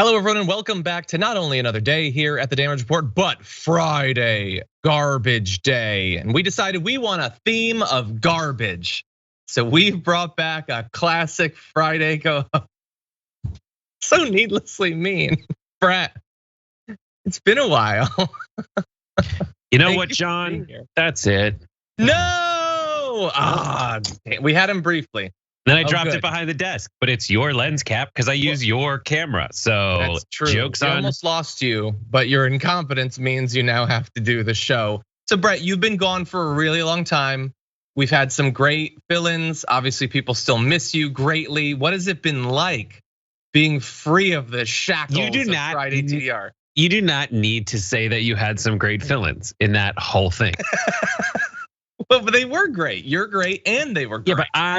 Hello, everyone, and welcome back to not only another day here at the Damage Report, but Friday, Garbage Day. And we decided we want a theme of garbage. So we've brought back a classic Friday So needlessly mean, Brett. It's been a while. You know what, John? That's it. No! We had him briefly. Then I dropped it behind the desk, but it's your lens cap because I use your camera. So that's true. Jokes on. I almost lost you, but your incompetence means you now have to do the show. So Brett, you've been gone for a really long time. We've had some great fill-ins. Obviously, people still miss you greatly. What has it been like being free of the shackles of Friday TDR? You do not need to say that you had some great fill-ins in that whole thing. Well, but they were great. You're great, and they were great. Yeah, but I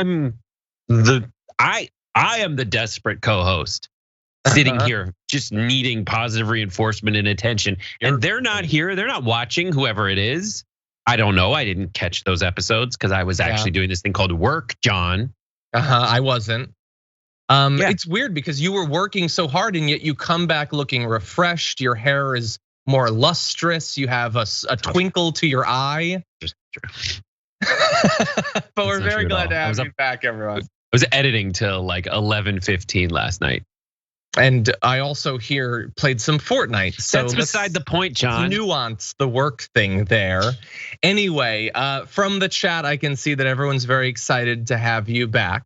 am the desperate co-host sitting here just needing positive reinforcement and attention. And they're not here, they're not watching, whoever it is. I don't know, I didn't catch those episodes because I was actually doing this thing called work, John. I wasn't. It's weird because you were working so hard and yet you come back looking refreshed. Your hair is more lustrous. You have a twinkle to your eye. But we're very glad to have you back, everyone. I was editing till like 11:15 last night. And I also here played some Fortnite. So that's beside the point, John. Nuance the work thing there. Anyway, from the chat, I can see that everyone's very excited to have you back.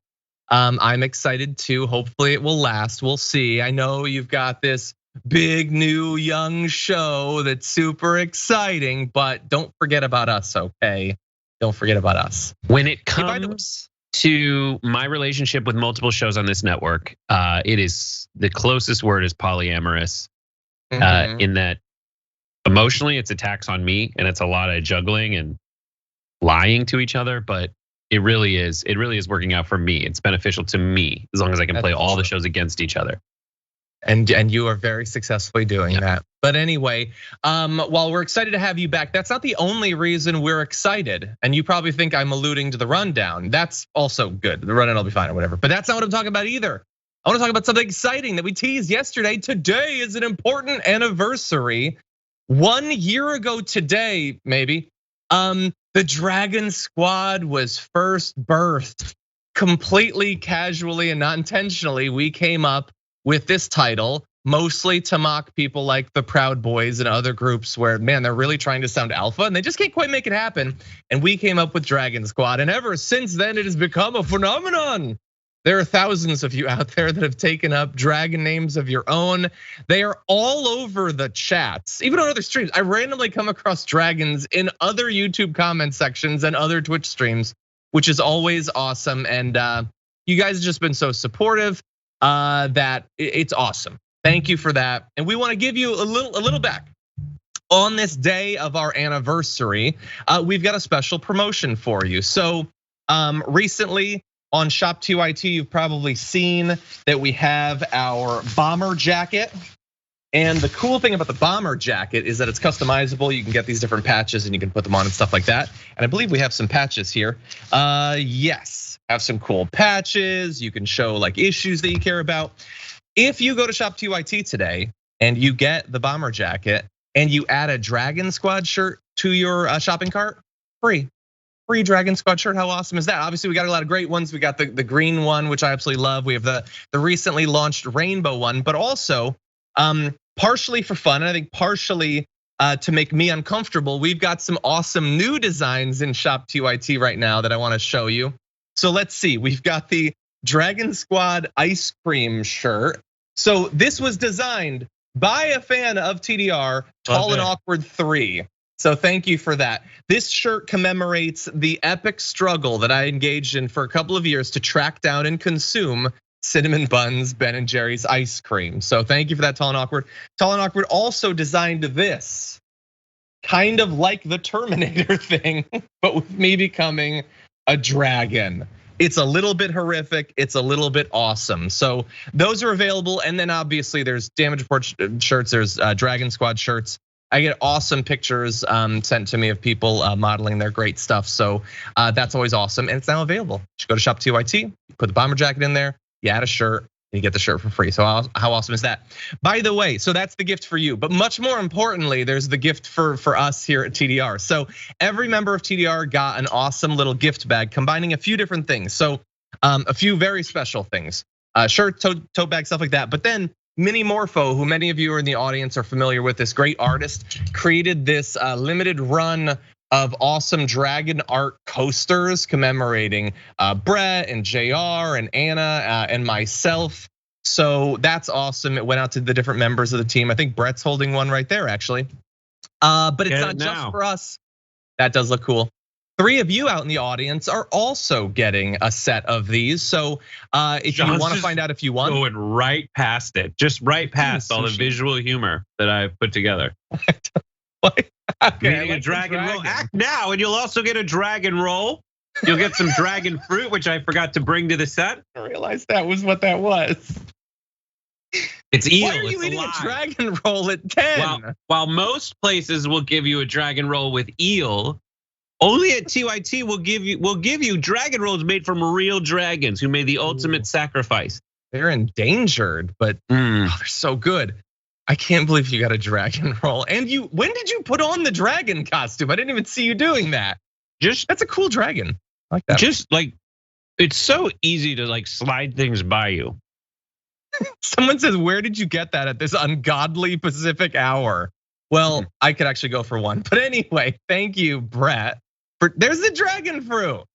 I'm excited too. Hopefully it will last. We'll see. I know you've got this big new young show that's super exciting, but don't forget about us, okay? Don't forget about us. When it comes to my relationship with multiple shows on this network, it is the closest word is polyamorous. In that emotionally it's attacks on me and it's a lot of juggling and lying to each other, but it really is working out for me. It's beneficial to me as long as I can play all the shows against each other. And you are very successfully doing that. But anyway, while we're excited to have you back, that's not the only reason we're excited. And you probably think I'm alluding to the rundown. That's also good. The rundown will be fine or whatever. But that's not what I'm talking about either. I want to talk about something exciting that we teased yesterday. Today is an important anniversary. 1 year ago today, maybe, the Dragon Squad was first birthed. Completely casually and not intentionally, we came up with this title, mostly to mock people like the Proud Boys and other groups where, man, they're really trying to sound alpha and they just can't quite make it happen. And we came up with Dragon Squad, and ever since then it has become a phenomenon. There are thousands of you out there that have taken up dragon names of your own. They are all over the chats, even on other streams. I randomly come across dragons in other YouTube comment sections and other Twitch streams, which is always awesome. And you guys have just been so supportive. That it's awesome. Thank you for that. And we want to give you a little back. On this day of our anniversary, we've got a special promotion for you. So recently on Shop2IT, you've probably seen that we have our bomber jacket. And the cool thing about the bomber jacket is that it's customizable. You can get these different patches and you can put them on and stuff like that. And I believe we have some patches here. Yes. Have some cool patches. You can show like issues that you care about. If you go to Shop2IT today and you get the bomber jacket and you add a Dragon Squad shirt to your shopping cart, free Dragon Squad shirt. How awesome is that? Obviously, we got a lot of great ones. We got the green one, which I absolutely love. We have the recently launched rainbow one, but also partially for fun, and I think partially to make me uncomfortable, we've got some awesome new designs in Shop2IT right now that I want to show you. So let's see, we've got the Dragon Squad ice cream shirt. So this was designed by a fan of TDR, Tall and Awkward 3. So thank you for that. This shirt commemorates the epic struggle that I engaged in for a couple of years to track down and consume Cinnamon Buns Ben & Jerry's ice cream. So thank you for that, Tall and Awkward. Tall and Awkward also designed this, kind of like the Terminator thing, but with me becoming a dragon. It's a little bit horrific, it's a little bit awesome. So those are available, and then obviously there's Damage Report shirts, there's Dragon Squad shirts. I get awesome pictures sent to me of people modeling their great stuff. So that's always awesome, and it's now available. You should go to Shop2IT, put the bomber jacket in there, you add a shirt, You get the shirt for free. So how awesome is that? By the way, so that's the gift for you. But much more importantly, there's the gift for us here at TDR. So every member of TDR got an awesome little gift bag combining a few different things. So a few very special things, shirt, tote bag, stuff like that. But then Mini Morpho, who many of you are in the audience are familiar with, this great artist, created this limited run of awesome dragon art coasters commemorating Brett and JR and Anna and myself. So that's awesome. It went out to the different members of the team. I think Brett's holding one right there, actually. But it's not just for us. That does look cool. 3 of you out in the audience are also getting a set of these. So if you want to find out if you want, going right past it, just right past all the visual humor that I've put together. What? Okay, like a dragon roll. Act now, and you'll also get a dragon roll. You'll get some dragon fruit, which I forgot to bring to the set. I realized that was what that was. It's eel. Why are you eating a dragon roll at 10? While most places will give you a dragon roll with eel, only at TYT will give you dragon rolls made from real dragons who made the ultimate sacrifice. They're endangered, but they're so good. I can't believe you got a dragon roll. And when did you put on the dragon costume? I didn't even see you doing that. That's a cool dragon. I like that. Just like, it's so easy to like slide things by you. Someone says, where did you get that at this ungodly Pacific hour? Well, I could actually go for one. But anyway, thank you, Brett. There's the dragon fruit.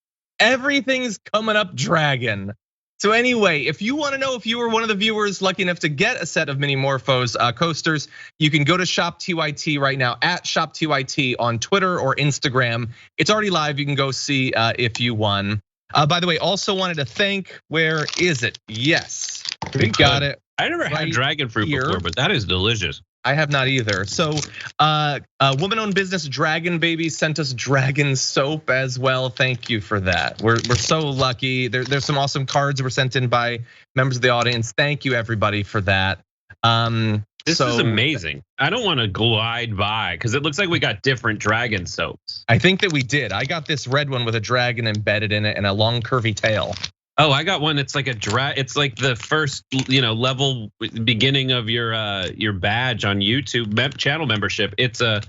Everything's coming up dragon. So anyway, if you want to know if you were one of the viewers lucky enough to get a set of Mini Morphos coasters, you can go to Shop TYT right now at Shop TYT on Twitter or Instagram. It's already live. You can go see if you won. By the way, also wanted to thank, where is it? Yes, we got it. I never had dragon fruit before, but that is delicious. I have not either. So a woman-owned business, Dragon Baby, sent us dragon soap as well. Thank you for that. We're so lucky. There's some awesome cards that were sent in by members of the audience. Thank you everybody for that. This is amazing. I don't want to glide by because it looks like we got different dragon soaps. I think that we did. I got this red one with a dragon embedded in it and a long curvy tail. Oh, I got one. It's like it's like the first, level beginning of your badge on YouTube channel membership. It's a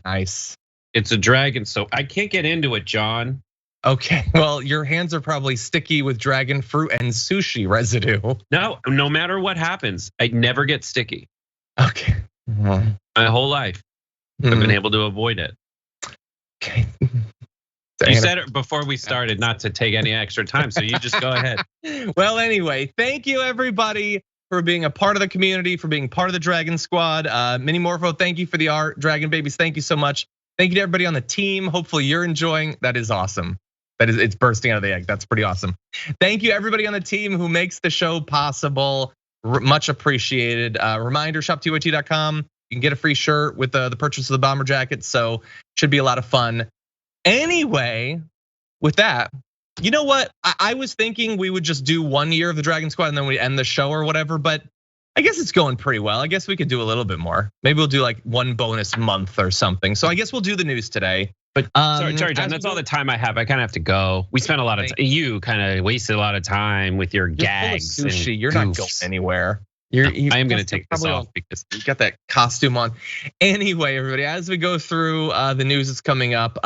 dragon. So I can't get into it, John. Okay, well, your hands are probably sticky with dragon fruit and sushi residue. No matter what happens, I never get sticky. Okay. My whole life, I've been able to avoid it. Okay. You said it before we started not to take any extra time, so you just go ahead. Well, anyway, thank you everybody for being a part of the community, for being part of the Dragon Squad. Mini Morpho, thank you for the art. Dragon Babies, thank you so much. Thank you to everybody on the team. Hopefully you're enjoying. That is awesome. It's bursting out of the egg. That's pretty awesome. Thank you everybody on the team who makes the show possible. Much appreciated. Reminder, shoptyt.com. You can get a free shirt with the purchase of the bomber jacket. So should be a lot of fun. Anyway, with that, you know what? I was thinking we would just do 1 year of the Dragon Squad and then we end the show or whatever, but I guess it's going pretty well. I guess we could do a little bit more. Maybe we'll do like one bonus month or something. So I guess we'll do the news today. But sorry, John, that's all the time I have. I kind of have to go. We spent a lot of time. You kind of wasted a lot of time with your gags. Sushi, you're not going anywhere. I am going to take this off because you got that costume on. Anyway, everybody, as we go through the news that's coming up,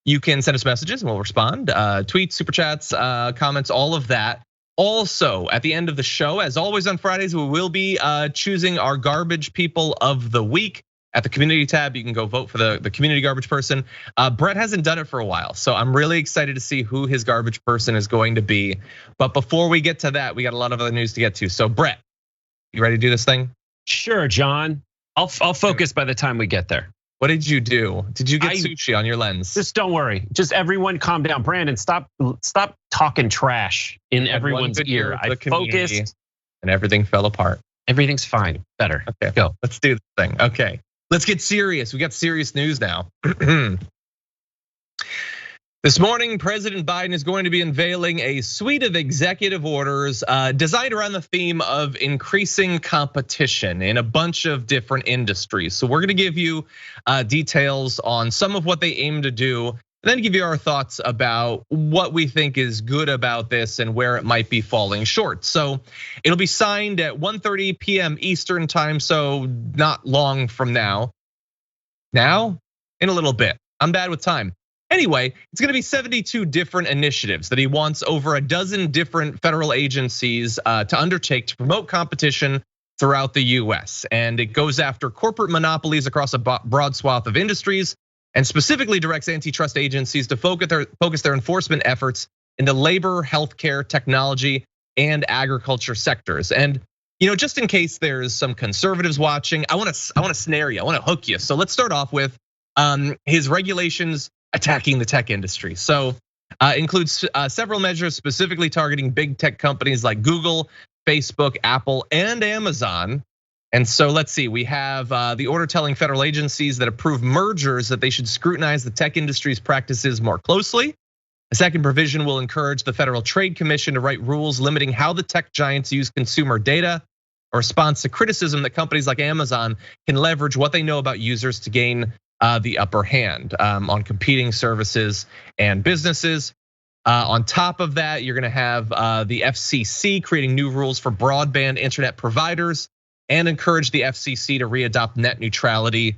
you can send us messages and we'll respond. Tweets, super chats, comments, all of that. Also, at the end of the show, as always on Fridays, we will be choosing our garbage people of the week. At the community tab, you can go vote for the community garbage person. Brett hasn't done it for a while, so I'm really excited to see who his garbage person is going to be. But before we get to that, we got a lot of other news to get to. So Brett, you ready to do this thing? Sure, John. I'll focus by the time we get there. What did you do? Did you get sushi on your lens? Just don't worry. Just everyone calm down. Brandon, stop talking trash in everyone's ear. I focused and everything fell apart. Everything's fine. Better. Okay, go. Let's do this thing. Okay, let's get serious. We got serious news now. This morning, President Biden is going to be unveiling a suite of executive orders designed around the theme of increasing competition in a bunch of different industries. So we're gonna give you details on some of what they aim to do. and then give you our thoughts about what we think is good about this and where it might be falling short. So it'll be signed at 1:30 p.m. Eastern time, so not long from now. Now, in a little bit. I'm bad with time. Anyway, it's gonna be 72 different initiatives that he wants over a dozen different federal agencies to undertake to promote competition throughout the US. And it goes after corporate monopolies across a broad swath of industries, and specifically directs antitrust agencies to focus their enforcement efforts into labor, healthcare, technology, and agriculture sectors. And just in case there's some conservatives watching, I want to snare you, I want to hook you. So let's start off with his regulations attacking the tech industry. So includes several measures specifically targeting big tech companies like Google, Facebook, Apple, and Amazon. And so let's see, we have the order telling federal agencies that approve mergers that they should scrutinize the tech industry's practices more closely. A second provision will encourage the Federal Trade Commission to write rules limiting how the tech giants use consumer data, a response to criticism that companies like Amazon can leverage what they know about users to gain the upper hand on competing services and businesses. On top of that, you're gonna have the FCC creating new rules for broadband internet providers and encourage the FCC to readopt net neutrality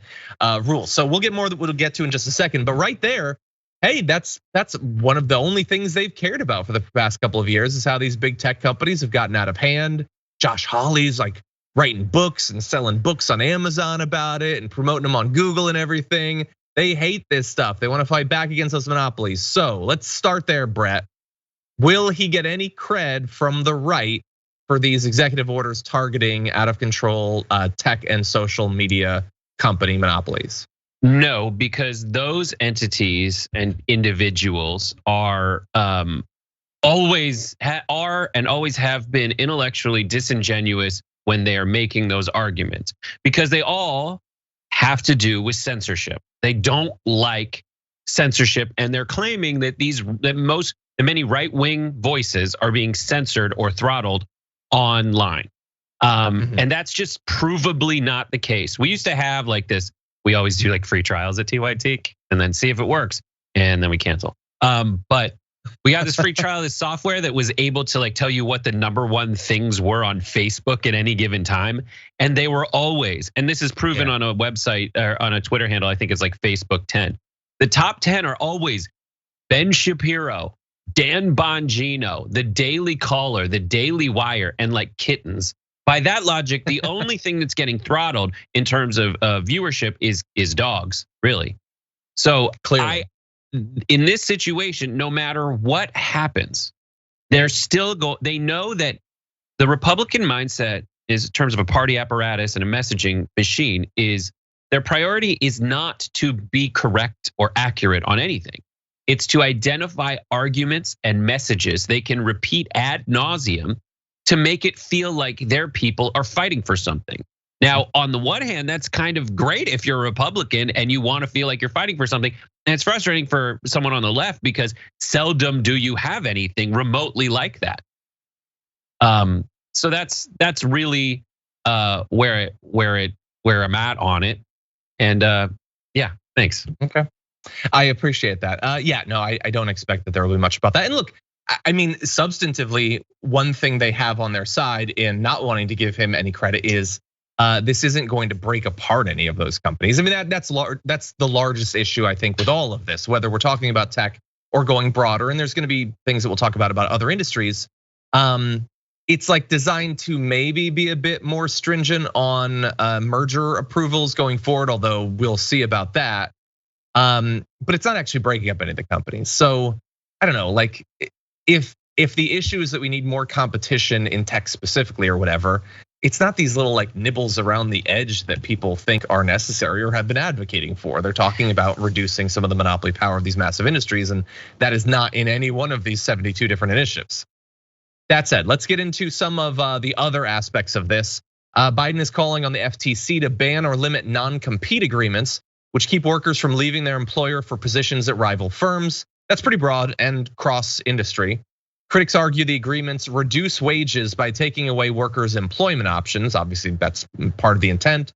rules. So we'll get more that we'll get to in just a second. But right there, hey, that's one of the only things they've cared about for the past couple of years is how these big tech companies have gotten out of hand. Josh Hawley's like writing books and selling books on Amazon about it and promoting them on Google and everything. They hate this stuff. They want to fight back against those monopolies. So let's start there, Brett. Will he get any cred from the right for these executive orders targeting out of control tech and social media company monopolies? No, because those entities and individuals are always have been intellectually disingenuous when they are making those arguments, because they all have to do with censorship. They don't like censorship, and they're claiming that many right-wing voices are being censored or throttled online. And that's just provably not the case. We used to have like this, we always do like free trials at TYT and then see if it works, and then we cancel. But we got this free trial of this software that was able to like tell you what the #1 things were on Facebook at any given time. And they were always, and this is proven on a website or on a Twitter handle, I think it's like Facebook 10. The top 10 are always Ben Shapiro, Dan Bongino, the Daily Caller, the Daily Wire, and like kittens. By that logic, the only thing that's getting throttled in terms of viewership is dogs, really. So clearly, in this situation, no matter what happens, they're still they know that the Republican mindset is, in terms of a party apparatus and a messaging machine, is their priority is not to be correct or accurate on anything. It's to identify arguments and messages they can repeat ad nauseum to make it feel like their people are fighting for something. Now, on the one hand, that's kind of great if you're a Republican and you want to feel like you're fighting for something. And it's frustrating for someone on the left because seldom do you have anything remotely like that. So that's really where I'm at on it. And yeah, thanks. Okay, I appreciate that. Yeah, no, I don't expect that there will be much about that. And look, I mean, substantively, one thing they have on their side in not wanting to give him any credit is this isn't going to break apart any of those companies. I mean, that's the largest issue, I think, with all of this, whether we're talking about tech or going broader. And there's going to be things that we'll talk about other industries. It's like designed to maybe be a bit more stringent on merger approvals going forward, although we'll see about that. But it's not actually breaking up any of the companies. So I don't know, like if the issue is that we need more competition in tech specifically or whatever, it's not these little like nibbles around the edge that people think are necessary or have been advocating for. They're talking about reducing some of the monopoly power of these massive industries, and that is not in any one of these 72 different initiatives. That said, let's get into some of the other aspects of this. Biden is calling on the FTC to ban or limit non-compete agreements, which keep workers from leaving their employer for positions at rival firms. That's pretty broad and cross-industry. Critics argue the agreements reduce wages by taking away workers' employment options. Obviously, that's part of the intent.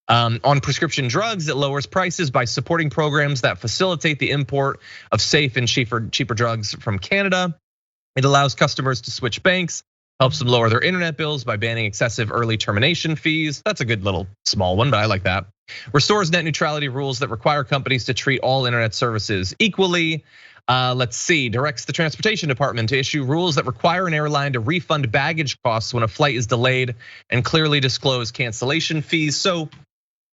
On prescription drugs, it lowers prices by supporting programs that facilitate the import of safe and cheaper drugs from Canada. It allows customers to switch banks, helps them lower their internet bills by banning excessive early termination fees. That's a good little small one, but I like that. Restores net neutrality rules that require companies to treat all internet services equally. Let's see, directs the transportation department to issue rules that require an airline to refund baggage costs when a flight is delayed and clearly disclose cancellation fees. So,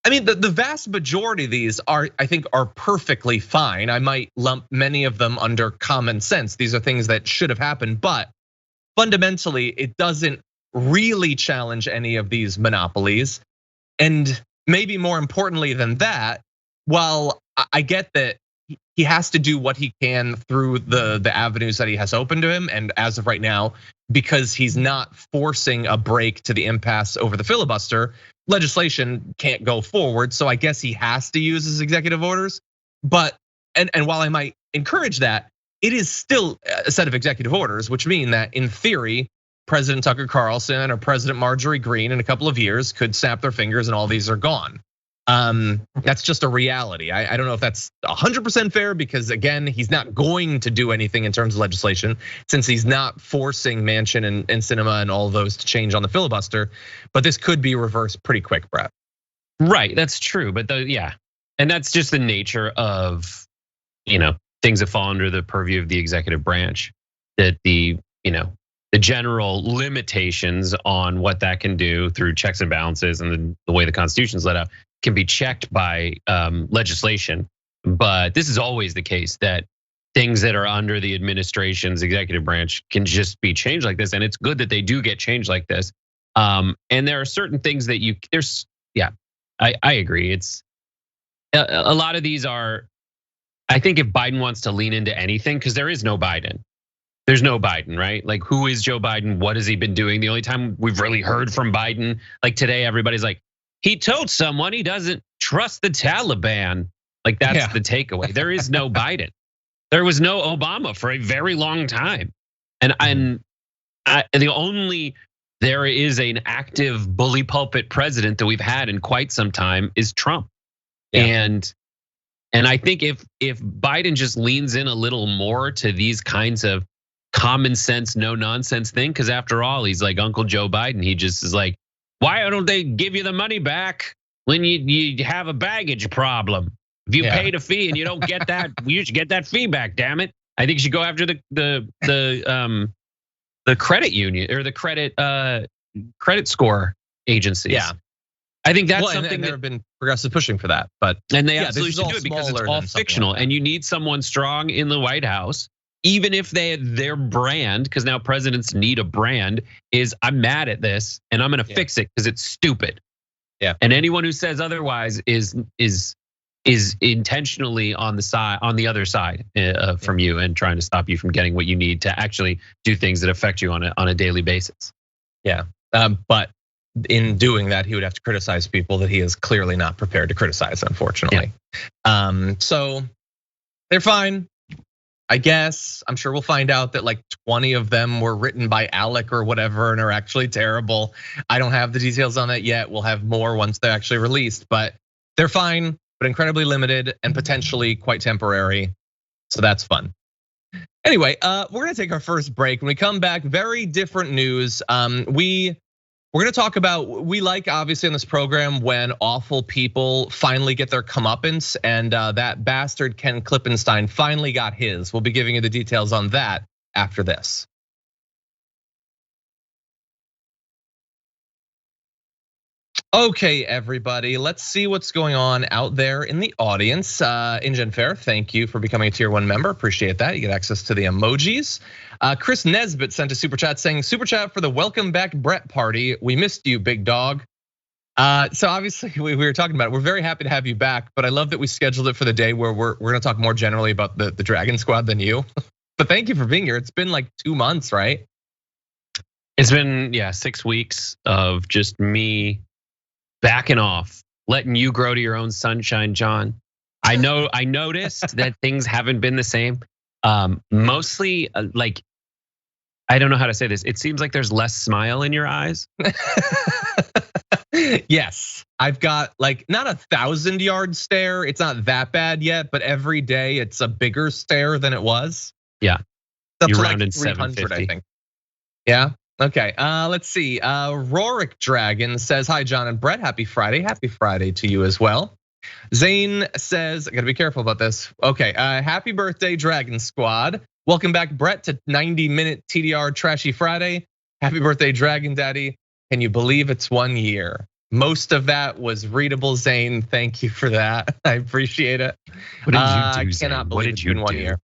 I mean, the vast majority of these I think are perfectly fine. I might lump many of them under common sense. These are things that should have happened, but fundamentally, it doesn't really challenge any of these monopolies. And maybe more importantly than that, while I get that he has to do what he can through the avenues that he has open to him, and as of right now, because he's not forcing a break to the impasse over the filibuster, legislation can't go forward. So I guess he has to use his executive orders. But and while I might encourage that, it is still a set of executive orders, which mean that in theory, President Tucker Carlson or President Marjorie Greene in a couple of years could snap their fingers and all these are gone. That's just a reality. I don't know if that's 100% fair because again, he's not going to do anything in terms of legislation since he's not forcing Manchin and Sinema and all those to change on the filibuster. But this could be reversed pretty quick, Brett. Right, that's true. But yeah, and that's just the nature of things that fall under the purview of the executive branch. That the general limitations on what that can do through checks and balances and the way the Constitution's let out can be checked by legislation. But this is always the case that things that are under the administration's executive branch can just be changed like this. And it's good that they do get changed like this. And there are certain things that I agree. It's a lot of these are, I think if Biden wants to lean into anything, because there is no Biden. There's no Biden, right? Like, who is Joe Biden? What has he been doing? The only time we've really heard from Biden, like today, everybody's like, he told someone he doesn't trust the Taliban. Like, that's the takeaway. There is no Biden. There was no Obama for a very long time. And there is an active bully pulpit president that we've had in quite some time is Trump. Yeah. And I think if Biden just leans in a little more to these kinds of common sense, no nonsense thing, because after all, he's like Uncle Joe Biden. He just is like, why don't they give you the money back when you have a baggage problem? If you paid a fee and you don't get that, you should get that fee back. Damn it! I think you should go after the credit union or the credit score agencies. Yeah, I think that's something and there have been progressive pushing for that, but they absolutely should do it because it's all fictional, and you need someone strong in the White House. Even if their brand, because now presidents need a brand, is I'm mad at this and I'm gonna fix it because it's stupid. Yeah. And anyone who says otherwise is intentionally on the other side from you and trying to stop you from getting what you need to actually do things that affect you on a daily basis. Yeah. But in doing that, he would have to criticize people that he is clearly not prepared to criticize, unfortunately. Yeah. So they're fine. I guess I'm sure we'll find out that like 20 of them were written by Alec or whatever and are actually terrible. I don't have the details on that yet. We'll have more once they're actually released, but they're fine, but incredibly limited and potentially quite temporary. So that's fun. Anyway, we're gonna take our first break. When we come back, very different news. We're gonna talk about, we like obviously in this program when awful people finally get their comeuppance, and that bastard Ken Klippenstein finally got his. We'll be giving you the details on that after this. Okay, everybody, let's see what's going on out there in the audience. InGen Fair, thank you for becoming a tier 1 member. Appreciate that. You get access to the emojis. Chris Nesbitt sent a super chat saying, super chat for the welcome back Brett party. We missed you, big dog. So obviously we were talking about it. We're very happy to have you back, but I love that we scheduled it for the day where we're gonna talk more generally about the Dragon Squad than you. But thank you for being here. It's been like 2 months, right? It's been 6 weeks of just me backing off, letting you grow to your own sunshine, John. I noticed that things haven't been the same. Mostly like I don't know how to say this. It seems like there's less smile in your eyes. Yes, I've got like not 1,000-yard stare. It's not that bad yet, but every day it's a bigger stare than it was. Yeah, you're around in 750, I think. Yeah. Okay. Let's see. Rorik Dragon says, "Hi, John and Brett. Happy Friday. Happy Friday to you as well." Zane says, "I gotta be careful about this." Okay. Happy birthday, Dragon Squad. Welcome back, Brett, to 90-minute TDR Trashy Friday. Happy birthday, Dragon Daddy. Can you believe it's 1 year? Most of that was readable, Zane. Thank you for that. I appreciate it. What did you do, I cannot believe it's been 1 year.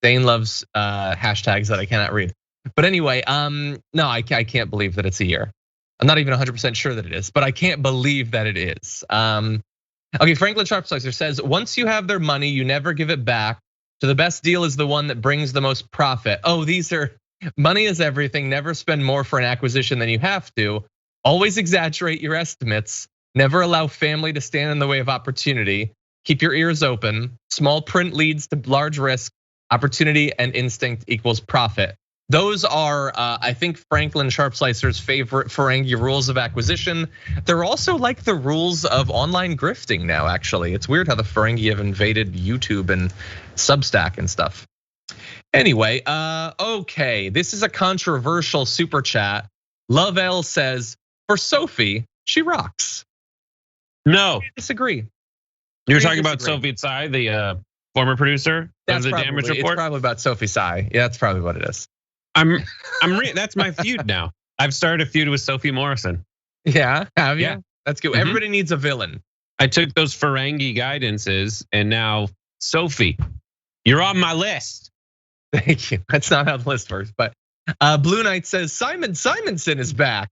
Zane loves hashtags that I cannot read. But anyway, no, I can't believe that it's a year. I'm not even 100% sure that it is, but I can't believe that it is. Okay, Franklin Sharpslicer says, once you have their money, you never give it back. So the best deal is the one that brings the most profit. Oh, these are, money is everything. Never spend more for an acquisition than you have to. Always exaggerate your estimates. Never allow family to stand in the way of opportunity. Keep your ears open. Small print leads to large risk. Opportunity and instinct equals profit. Those are, I think, Franklin Sharpslicer's favorite Ferengi rules of acquisition. They're also like the rules of online grifting now, actually. It's weird how the Ferengi have invaded YouTube and Substack and stuff. Anyway, okay, this is a controversial super chat. Love L says, for Sophie, she rocks. No. I disagree. You're talking about Sophie Tsai, the former producer of the Damage Report? It's probably about Sophie Tsai. Yeah, that's probably what it is. That's my feud now. I've started a feud with Sophie Morrison. Yeah, have you? Yeah. That's good. Everybody needs a villain. I took those Ferengi guidances, and now Sophie, you're on my list. Thank you. That's not how the list works, but Blue Knight says Simon Simonson is back.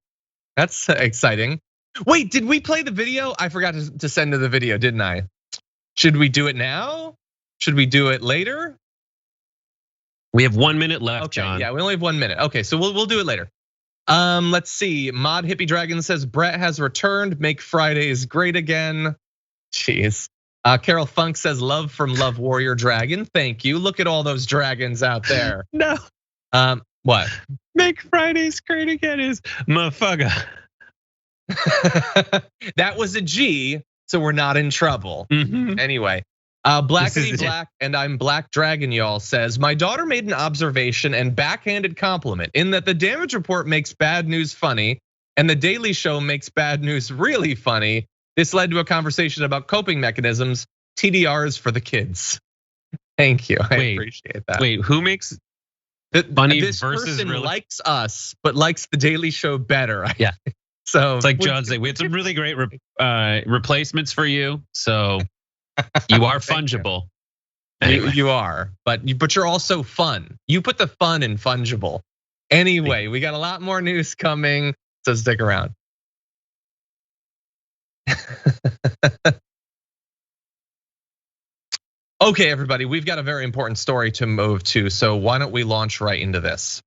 That's exciting. Wait, did we play the video? I forgot to send to the video, didn't I? Should we do it now? Should we do it later? We have 1 minute left, okay, John. Yeah, we only have 1 minute. Okay, so we'll do it later. Let's see. Mod Hippie Dragon says Brett has returned. Make Fridays great again. Jeez. Carol Funk says love from Love Warrior Dragon. Thank you. Look at all those dragons out there. No. What? Make Fridays great again is motherfucker. That was a G, so we're not in trouble. Anyway. Blackity Black and I'm Black Dragon, y'all says, my daughter made an observation and backhanded compliment in that the Damage Report makes bad news funny and the Daily Show makes bad news really funny. This led to a conversation about coping mechanisms, TDRs for the kids. Thank you, I appreciate that. Wait, who makes funny this versus person really? Likes us, but likes the Daily Show better. Yeah. So it's like John said, we had some really great replacements for you. So you are fungible. Anyway. You are, but you're also fun. You put the fun in fungible. Anyway, we got a lot more news coming, so stick around. Okay, everybody, we've got a very important story to move to, so why don't we launch right into this?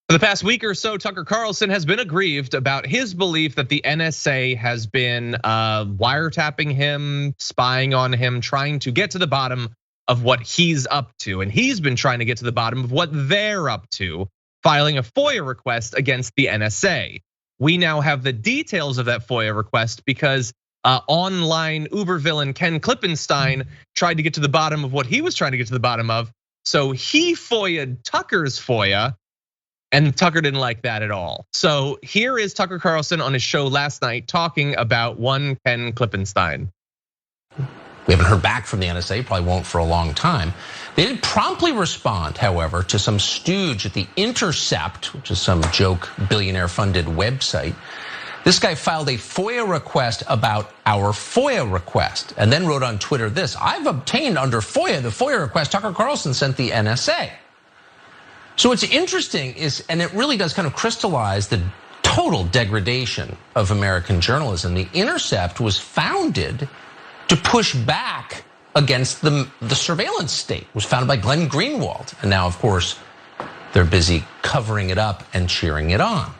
For the past week or so, Tucker Carlson has been aggrieved about his belief that the NSA has been wiretapping him, spying on him, trying to get to the bottom of what he's up to. And he's been trying to get to the bottom of what they're up to, filing a FOIA request against the NSA. We now have the details of that FOIA request because online Uber villain Ken Klippenstein tried to get to the bottom of what he was trying to get to the bottom of. So he FOIA'd Tucker's FOIA. And Tucker didn't like that at all. So here is Tucker Carlson on his show last night talking about one Ken Klippenstein. We haven't heard back from the NSA, probably won't for a long time. They did promptly respond, however, to some stooge at The Intercept, which is some joke billionaire-funded website. This guy filed a FOIA request about our FOIA request and then wrote on Twitter this: I've obtained under FOIA the FOIA request Tucker Carlson sent the NSA. So what's interesting is, and it really does kind of crystallize the total degradation of American journalism. The Intercept was founded to push back against the surveillance state. It was founded by Glenn Greenwald. And now, of course, they're busy covering it up and cheering it on.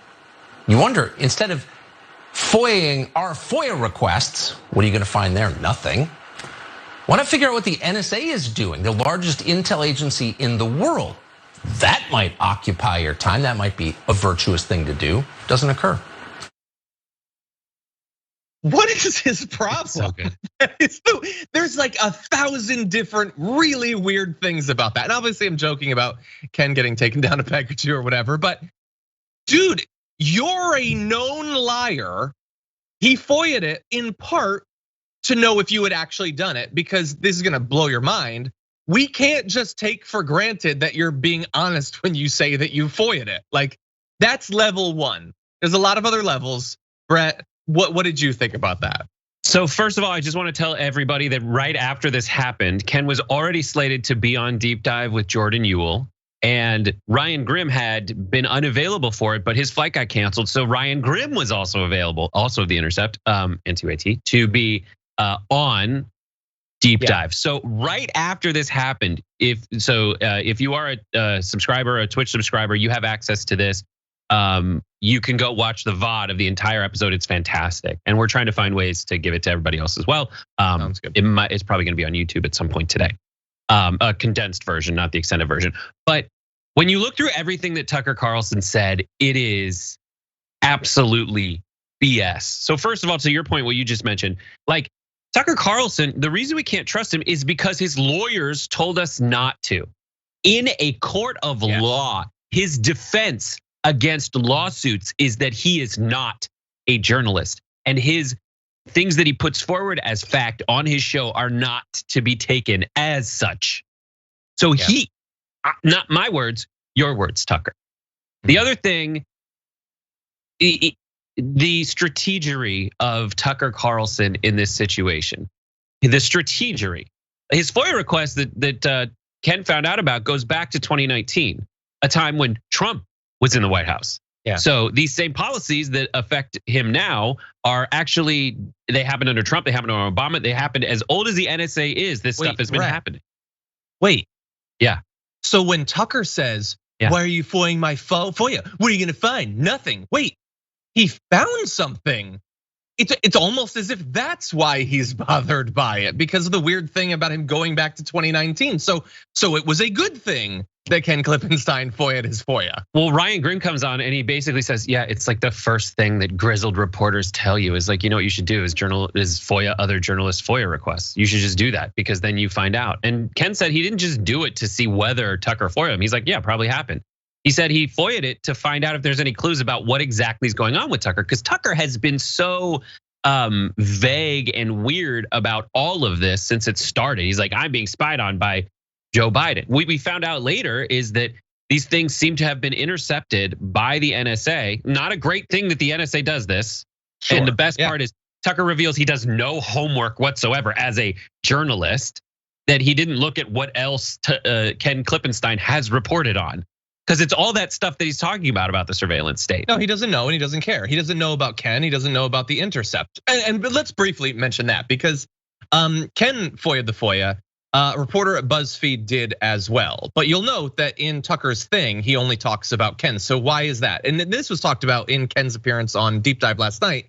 You wonder, instead of FOIAing our FOIA requests, what are you going to find there? Nothing. Want to figure out what the NSA is doing, the largest intel agency in the world. that might occupy your time. That might be a virtuous thing to do. Doesn't occur. What is his problem? So there's like 1,000 different really weird things about that. And obviously I'm joking about Ken getting taken down a peg or two or whatever, but dude, you're a known liar. He FOIA'd it in part to know if you had actually done it, because this is gonna blow your mind. We can't just take for granted that you're being honest when you say that you FOIA'd it. Like, that's level one. There's a lot of other levels. Brett, what did you think about that? So first of all, I just want to tell everybody that right after this happened, Ken was already slated to be on Deep Dive with Jordan Ewell, and Ryan Grimm had been unavailable for it, but his flight got canceled. So Ryan Grimm was also available, also of The Intercept, N2AT, to be on Deep Dive. So right after this happened, if you are a subscriber, a Twitch subscriber, you have access to this. You can go watch the VOD of the entire episode. It's fantastic, and we're trying to find ways to give it to everybody else as well. Sounds good. It's probably going to be on YouTube at some point today. A condensed version, not the extended version. But when you look through everything that Tucker Carlson said, it is absolutely BS. So first of all, to your point, what you just mentioned, like Tucker Carlson, the reason we can't trust him is because his lawyers told us not to. In a court of law, his defense against lawsuits is that he is not a journalist, and his things that he puts forward as fact on his show are not to be taken as such. So he, not my words, your words, Tucker. The other thing, the strategery of Tucker Carlson in this situation, the strategery, his FOIA request that Ken found out about goes back to 2019, a time when Trump was in the White House. Yeah. So these same policies that affect him now are actually, they happened under Trump, they happened under Obama, they happened as old as the NSA is. This stuff has been happening. Wait. Yeah. So when Tucker says, why are you FOIAing my FOIA? What are you gonna find? Nothing. Wait, he found something. It's almost as if that's why he's bothered by it, because of the weird thing about him going back to 2019. So it was a good thing that Ken Klippenstein FOIA'd his FOIA. Well, Ryan Grimm comes on and he basically says, yeah, it's like the first thing that grizzled reporters tell you is like, you know what you should do is FOIA other journalists' FOIA requests. You should just do that because then you find out. And Ken said he didn't just do it to see whether Tucker FOIA'd him. He's like, yeah, probably happened. He said he FOIA'd it to find out if there's any clues about what exactly is going on with Tucker, because Tucker has been so vague and weird about all of this since it started. He's like, I'm being spied on by Joe Biden. What we found out later is that these things seem to have been intercepted by the NSA. Not a great thing that the NSA does this. Sure. And the best part is Tucker reveals he does no homework whatsoever as a journalist, that he didn't look at what else Ken Klippenstein has reported on. Because it's all that stuff that he's talking about the surveillance state. No, he doesn't know and he doesn't care. He doesn't know about Ken, he doesn't know about the Intercept. And let's briefly mention that, because Ken FOIA'd the FOIA. A reporter at BuzzFeed did as well. But you'll note that in Tucker's thing, he only talks about Ken. So why is that? And this was talked about in Ken's appearance on Deep Dive last night.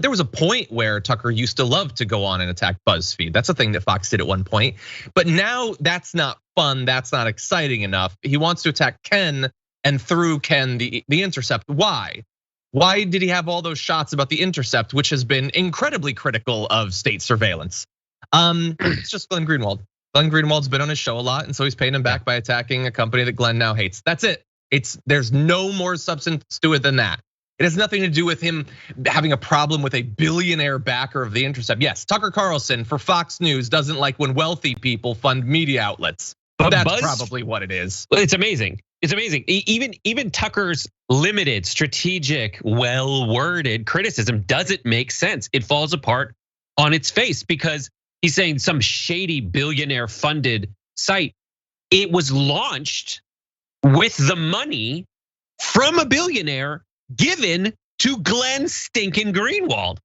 There was a point where Tucker used to love to go on and attack BuzzFeed. That's a thing that Fox did at one point. But now that's not fun, that's not exciting enough. He wants to attack Ken, and through Ken, the Intercept. Why? Why did he have all those shots about the Intercept, which has been incredibly critical of state surveillance? It's just Glenn Greenwald. Glenn Greenwald's been on his show a lot, and so he's paying him back by attacking a company that Glenn now hates. That's it. There's no more substance to it than that. It has nothing to do with him having a problem with a billionaire backer of the Intercept. Yes, Tucker Carlson for Fox News doesn't like when wealthy people fund media outlets. But that's probably what it is. It's amazing. It's amazing. Even Tucker's limited, strategic, well-worded criticism doesn't make sense. It falls apart on its face because he's saying some shady billionaire funded site. It was launched with the money from a billionaire given to Glenn stinking Greenwald.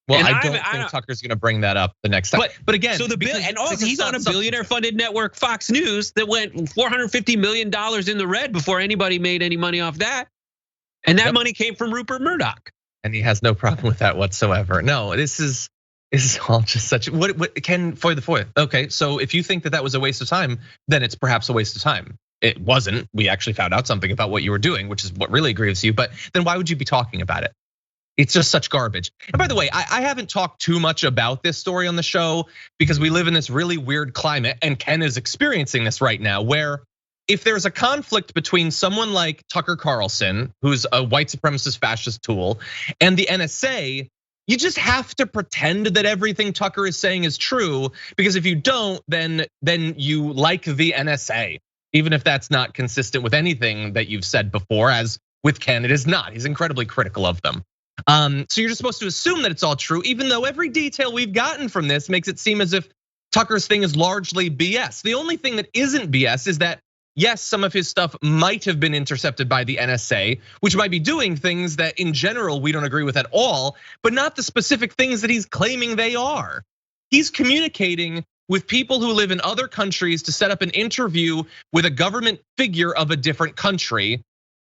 Well, I don't think Tucker's gonna bring that up the next time. But again, so and also he's on a billionaire funded network, Fox News, that went $450 million in the red before anybody made any money off that. And that money came from Rupert Murdoch. And he has no problem with that whatsoever. No, this is all just such, what Ken FOIA the FOIA. Okay, so if you think that was a waste of time, then it's perhaps a waste of time. it wasn't. We actually found out something about what you were doing, which is what really grieves you. But then why would you be talking about it? It's just such garbage. And by the way, I haven't talked too much about this story on the show because we live in this really weird climate, and Ken is experiencing this right now, where if there's a conflict between someone like Tucker Carlson, who's a white supremacist fascist tool, and the NSA, you just have to pretend that everything Tucker is saying is true, because if you don't, then you like the NSA, even if that's not consistent with anything that you've said before. As with Ken, it is not. He's incredibly critical of them. So you're just supposed to assume that it's all true, even though every detail we've gotten from this makes it seem as if Tucker's thing is largely BS. The only thing that isn't BS is that, yes, some of his stuff might have been intercepted by the NSA, which might be doing things that in general we don't agree with at all, but not the specific things that he's claiming they are. He's communicating with people who live in other countries to set up an interview with a government figure of a different country,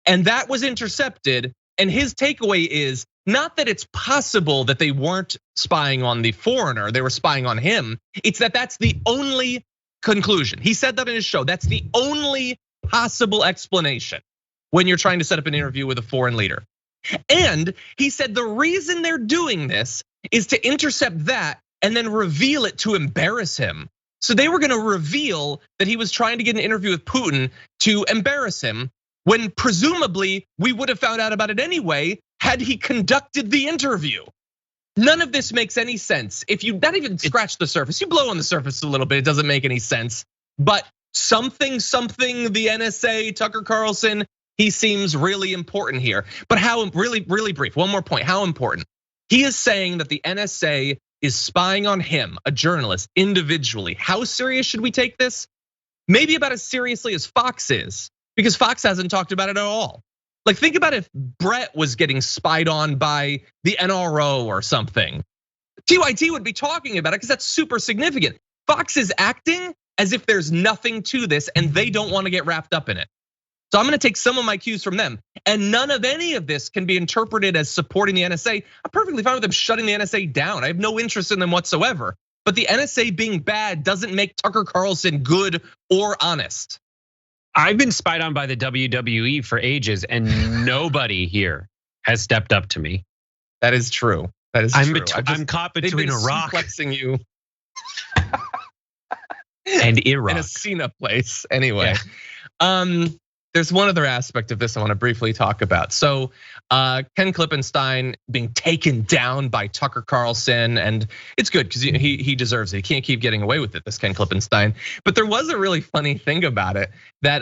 and that was intercepted. And his takeaway is not that it's possible that they weren't spying on the foreigner, they were spying on him. It's that that's the only conclusion. He said that in his show. That's the only possible explanation when you're trying to set up an interview with a foreign leader. And he said the reason they're doing this is to intercept that and then reveal it to embarrass him. So they were gonna reveal that he was trying to get an interview with Putin to embarrass him, when presumably we would have found out about it anyway had he conducted the interview. None of this makes any sense. If you not even scratch the surface, you blow on the surface a little bit, it doesn't make any sense. But something, the NSA, Tucker Carlson, he seems really important here. But how, really brief, one more point, how important? He is saying that the NSA is spying on him, a journalist, individually. How serious should we take this? Maybe about as seriously as Fox is, because Fox hasn't talked about it at all. Like, think about if Brett was getting spied on by the NRO or something. TYT would be talking about it because that's super significant. Fox is acting as if there's nothing to this and they don't want to get wrapped up in it. So I'm gonna take some of my cues from them, and none of any of this can be interpreted as supporting the NSA. I'm perfectly fine with them shutting the NSA down. I have no interest in them whatsoever. But the NSA being bad doesn't make Tucker Carlson good or honest. I've been spied on by the WWE for ages, and nobody here has stepped up to me. That is true. That is true. I'm caught between a rock suplexing you and Iraq in a Cena place. Anyway, there's one other aspect of this I want to briefly talk about. So Ken Klippenstein being taken down by Tucker Carlson, and it's good because he deserves it. He can't keep getting away with it, this Ken Klippenstein. But there was a really funny thing about it that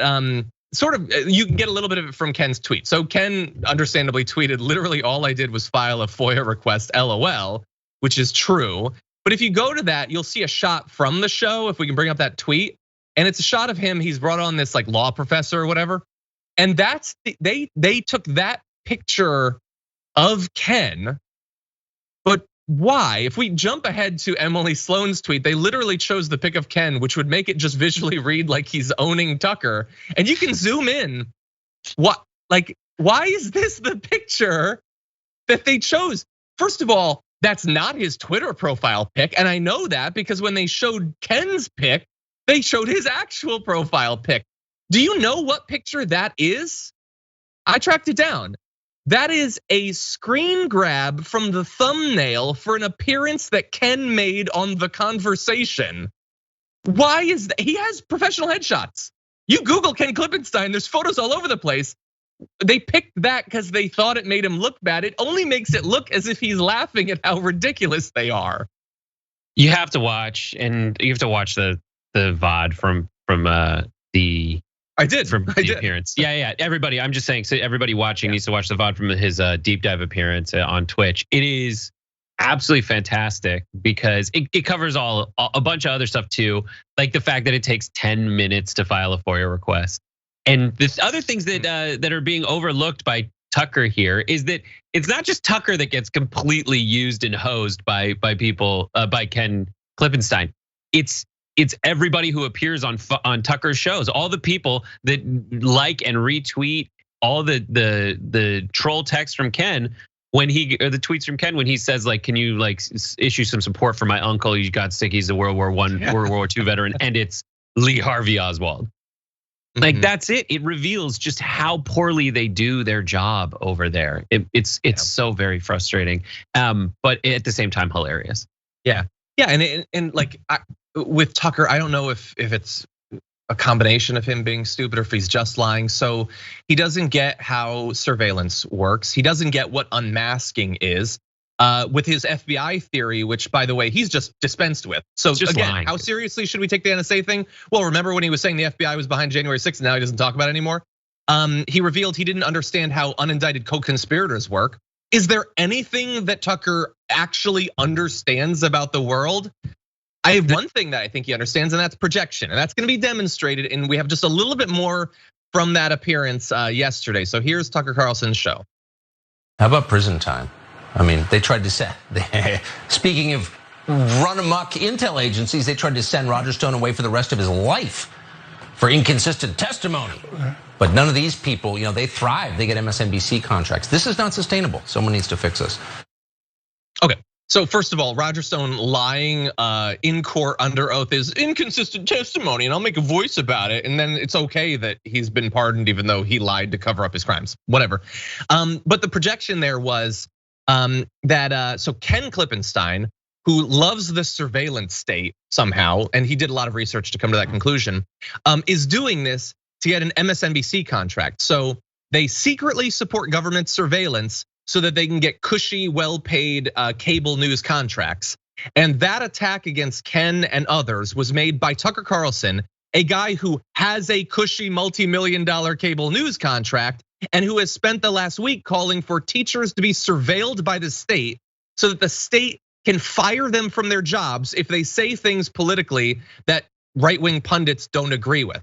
sort of, you can get a little bit of it from Ken's tweet. So Ken understandably tweeted, literally all I did was file a FOIA request, LOL, which is true. But if you go to that, you'll see a shot from the show, if we can bring up that tweet. And it's a shot of him, he's brought on this like law professor or whatever. And that's, they took that picture of Ken, but why? If we jump ahead to Emily Sloan's tweet, they literally chose the pic of Ken, which would make it just visually read like he's owning Tucker. And you can zoom in. What, like, why is this the picture that they chose? First of all, that's not his Twitter profile pic. And I know that because when they showed Ken's pic, they showed his actual profile pic. Do you know what picture that is? I tracked it down. That is a screen grab from the thumbnail for an appearance that Ken made on The Conversation. Why is that? He has professional headshots. You Google Ken Klippenstein, there's photos all over the place. They picked that because they thought it made him look bad. It only makes it look as if he's laughing at how ridiculous they are. You have to watch, and you have to watch the VOD from the. I did from the appearance. Yeah. Everybody, I'm just saying. So everybody watching needs to watch the VOD from his deep dive appearance on Twitch. It is absolutely fantastic because it covers a bunch of other stuff too, like the fact that it takes 10 minutes to file a FOIA request, and the other things that are being overlooked by Tucker here is that it's not just Tucker that gets completely used and hosed by people by Ken Klippenstein. It's everybody who appears on Tucker's shows, all the people that like and retweet all the troll text from Ken or the tweets from Ken when he says like, can you like issue some support for my uncle? He got sick. He's a World War II veteran, and it's Lee Harvey Oswald. Like that's it. It reveals just how poorly they do their job over there. It's so very frustrating, but at the same time hilarious. Yeah, and like with Tucker, I don't know if it's a combination of him being stupid or if he's just lying. So he doesn't get how surveillance works. He doesn't get what unmasking is. With his FBI theory, which by the way, he's just dispensed with. So again, lying. How seriously should we take the NSA thing? Well, remember when he was saying the FBI was behind January 6th and now he doesn't talk about it anymore? He revealed he didn't understand how unindicted co-conspirators work. Is there anything that Tucker actually understands about the world? I have one thing that I think he understands, and that's projection. And that's gonna be demonstrated, and we have just a little bit more from that appearance yesterday. So here's Tucker Carlson's show. How about prison time? I mean, they tried to send, speaking of run amok intel agencies, they tried to send Roger Stone away for the rest of his life for inconsistent testimony. But none of these people, they thrive, they get MSNBC contracts. This is not sustainable. Someone needs to fix this. Okay. So first of all, Roger Stone lying in court under oath is inconsistent testimony, and I'll make a voice about it. And then it's okay that he's been pardoned even though he lied to cover up his crimes, whatever. But the projection there was that so Ken Klippenstein, who loves the surveillance state somehow, and he did a lot of research to come to that conclusion, is doing this to get an MSNBC contract. So they secretly support government surveillance so that they can get cushy, well-paid cable news contracts. And that attack against Ken and others was made by Tucker Carlson, a guy who has a cushy multi-million-dollar cable news contract and who has spent the last week calling for teachers to be surveilled by the state so that the state can fire them from their jobs if they say things politically that right-wing pundits don't agree with.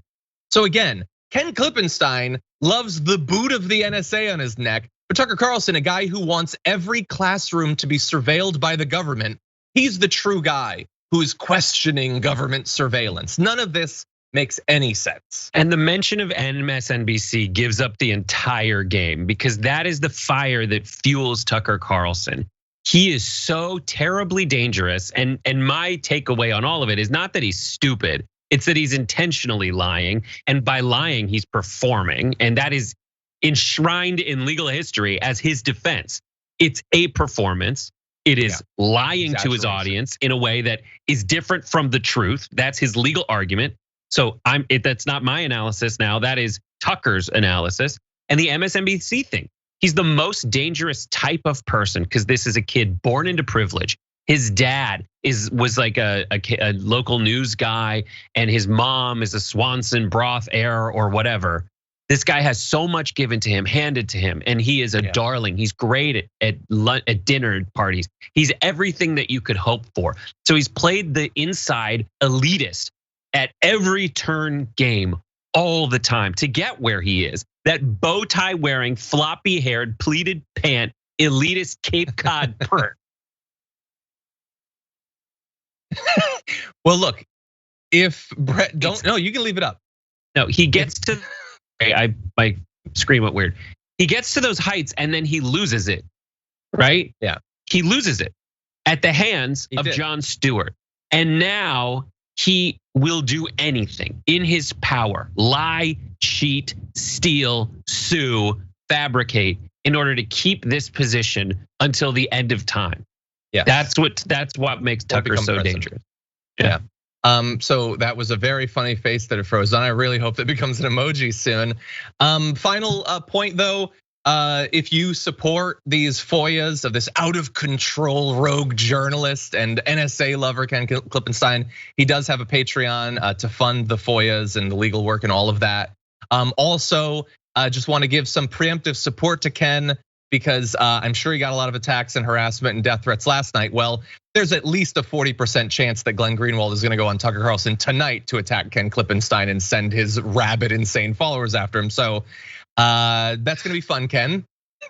So again, Ken Klippenstein loves the boot of the NSA on his neck, but Tucker Carlson, a guy who wants every classroom to be surveilled by the government, he's the true guy who's questioning government surveillance. None of this makes any sense. And the mention of MSNBC gives up the entire game because that is the fire that fuels Tucker Carlson. He is so terribly dangerous. And my takeaway on all of it is not that he's stupid, it's that he's intentionally lying. And by lying, he's performing. And that is enshrined in legal history as his defense. It's a performance. It is lying to his audience in a way that is different from the truth. That's his legal argument. So that's not my analysis now. That is Tucker's analysis. And the MSNBC thing. He's the most dangerous type of person because this is a kid born into privilege. His dad was like a local news guy, and his mom is a Swanson broth heir or whatever. This guy has so much given to him, handed to him, and he is a darling. He's great at dinner parties. He's everything that you could hope for. So he's played the inside elitist at every turn game all the time to get where he is. That bow tie wearing, floppy haired, pleated pant, elitist Cape Cod perk. Well, look, if Brett no, you can leave it up. No, he gets to. My screen went weird. He gets to those heights and then he loses it, right? Yeah, he loses it at the hands of Jon Stewart, and now he will do anything in his power: lie, cheat, steal, sue, fabricate, in order to keep this position until the end of time. Yeah, that's what makes Tucker so dangerous. Yeah. So that was a very funny face that it froze on. I really hope that becomes an emoji soon. Final point though, if you support these FOIAs of this out of control rogue journalist and NSA lover Ken Klippenstein, he does have a Patreon to fund the FOIAs and the legal work and all of that. Also, just want to give some preemptive support to Ken because I'm sure he got a lot of attacks and harassment and death threats last night. Well, there's at least a 40% chance that Glenn Greenwald is gonna go on Tucker Carlson tonight to attack Ken Klippenstein and send his rabid, insane followers after him. So that's gonna be fun, Ken.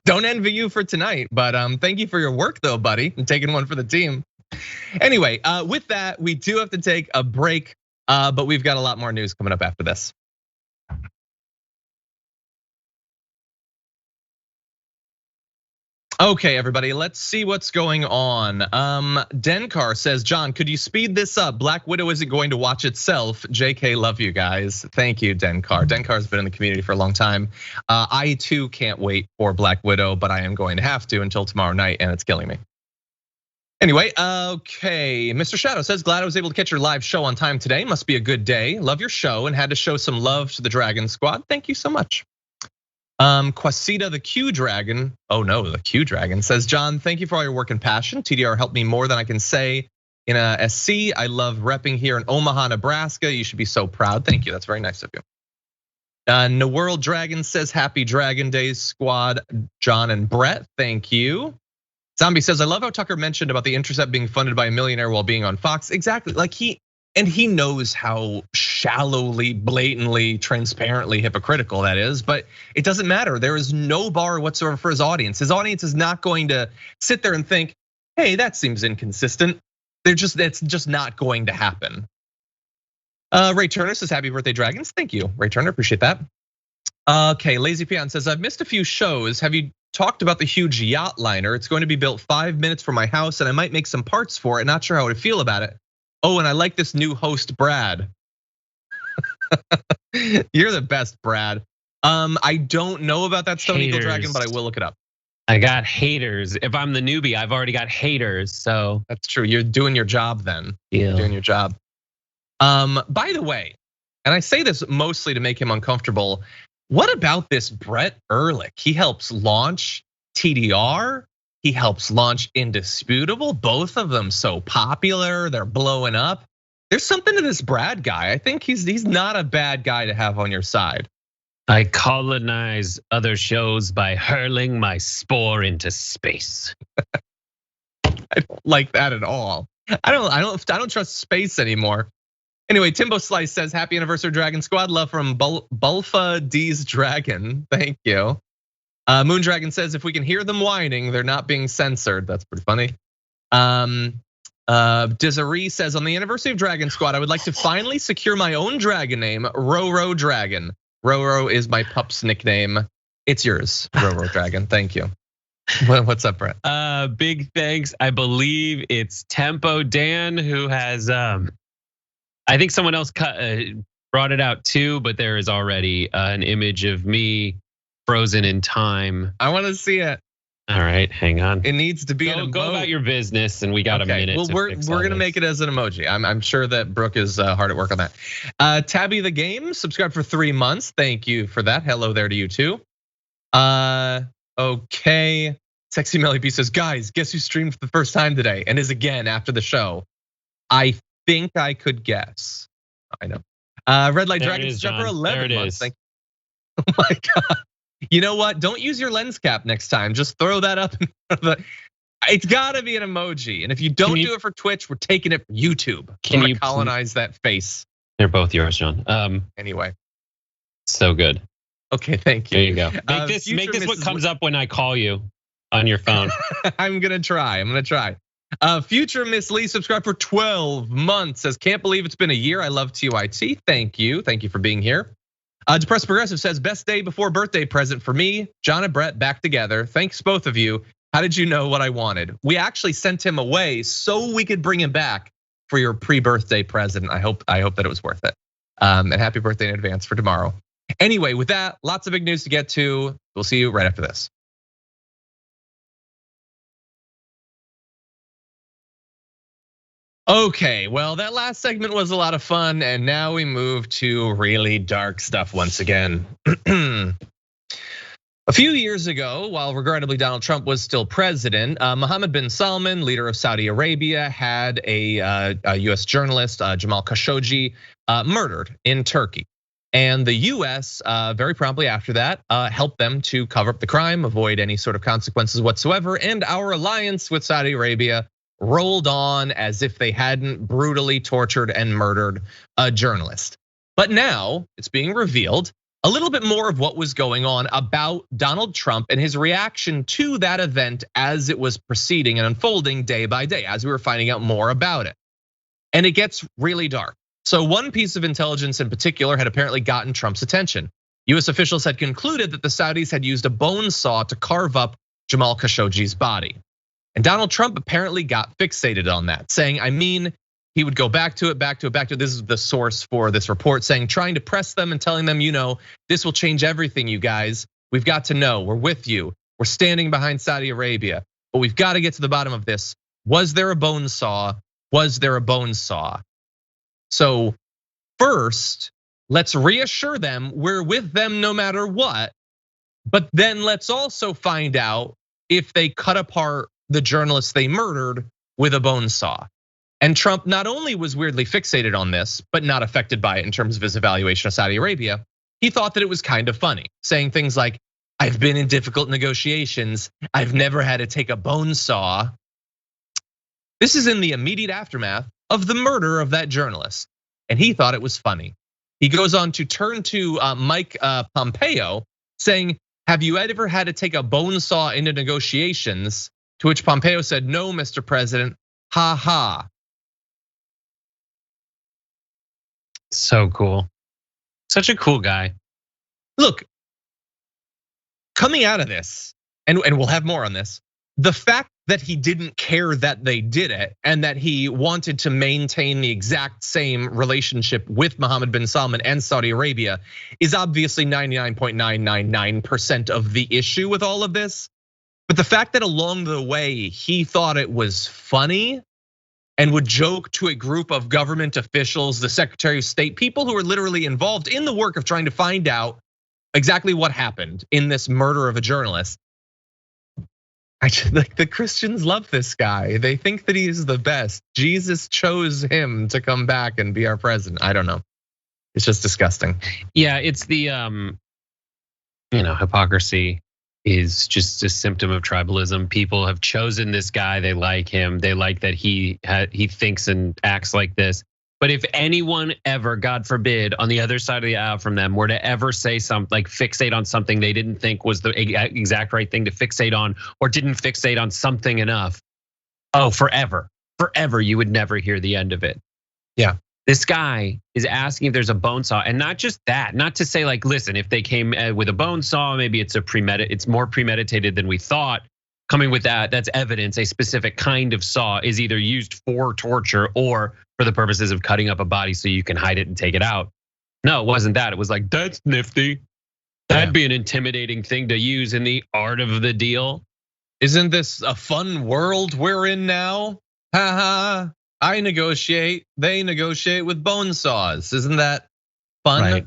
Don't envy you for tonight, but thank you for your work though, buddy, and taking one for the team. Anyway, with that, we do have to take a break, but we've got a lot more news coming up after this. Okay, everybody, let's see what's going on. Denkar says, John, could you speed this up? Black Widow isn't going to watch itself. JK, love you guys. Thank you, Denkar. Denkar's been in the community for a long time. I too can't wait for Black Widow, but I am going to have to until tomorrow night, and it's killing me. Anyway, okay, Mr. Shadow says, glad I was able to catch your live show on time today. Must be a good day. Love your show and had to show some love to the Dragon Squad. Thank you so much. Quasita the Q Dragon, oh no, the Q Dragon says, John, thank you for all your work and passion. TDR helped me more than I can say in a SC. I love repping here in Omaha, Nebraska. You should be so proud. Thank you, that's very nice of you. No World Dragon says, happy Dragon Days squad, John and Brett, thank you. Zombie says, I love how Tucker mentioned about the Intercept being funded by a millionaire while being on Fox. Exactly, like he knows how shallowly, blatantly, transparently hypocritical that is, but it doesn't matter. There is no bar whatsoever for his audience. His audience is not going to sit there and think, hey, that seems inconsistent. It's just not going to happen. Ray Turner says, happy birthday, Dragons. Thank you, Ray Turner, appreciate that. Okay, Lazy Peon says, I've missed a few shows. Have you talked about the huge yacht liner? It's going to be built 5 minutes from my house and I might make some parts for it. Not sure how I would feel about it. Oh, and I like this new host, Brad. You're the best, Brad. I don't know about that Stone Eagle Dragon, but I will look it up. I got haters. If I'm the newbie, I've already got haters, so. That's true, you're doing your job then. Yeah. You're doing your job. By the way, and I say this mostly to make him uncomfortable, what about this Brett Erlich? He helps launch TDR. He helps launch Indisputable, both of them so popular, they're blowing up. There's something to this Brad guy. I think he's not a bad guy to have on your side. I colonize other shows by hurling my spore into space. I don't like that at all. I don't trust space anymore. Anyway, Timbo Slice says, happy anniversary, Dragon Squad. Love from Bulfa D's Dragon. Thank you. Moon Dragon says, if we can hear them whining, they're not being censored. That's pretty funny. Desiree says, on the anniversary of Dragon Squad, I would like to finally secure my own dragon name, Roro Dragon. Roro is my pup's nickname. It's yours, Roro Dragon. Thank you. What's up, Brett? Big thanks. I believe it's Tempo Dan who has, I think someone else brought it out too, but there is already an image of me frozen in time. I want to see it. All right, hang on. It needs to be an emoji. Go about your business, and we got a minute. Well, we're gonna make it as an emoji. I'm sure that Brooke is hard at work on that. Tabby the Game subscribed for 3 months. Thank you for that. Hello there to you too. Okay. Sexy Melly B says, guys, guess who streamed for the first time today and is again after the show? I think I could guess. I know. Red Light Dragon subscribed for 11 months. Thank you. Oh my God. You know what? Don't use your lens cap next time. Just throw that up. It's gotta be an emoji. And if you don't do it for Twitch, we're taking it for YouTube. Can you colonize that face? They're both yours, John. Anyway. So good. Okay, thank you. There you go. Make this what comes up when I call you on your phone. I'm gonna try. Future Miss Lee subscribed for 12 months. Says, can't believe it's been a year. I love TYT. Thank you for being here. Depressed Progressive says, best day before birthday present for me. John and Brett back together. Thanks both of you. How did you know what I wanted? We actually sent him away so we could bring him back for your pre-birthday present. I hope that it was worth it. And happy birthday in advance for tomorrow. Anyway, with that, lots of big news to get to. We'll see you right after this. Okay, well, that last segment was a lot of fun, and now we move to really dark stuff once again. A few years ago, while regrettably Donald Trump was still president, Mohammed bin Salman, leader of Saudi Arabia, had a US journalist, Jamal Khashoggi, murdered in Turkey. And the US, very promptly after that, helped them to cover up the crime, avoid any sort of consequences whatsoever, and our alliance with Saudi Arabia rolled on as if they hadn't brutally tortured and murdered a journalist. But now it's being revealed a little bit more of what was going on about Donald Trump and his reaction to that event as it was proceeding and unfolding day by day, as we were finding out more about it. And it gets really dark. So one piece of intelligence in particular had apparently gotten Trump's attention. US officials had concluded that the Saudis had used a bone saw to carve up Jamal Khashoggi's body. And Donald Trump apparently got fixated on that, saying, I mean, he would go back to it. This is the source for this report, saying, trying to press them and telling them, this will change everything, you guys. We've got to know, we're with you. We're standing behind Saudi Arabia, but we've got to get to the bottom of this. Was there a bone saw? Was there a bone saw? So first, let's reassure them we're with them no matter what. But then let's also find out if they cut apart the journalists they murdered with a bone saw. And Trump not only was weirdly fixated on this, but not affected by it in terms of his evaluation of Saudi Arabia. He thought that it was kind of funny, saying things like, I've been in difficult negotiations. I've never had to take a bone saw. This is in the immediate aftermath of the murder of that journalist. And he thought it was funny. He goes on to turn to Mike Pompeo, saying, have you ever had to take a bone saw into negotiations? To which Pompeo said, no, Mr. President, ha ha. So cool. Such a cool guy. Look, coming out of this, and we'll have more on this, the fact that he didn't care that they did it and that he wanted to maintain the exact same relationship with Mohammed bin Salman and Saudi Arabia is obviously 99.999% of the issue with all of this. But the fact that along the way he thought it was funny and would joke to a group of government officials, the Secretary of State, people who are literally involved in the work of trying to find out exactly what happened in this murder of a journalist. Like the Christians love this guy. They think that he is the best. Jesus chose him to come back and be our president. I don't know. It's just disgusting. Yeah, it's the hypocrisy is just a symptom of tribalism. People have chosen this guy. They like him. They like that he thinks and acts like this. But if anyone ever, God forbid, on the other side of the aisle from them were to ever say something like fixate on something they didn't think was the exact right thing to fixate on, or didn't fixate on something enough, forever, you would never hear the end of it. Yeah. This guy is asking if there's a bone saw, and not just that, not to say like, listen, if they came with a bone saw, maybe it's more premeditated than we thought. Coming with that's evidence a specific kind of saw is either used for torture or for the purposes of cutting up a body so you can hide it and take it out. No, it wasn't that. It was like, that's nifty. That'd be an intimidating thing to use in the art of the deal. Isn't this a fun world we're in now? Ha ha. I negotiate, they negotiate with bone saws. Isn't that fun? Right.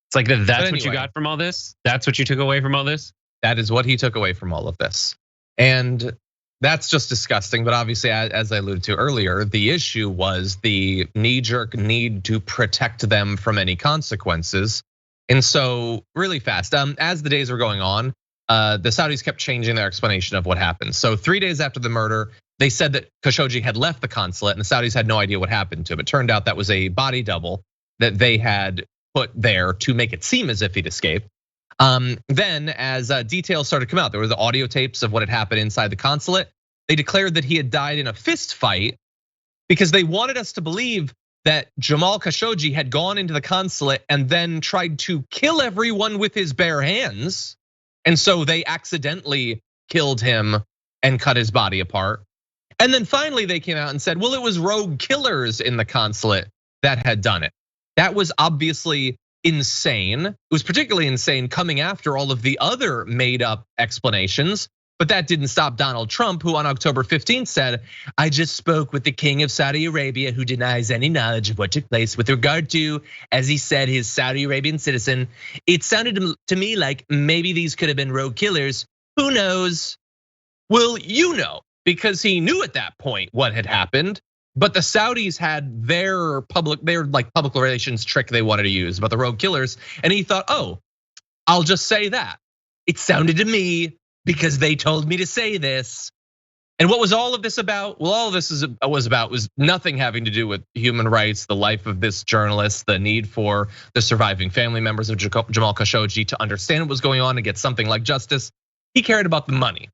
It's like that's what you got from all this? That's what you took away from all this? That is what he took away from all of this. And that's just disgusting. But obviously, as I alluded to earlier, the issue was the knee-jerk need to protect them from any consequences. And so really fast, as the days were going on, the Saudis kept changing their explanation of what happened. So 3 days after the murder, they said that Khashoggi had left the consulate and the Saudis had no idea what happened to him. It turned out that was a body double that they had put there to make it seem as if he'd escaped. Then as details started to come out, there were the audio tapes of what had happened inside the consulate. They declared that he had died in a fist fight because they wanted us to believe that Jamal Khashoggi had gone into the consulate and then tried to kill everyone with his bare hands. And so they accidentally killed him and cut his body apart. And then finally they came out and said, well, it was rogue killers in the consulate that had done it. That was obviously insane. It was particularly insane coming after all of the other made up explanations. But that didn't stop Donald Trump, who on October 15th said, I just spoke with the king of Saudi Arabia, who denies any knowledge of what took place with regard to, as he said, his Saudi Arabian citizen. It sounded to me like maybe these could have been rogue killers. Who knows? Well, you know, because he knew at that point what had happened. But the Saudis had their public relations trick they wanted to use about the rogue killers. And he thought, I'll just say that. It sounded to me because they told me to say this. And what was all of this about? Well, all of this was nothing having to do with human rights, the life of this journalist, the need for the surviving family members of Jamal Khashoggi to understand what was going on and get something like justice. He cared about the money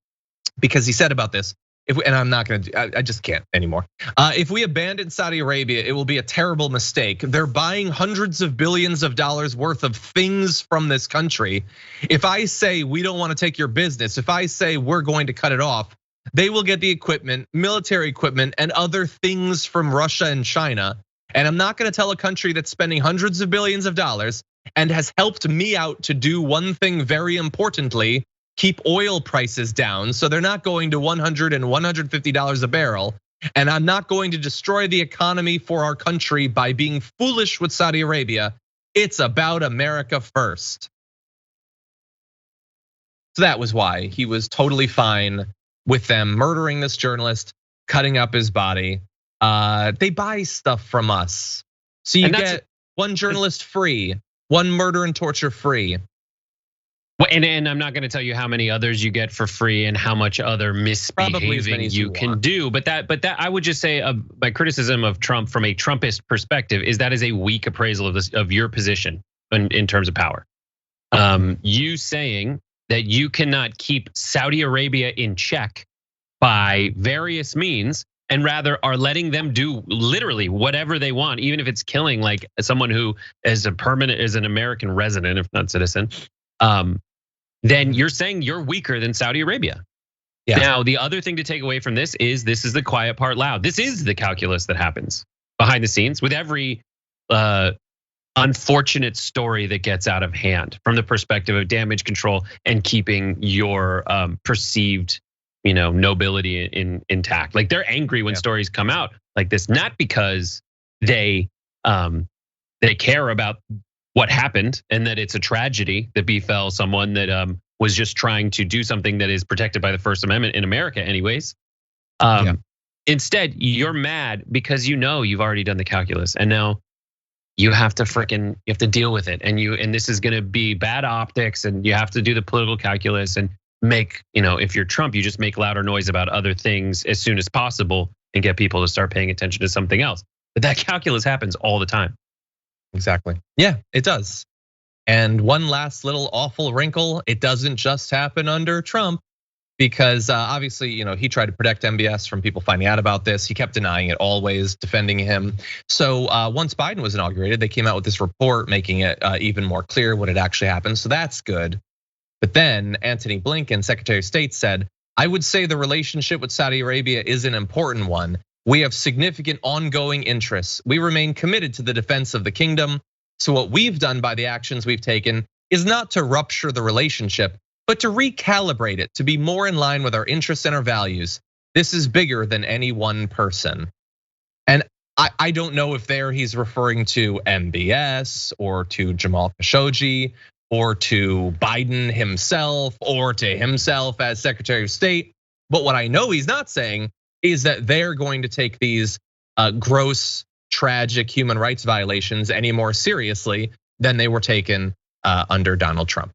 because he said about this, and I'm not going to, I just can't anymore. If we abandon Saudi Arabia, it will be a terrible mistake. They're buying hundreds of billions of dollars worth of things from this country. If I say we don't want to take your business, if I say we're going to cut it off, they will get the equipment, military equipment, and other things from Russia and China. And I'm not going to tell a country that's spending hundreds of billions of dollars and has helped me out to do one thing very importantly, keep oil prices down. So they're not going to $100 and $150 a barrel. And I'm not going to destroy the economy for our country by being foolish with Saudi Arabia. It's about America first. So that was why he was totally fine with them murdering this journalist, cutting up his body. They buy stuff from us. So you get one journalist free, one murder and torture free. Well, and I'm not going to tell you how many others you get for free and how much other misbehaving you can do. But that I would just say my criticism of Trump from a Trumpist perspective is that is a weak appraisal of your position in terms of power. You saying that you cannot keep Saudi Arabia in check by various means and rather are letting them do literally whatever they want, even if it's killing like someone who is an American resident, if not citizen. Then you're saying you're weaker than Saudi Arabia. Yeah. Now, the other thing to take away from this is the quiet part loud. This is the calculus that happens behind the scenes with every unfortunate story that gets out of hand from the perspective of damage control and keeping your perceived, nobility intact. Like they're angry when stories come out like this, not because they care about what happened and that it's a tragedy that befell someone that was just trying to do something that is protected by the First Amendment in America anyways. Instead, you're mad because you've already done the calculus and now you have to deal with it. And this is gonna be bad optics and you have to do the political calculus and make, if you're Trump, you just make louder noise about other things as soon as possible and get people to start paying attention to something else. But that calculus happens all the time. Exactly. Yeah, it does. And one last little awful wrinkle, it doesn't just happen under Trump because obviously, he tried to protect MBS from people finding out about this. He kept denying it, always defending him. So once Biden was inaugurated, they came out with this report making it even more clear what had actually happened. So that's good. But then Antony Blinken, Secretary of State, said, I would say the relationship with Saudi Arabia is an important one. We have significant ongoing interests. We remain committed to the defense of the kingdom. So what we've done by the actions we've taken is not to rupture the relationship, but to recalibrate it to be more in line with our interests and our values. This is bigger than any one person. And I don't know if he's referring to MBS or to Jamal Khashoggi or to Biden himself or to himself as Secretary of State. But what I know he's not saying is that they're going to take these gross, tragic human rights violations any more seriously than they were taken under Donald Trump.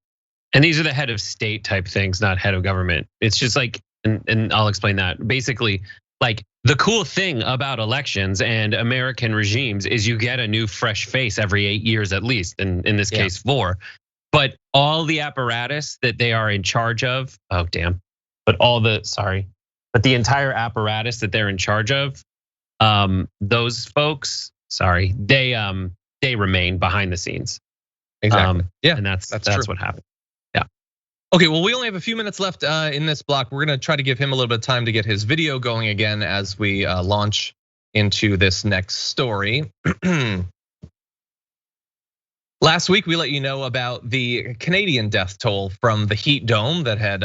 And these are the head of state type things, not head of government. It's just like, and I'll explain that. Basically, like the cool thing about elections and American regimes is you get a new fresh face every 8 years at least, and in this case 4. But all the apparatus that they are in charge of, but the entire apparatus that they're in charge of, those folks, they remain behind the scenes. Exactly. And that's what happened. Yeah. Okay, well, we only have a few minutes left in this block. We're gonna try to give him a little bit of time to get his video going again as we launch into this next story. Last week, we let you know about the Canadian death toll from the heat dome that had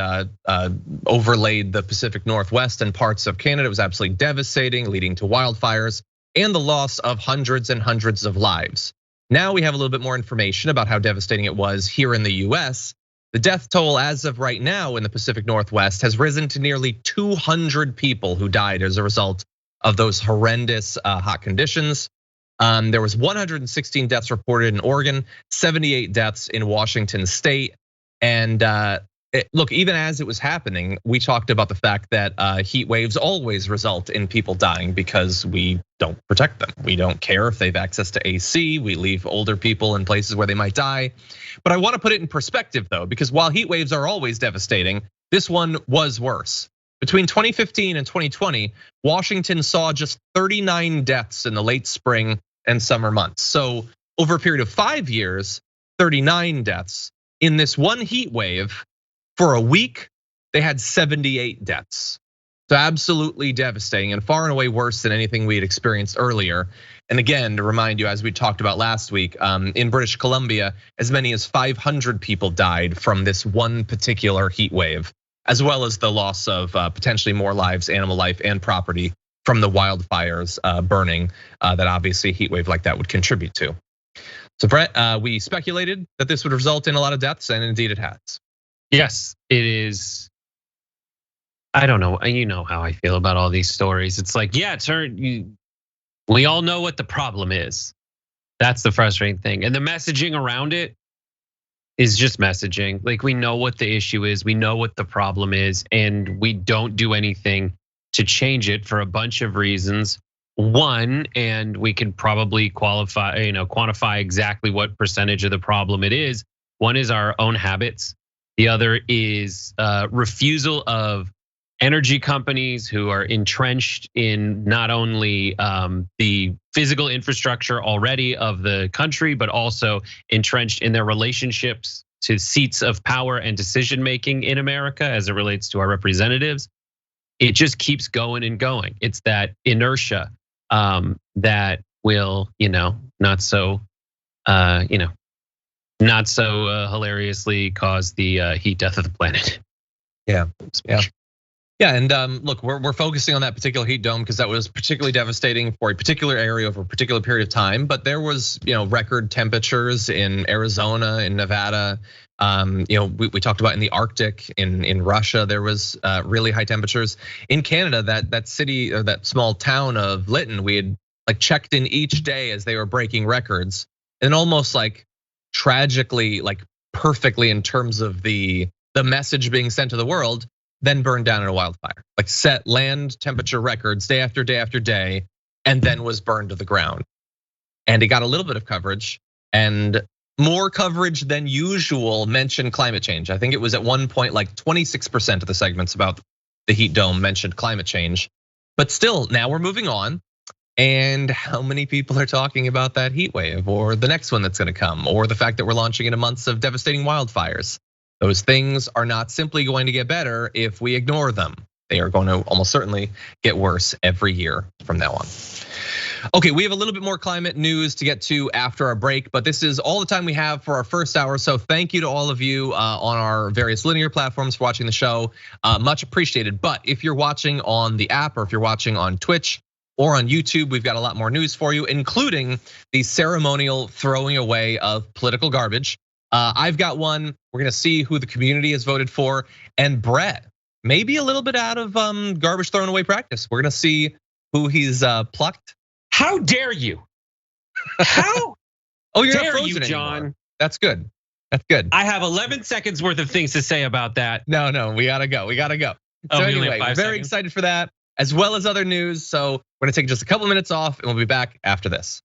overlaid the Pacific Northwest and parts of Canada. It was absolutely devastating, leading to wildfires and the loss of hundreds and hundreds of lives. Now we have a little bit more information about how devastating it was here in the US. The death toll as of right now in the Pacific Northwest has risen to nearly 200 people who died as a result of those horrendous hot conditions. There was 116 deaths reported in Oregon, 78 deaths in Washington state. And look, even as it was happening, we talked about the fact that heat waves always result in people dying because we don't protect them. We don't care if they've access to AC. We leave older people in places where they might die. But I want to put it in perspective though, because while heat waves are always devastating, this one was worse. Between 2015 and 2020, Washington saw just 39 deaths in the late spring and summer months. So over a period of 5 years, 39 deaths. In this one heat wave, for a week, they had 78 deaths. So absolutely devastating and far and away worse than anything we had experienced earlier. And again, to remind you, as we talked about last week, in British Columbia, as many as 500 people died from this one particular heat wave, as well as the loss of potentially more lives, animal life, and property from the wildfires burning that obviously a heat wave like that would contribute to. So Brett, we speculated that this would result in a lot of deaths, and indeed it has. Yes, it is. I don't know, you know how I feel about all these stories. It's like, yeah, we all know what the problem is. That's the frustrating thing. And the messaging around it is just messaging. Like, we know what the issue is, we know what the problem is, and we don't do anything to change it for a bunch of reasons. One, and we can probably quantify exactly what percentage of the problem it is. One is our own habits. The other is refusal of energy companies who are entrenched in not only the physical infrastructure already of the country, but also entrenched in their relationships to seats of power and decision making in America as it relates to our representatives. It just keeps going and going. It's that inertia that will, not so hilariously cause the heat death of the planet. Yeah. Yeah, and look, we're focusing on that particular heat dome because that was particularly devastating for a particular area over a particular period of time. But there was, record temperatures in Arizona, in Nevada. We talked about in the Arctic, in Russia, there was really high temperatures. In Canada, that city or that small town of Lytton, we had like checked in each day as they were breaking records, and almost like tragically, like perfectly in terms of the message being sent to the world, then burned down in a wildfire. Like set land temperature records day after day after day, and then was burned to the ground. And it got a little bit of coverage, and more coverage than usual mentioned climate change. I think it was at one point like 26% of the segments about the heat dome mentioned climate change. But still, now we're moving on. And how many people are talking about that heat wave or the next one that's gonna come, or the fact that we're launching into months of devastating wildfires? Those things are not simply going to get better if we ignore them. They are going to almost certainly get worse every year from now on. Okay, we have a little bit more climate news to get to after our break, but this is all the time we have for our first hour. So thank you to all of you on our various linear platforms for watching the show. Much appreciated. But if you're watching on the app or if you're watching on Twitch or on YouTube, we've got a lot more news for you, including the ceremonial throwing away of political garbage. I've got one. We're gonna see who the community has voted for, and Brett, maybe a little bit out of garbage thrown away practice. We're gonna see who he's plucked. How dare you? How? Oh, you're dare not frozen you, John? anymore. That's good. That's good. I have 11 seconds worth of things to say about that. No, we gotta go. We gotta go. So anyway, we're very excited for that, as well as other news. So we're gonna take just a couple minutes off, and we'll be back after this.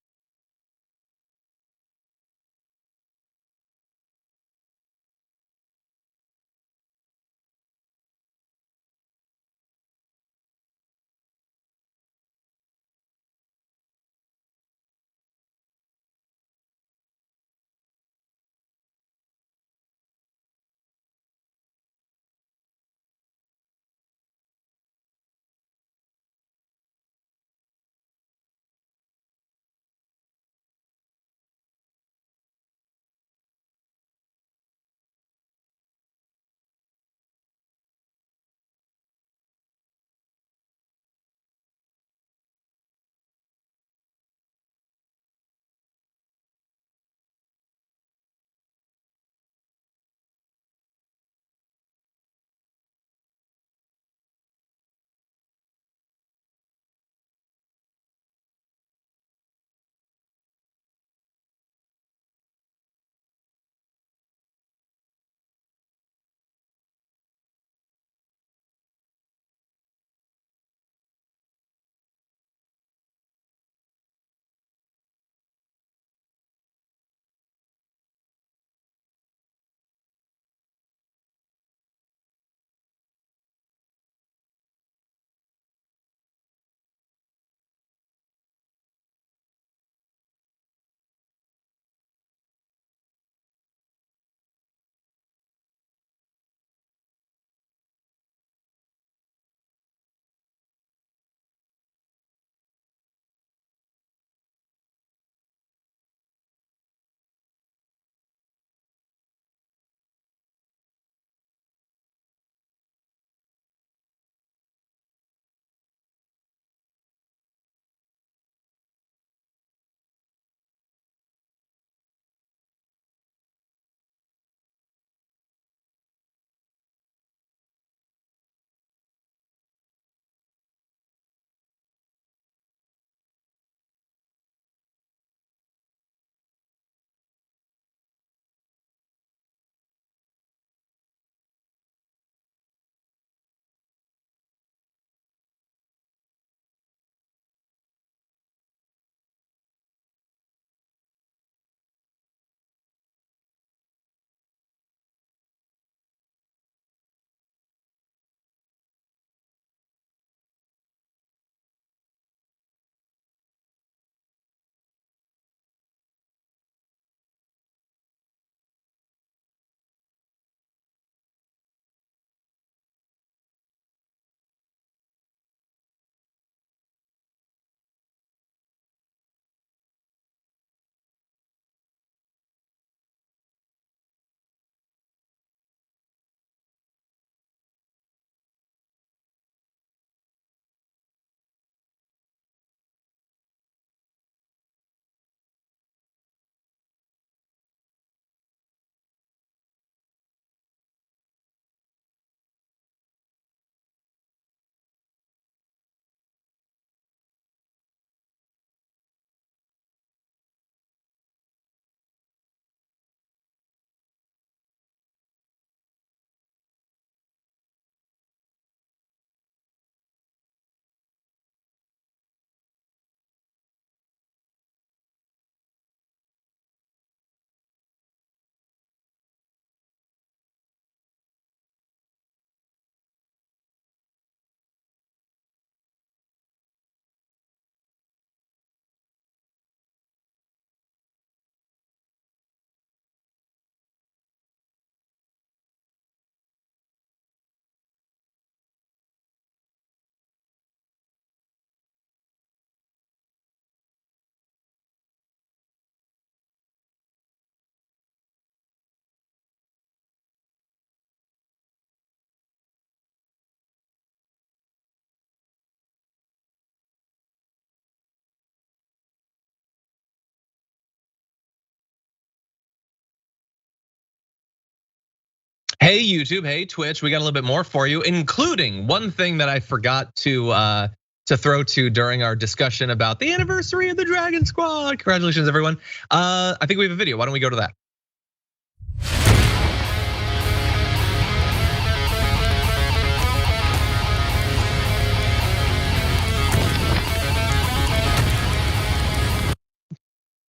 Hey YouTube, hey Twitch, we got a little bit more for you, including one thing that I forgot to throw to during our discussion about the anniversary of the Dragon Squad. Congratulations, everyone. I think we have a video. Why don't we go to that?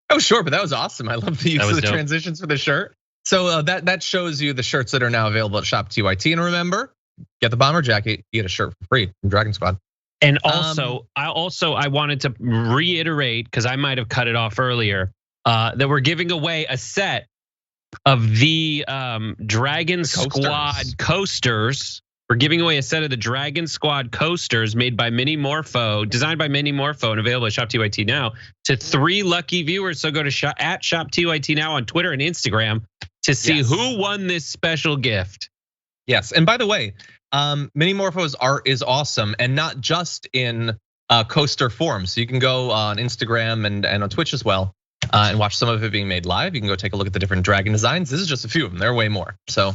Oh, sure, but that was awesome. I love the use of the transitions for the shirt. So that shows you the shirts that are now available at Shop TYT. And remember, get the bomber jacket, you get a shirt for free from Dragon Squad. And also, I wanted to reiterate, because I might have cut it off earlier, that we're giving away a set of the Dragon Squad coasters. We're giving away a set of the Dragon Squad coasters made by Mini Morpho, designed by Mini Morpho, and available at Shop TYT now to 3 lucky viewers. So go to Shop TYT now on Twitter and Instagram to see who won this special gift. Yes, and by the way, Mini Morpho's art is awesome, and not just in coaster form. So you can go on Instagram and on Twitch as well, and watch some of it being made live. You can go take a look at the different dragon designs. This is just a few of them. There are way more. So.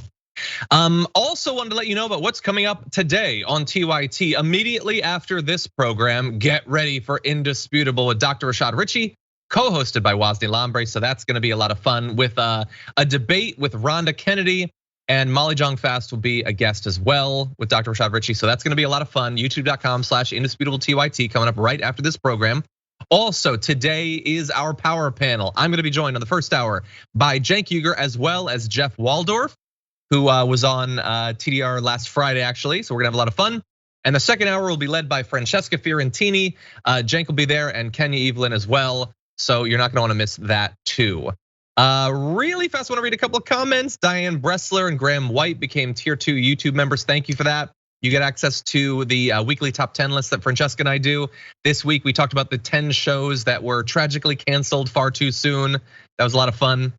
Also wanted to let you know about what's coming up today on TYT. Immediately after this program, get ready for Indisputable with Dr. Rashad Ritchie, co-hosted by Wosny Lambre. So that's gonna be a lot of fun with a debate with Rhonda Kennedy, and Molly Jong-Fast will be a guest as well with Dr. Rashad Ritchie. So that's gonna be a lot of fun. YouTube.com/indisputable_TYT coming up right after this program. Also, today is our power panel. I'm gonna be joined on the first hour by Cenk Uygur as well as Jeff Waldorf, who was on TDR last Friday, actually. So we're gonna have a lot of fun. And the second hour will be led by Francesca Fiorentini. Cenk will be there, and Kenya Evelyn as well. So you're not gonna wanna miss that too. Really fast, wanna read a couple of comments. Diane Bressler and Graham White became tier 2 YouTube members. Thank you for that. You get access to the weekly top 10 list that Francesca and I do. This week, we talked about the 10 shows that were tragically canceled far too soon. That was a lot of fun.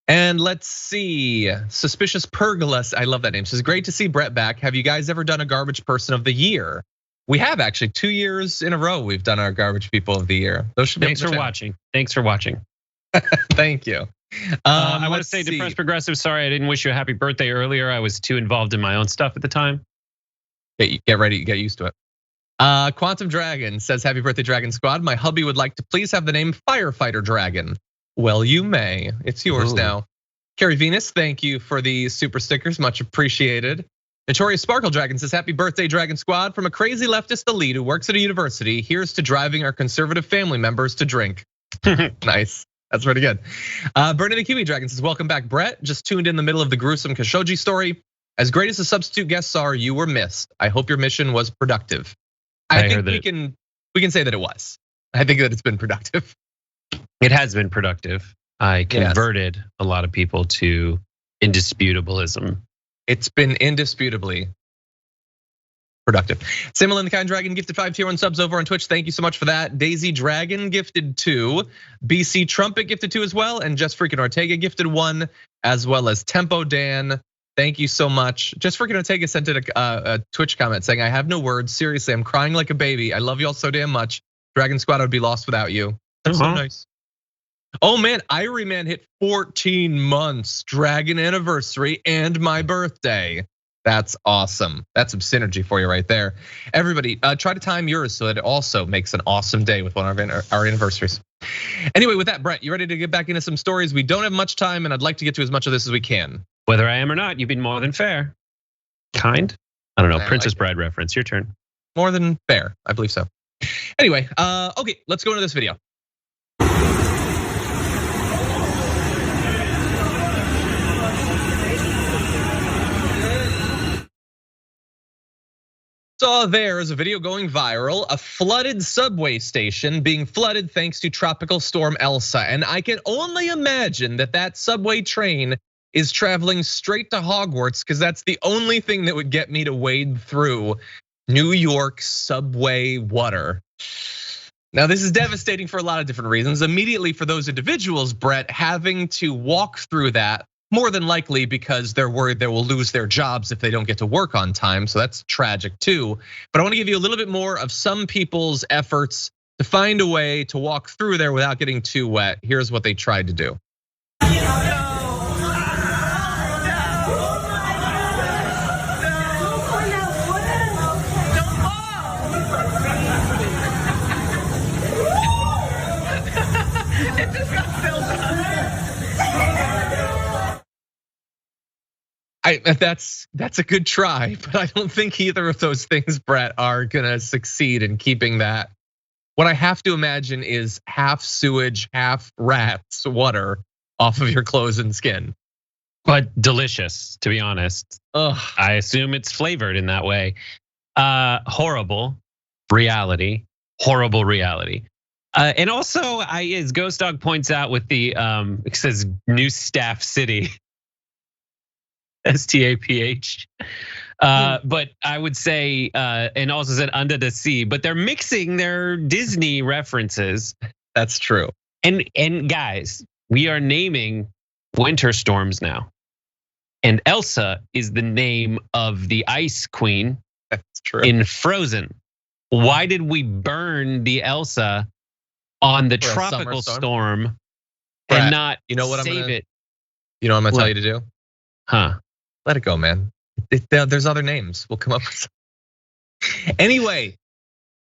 And let's see, Suspicious Pergolas, I love that name. Says, great to see Brett back. Have you guys ever done a garbage person of the year? We have actually, 2 years in a row, we've done our garbage people of the year. Those should be. Thanks for watching. Thanks for watching. Thank you. I want to say, Depressed Progressive, sorry I didn't wish you a happy birthday earlier. I was too involved in my own stuff at the time. Get ready, get used to it. Quantum Dragon says, happy birthday, Dragon Squad. My hubby would like to please have the name Firefighter Dragon. Well, you may. It's yours now. Carrie Venus, thank you for the super stickers, much appreciated. Notorious Sparkle Dragon says, happy birthday, Dragon Squad. From a crazy leftist elite who works at a university, here's to driving our conservative family members to drink. Nice, that's pretty good. Bernadette Kiwi Dragon says, welcome back, Brett. Just tuned in the middle of the gruesome Khashoggi story. As great as the substitute guests are, you were missed. I hope your mission was productive. I think we can say that it was. I think that it's been productive. It has been productive. I converted a lot of people to indisputableism. It's been indisputably productive. Simulin the Kind Dragon gifted 5 tier 1 subs over on Twitch. Thank you so much for that. Daisy Dragon gifted 2. BC Trumpet gifted 2 as well. And Just Freaking Ortega gifted 1, as well as Tempo Dan. Thank you so much. Just Freaking Ortega sent in a Twitch comment saying, I have no words. Seriously, I'm crying like a baby. I love you all so damn much. Dragon Squad would be lost without you. That's so nice. Oh man, Irie Man hit 14 months, Dragon Anniversary, and my birthday. That's awesome. That's some synergy for you right there. Everybody, try to time yours so that it also makes an awesome day with one of our anniversaries. Anyway, with that, Brett, you ready to get back into some stories? We don't have much time, and I'd like to get to as much of this as we can. Whether I am or not, you've been more than fair. Kind? I don't know, Princess Bride reference, your turn. More than fair, I believe so. Anyway, okay, let's go into this video. So there is a video going viral, a flooded subway station being flooded thanks to Tropical Storm Elsa. And I can only imagine that that subway train is traveling straight to Hogwarts, because that's the only thing that would get me to wade through New York subway water. Now, this is devastating for a lot of different reasons. Immediately for those individuals, Brett, having to walk through that, more than likely because they're worried they will lose their jobs if they don't get to work on time. So that's tragic too. But I want to give you a little bit more of some people's efforts to find a way to walk through there without getting too wet. Here's what they tried to do. That's a good try, but I don't think either of those things, Brett, are gonna succeed in keeping that. What I have to imagine is half sewage, half rats water off of your clothes and skin. But delicious, to be honest. Ugh. I assume it's flavored in that way. Horrible reality, horrible reality. And also, as Ghost Dog points out with the, it says New Staff City. STAPH. But I would say, and also said Under the Sea, but they're mixing their Disney references. That's true. And guys, we are naming winter storms now. And Elsa is the name of the ice queen. That's true. In Frozen. Why did we burn the Elsa on the tropical storm Brett, and not save it? You know what I'm gonna tell you to do? Huh? Let it go, man. There's other names. We'll come up with some. Anyway,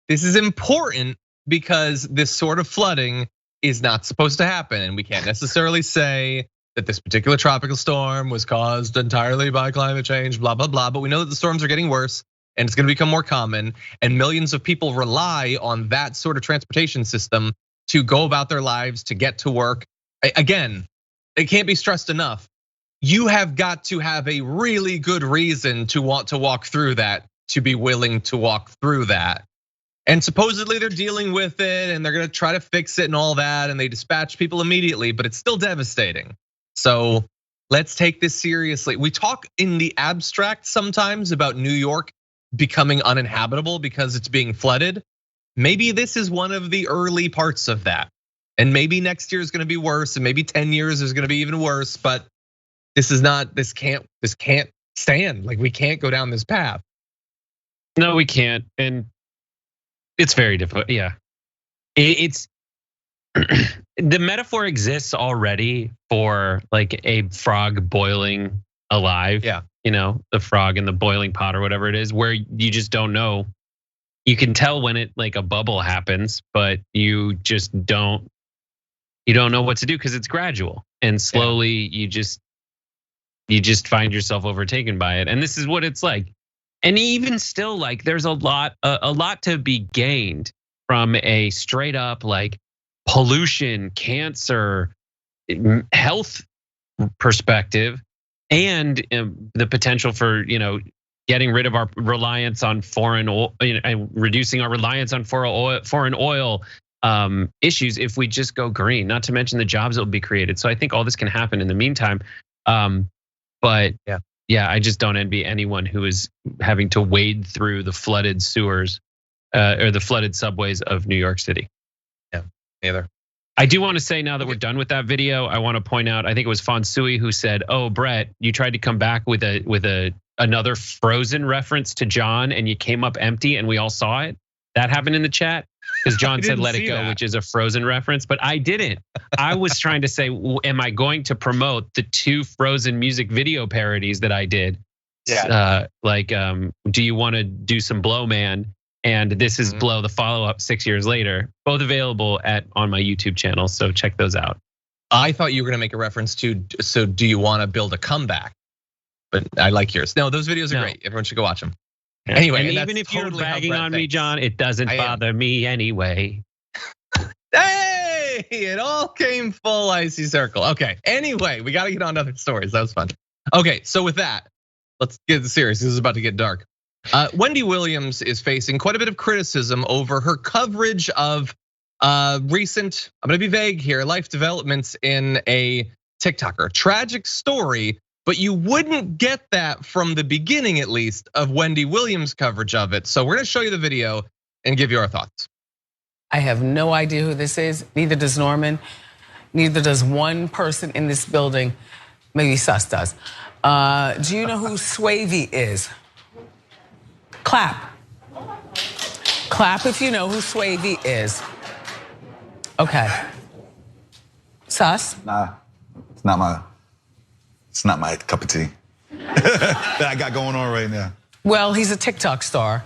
this is important because this sort of flooding is not supposed to happen. And we can't necessarily say that this particular tropical storm was caused entirely by climate change, blah, blah, blah. But we know that the storms are getting worse and it's gonna become more common. And millions of people rely on that sort of transportation system to go about their lives, to get to work. Again, it can't be stressed enough. You have got to have a really good reason to want to walk through that, to be willing to walk through that. And supposedly they're dealing with it and they're gonna try to fix it and all that, and they dispatch people immediately, but it's still devastating. So let's take this seriously. We talk in the abstract sometimes about New York becoming uninhabitable because it's being flooded. Maybe this is one of the early parts of that. And maybe next year is gonna be worse, and maybe 10 years is gonna be even worse, but this can't stand. Like, we can't go down this path. No, we can't. And it's very difficult. Yeah. It's the metaphor exists already for like a frog boiling alive. Yeah. The frog in the boiling pot or whatever it is, where you just don't know. You can tell when it like a bubble happens, but you just don't know what to do because it's gradual and slowly you just find yourself overtaken by it. And this is what it's like. And even still, like, there's a lot to be gained from a straight up like pollution, cancer, health perspective, and the potential for getting rid of our reliance on foreign oil, and reducing our reliance on foreign oil issues if we just go green. Not to mention the jobs that will be created. So I think all this can happen in the meantime. But yeah, I just don't envy anyone who is having to wade through the flooded sewers or the flooded subways of New York City. Yeah, neither. I do want to say now that we're done with that video, I want to point out, I think it was Fonsui who said, "Oh, Brett, you tried to come back with another Frozen reference to John and you came up empty and we all saw it." That happened in the chat because John said "Let It Go," which is a Frozen reference, but I didn't. I was trying to say, am I going to promote the 2 Frozen music video parodies that I did? Yeah. Do you want to do some Blow Man? And this is Blow, the follow-up 6 years later. Both available on my YouTube channel, so check those out. I thought you were gonna make a reference to, so do you want to build a comeback? But I like yours. No, those videos are great. Everyone should go watch them. Anyway, and even if you're ragging on me, John, it doesn't bother me anyway. Hey, it all came full icy circle. Okay, anyway, we gotta get on to other stories. That was fun. Okay, so with that, let's get serious. This is about to get dark. Wendy Williams is facing quite a bit of criticism over her coverage of recent, I'm gonna be vague here, life developments in a TikToker. Tragic story, but you wouldn't get that from the beginning, at least, of Wendy Williams' coverage of it. So we're gonna show you the video and give you our thoughts. I have no idea who this is, neither does Norman, neither does one person in this building, maybe Sus does. Do you know who Swavey is? Clap. Clap if you know who Swavey is. Okay. Sus? Nah, it's not my cup of tea that I got going on right now. Well, he's a TikTok star.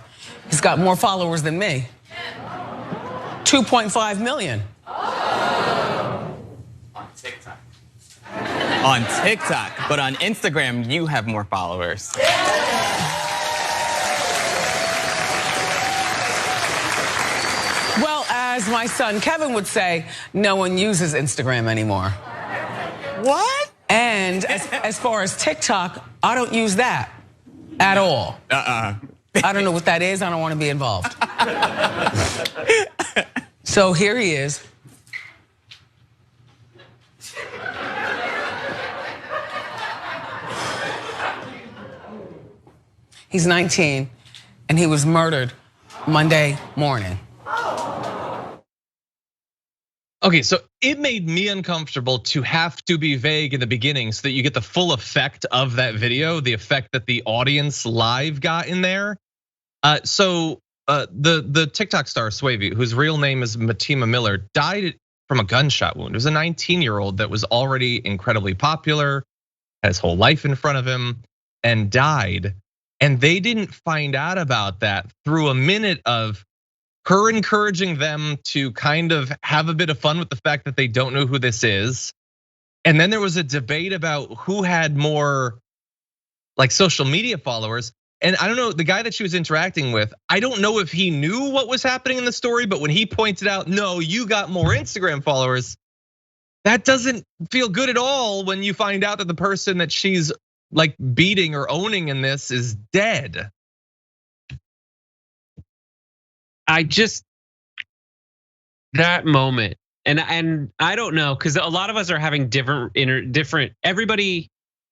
He's got more followers than me. 2.5 million. On TikTok, but on Instagram, you have more followers. Well, as my son Kevin would say, no one uses Instagram anymore. What? And as far as TikTok, I don't use that at all. I don't know what that is. I don't want to be involved. So here he is. He's 19 and he was murdered Monday morning. Okay, so it made me uncomfortable to have to be vague in the beginning so that you get the full effect of that video, the effect that the audience live got in there. So the TikTok star Swavey, whose real name is Matima Miller, died from a gunshot wound. It was a 19-year-old that was already incredibly popular, had his whole life in front of him, and died. And they didn't find out about that through a minute of her encouraging them to kind of have a bit of fun with the fact that they don't know who this is. And then there was a debate about who had more like social media followers. And I don't know, the guy that she was interacting with, I don't know if he knew what was happening in the story, but when he pointed out, no, you got more Instagram followers, that doesn't feel good at all when you find out that the person that she's like beating or owning in this is dead. That moment, and I don't know, because a lot of us are having different. Everybody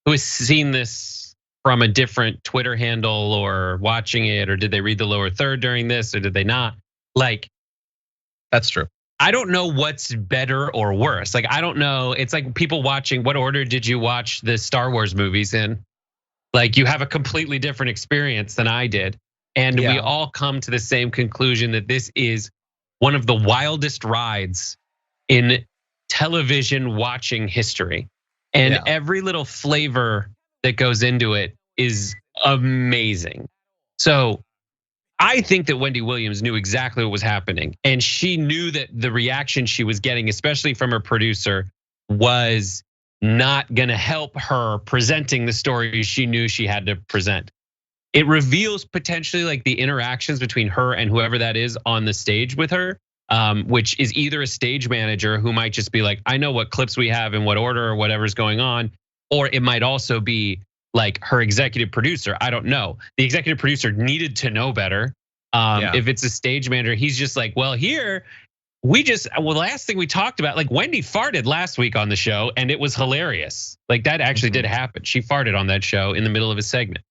who has seen this from a different Twitter handle or watching it, or did they read the lower third during this, or did they not? Like, that's true. I don't know what's better or worse. Like, I don't know. It's like people watching. What order did you watch the Star Wars movies in? Like, you have a completely different experience than I did. And we all come to the same conclusion that this is one of the wildest rides in television watching history. And every little flavor that goes into it is amazing. So I think that Wendy Williams knew exactly what was happening. And she knew that the reaction she was getting, especially from her producer, was not gonna help her presenting the story she knew she had to present. It reveals potentially like the interactions between her and whoever that is on the stage with her, which is either a stage manager who might just be like, I know what clips we have in what order or whatever's going on, or it might also be like her executive producer. I don't know. The executive producer needed to know better. If it's a stage manager, he's just like, well, here the last thing we talked about, like Wendy farted last week on the show, and it was hilarious. Like that actually did happen. She farted on that show in the middle of a segment.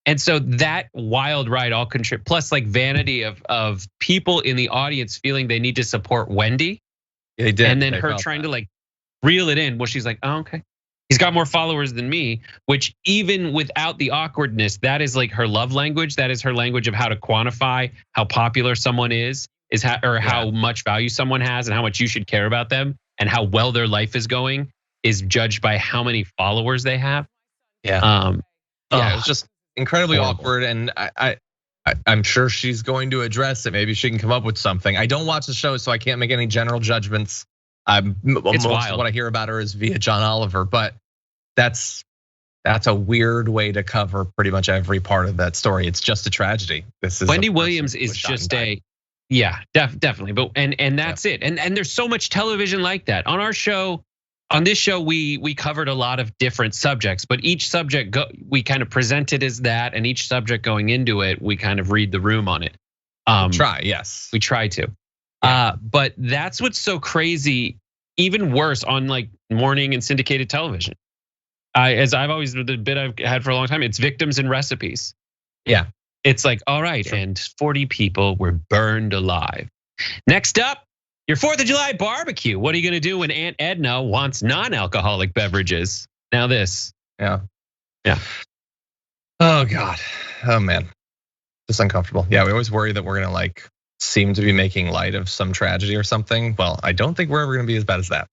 And so that wild ride all contribute, plus like vanity of people in the audience feeling they need to support Wendy. They did. And then her trying to like reel it in. Well, she's like, oh, okay. He's got more followers than me, which even without the awkwardness, that is like her love language. That is her language of how to quantify how popular someone is how much value someone has and how much you should care about them and how well their life is going is judged by how many followers they have. Yeah. It was just incredibly awkward, and I'm sure she's going to address it. Maybe she can come up with something. I don't watch the show, so I can't make any general judgments. Most of what I hear about her is via John Oliver, but that's a weird way to cover pretty much every part of that story. It's just a tragedy. This is Wendy Williams is just definitely. But and that's it. And there's so much television like that on our show. On this show, we covered a lot of different subjects, but each subject we kind of presented as that, and each subject going into it, we kind of read the room on it. We try to. But that's what's so crazy, even worse on like morning and syndicated television. As I've always, the bit I've had for a long time, it's victims and recipes. Yeah, it's like, all right, and 40 people were burned alive. Next up, your 4th of July barbecue. What are you gonna do when Aunt Edna wants non-alcoholic beverages? Now this. Yeah. Oh God. Oh man. Just uncomfortable. Yeah, we always worry that we're gonna like seem to be making light of some tragedy or something. Well, I don't think we're ever gonna be as bad as that.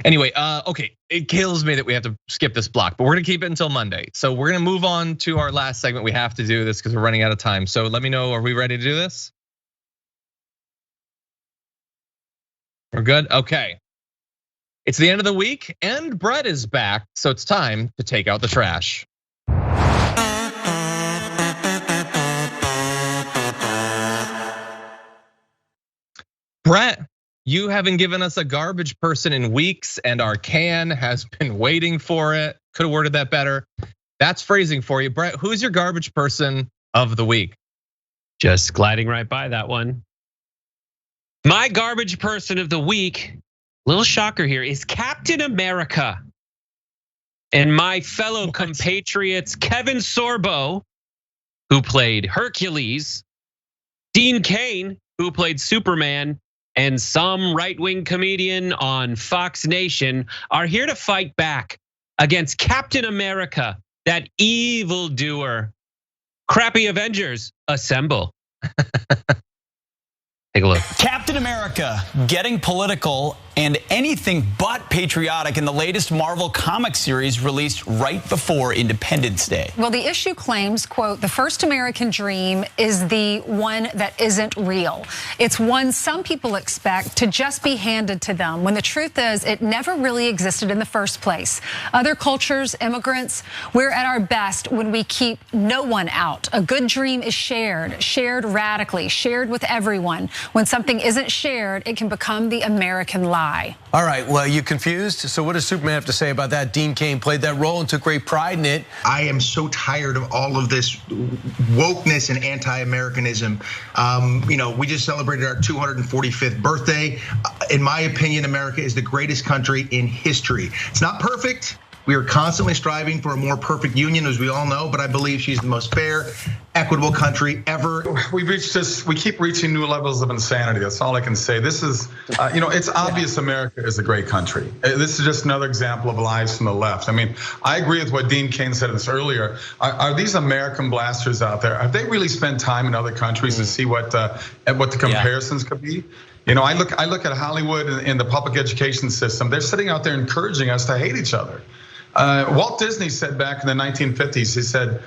Anyway, okay, it kills me that we have to skip this block, but we're gonna keep it until Monday. So we're gonna move on to our last segment. We have to do this because we're running out of time. So let me know, are we ready to do this? We're good, okay. It's the end of the week and Brett is back, so it's time to take out the trash. Brett, you haven't given us a garbage person in weeks and our can has been waiting for it. Could have worded that better. That's phrasing for you. Brett, who's your garbage person of the week? Just gliding right by that one. My garbage person of the week, little shocker here, is Captain America. And my fellow compatriots, Kevin Sorbo, who played Hercules, Dean Cain, who played Superman, and some right-wing comedian on Fox Nation are here to fight back against Captain America, that evildoer. Crappy Avengers, assemble. Take a look. Captain America getting political and anything but patriotic in the latest Marvel comic series released right before Independence Day. Well, the issue claims, quote, the first American dream is the one that isn't real. It's one some people expect to just be handed to them, when the truth is it never really existed in the first place. Other cultures, immigrants, we're at our best when we keep no one out. A good dream is shared radically, shared with everyone. When something isn't shared, it can become the American lie. All right, well, you confused? So what does Superman have to say about that? Dean Cain played that role and took great pride in it. I am so tired of all of this wokeness and anti-Americanism. We just celebrated our 245th birthday. In my opinion, America is the greatest country in history. It's not perfect. We are constantly striving for a more perfect union, as we all know, but I believe she's the most fair, equitable country ever. We keep reaching new levels of insanity. That's all I can say. This is, it's obvious America is a great country. This is just another example of lies from the left. I mean, I agree with what Dean Cain said this earlier. Are these American blasters out there? Have they really spent time in other countries to see what the comparisons could be? I look at Hollywood and the public education system. They're sitting out there encouraging us to hate each other. Walt Disney said back in the 1950s, he said,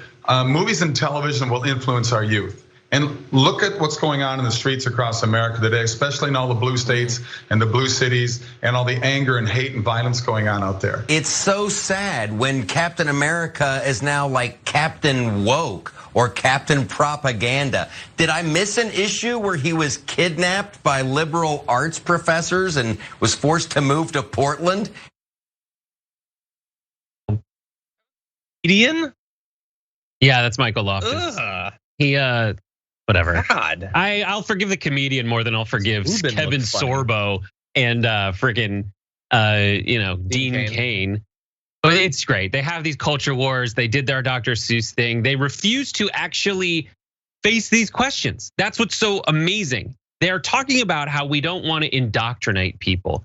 movies and television will influence our youth. And look at what's going on in the streets across America today, especially in all the blue states and the blue cities and all the anger and hate and violence going on out there. It's so sad when Captain America is now like Captain Woke or Captain Propaganda. Did I miss an issue where he was kidnapped by liberal arts professors and was forced to move to Portland? Comedian? Yeah, that's Michael Loftus. He whatever. God. I'll forgive the comedian more than I'll forgive Kevin Sorbo and freaking Dean Cain. But it's great. They have these culture wars. They did their Dr. Seuss thing. They refuse to actually face these questions. That's what's so amazing. They're talking about how we don't want to indoctrinate people,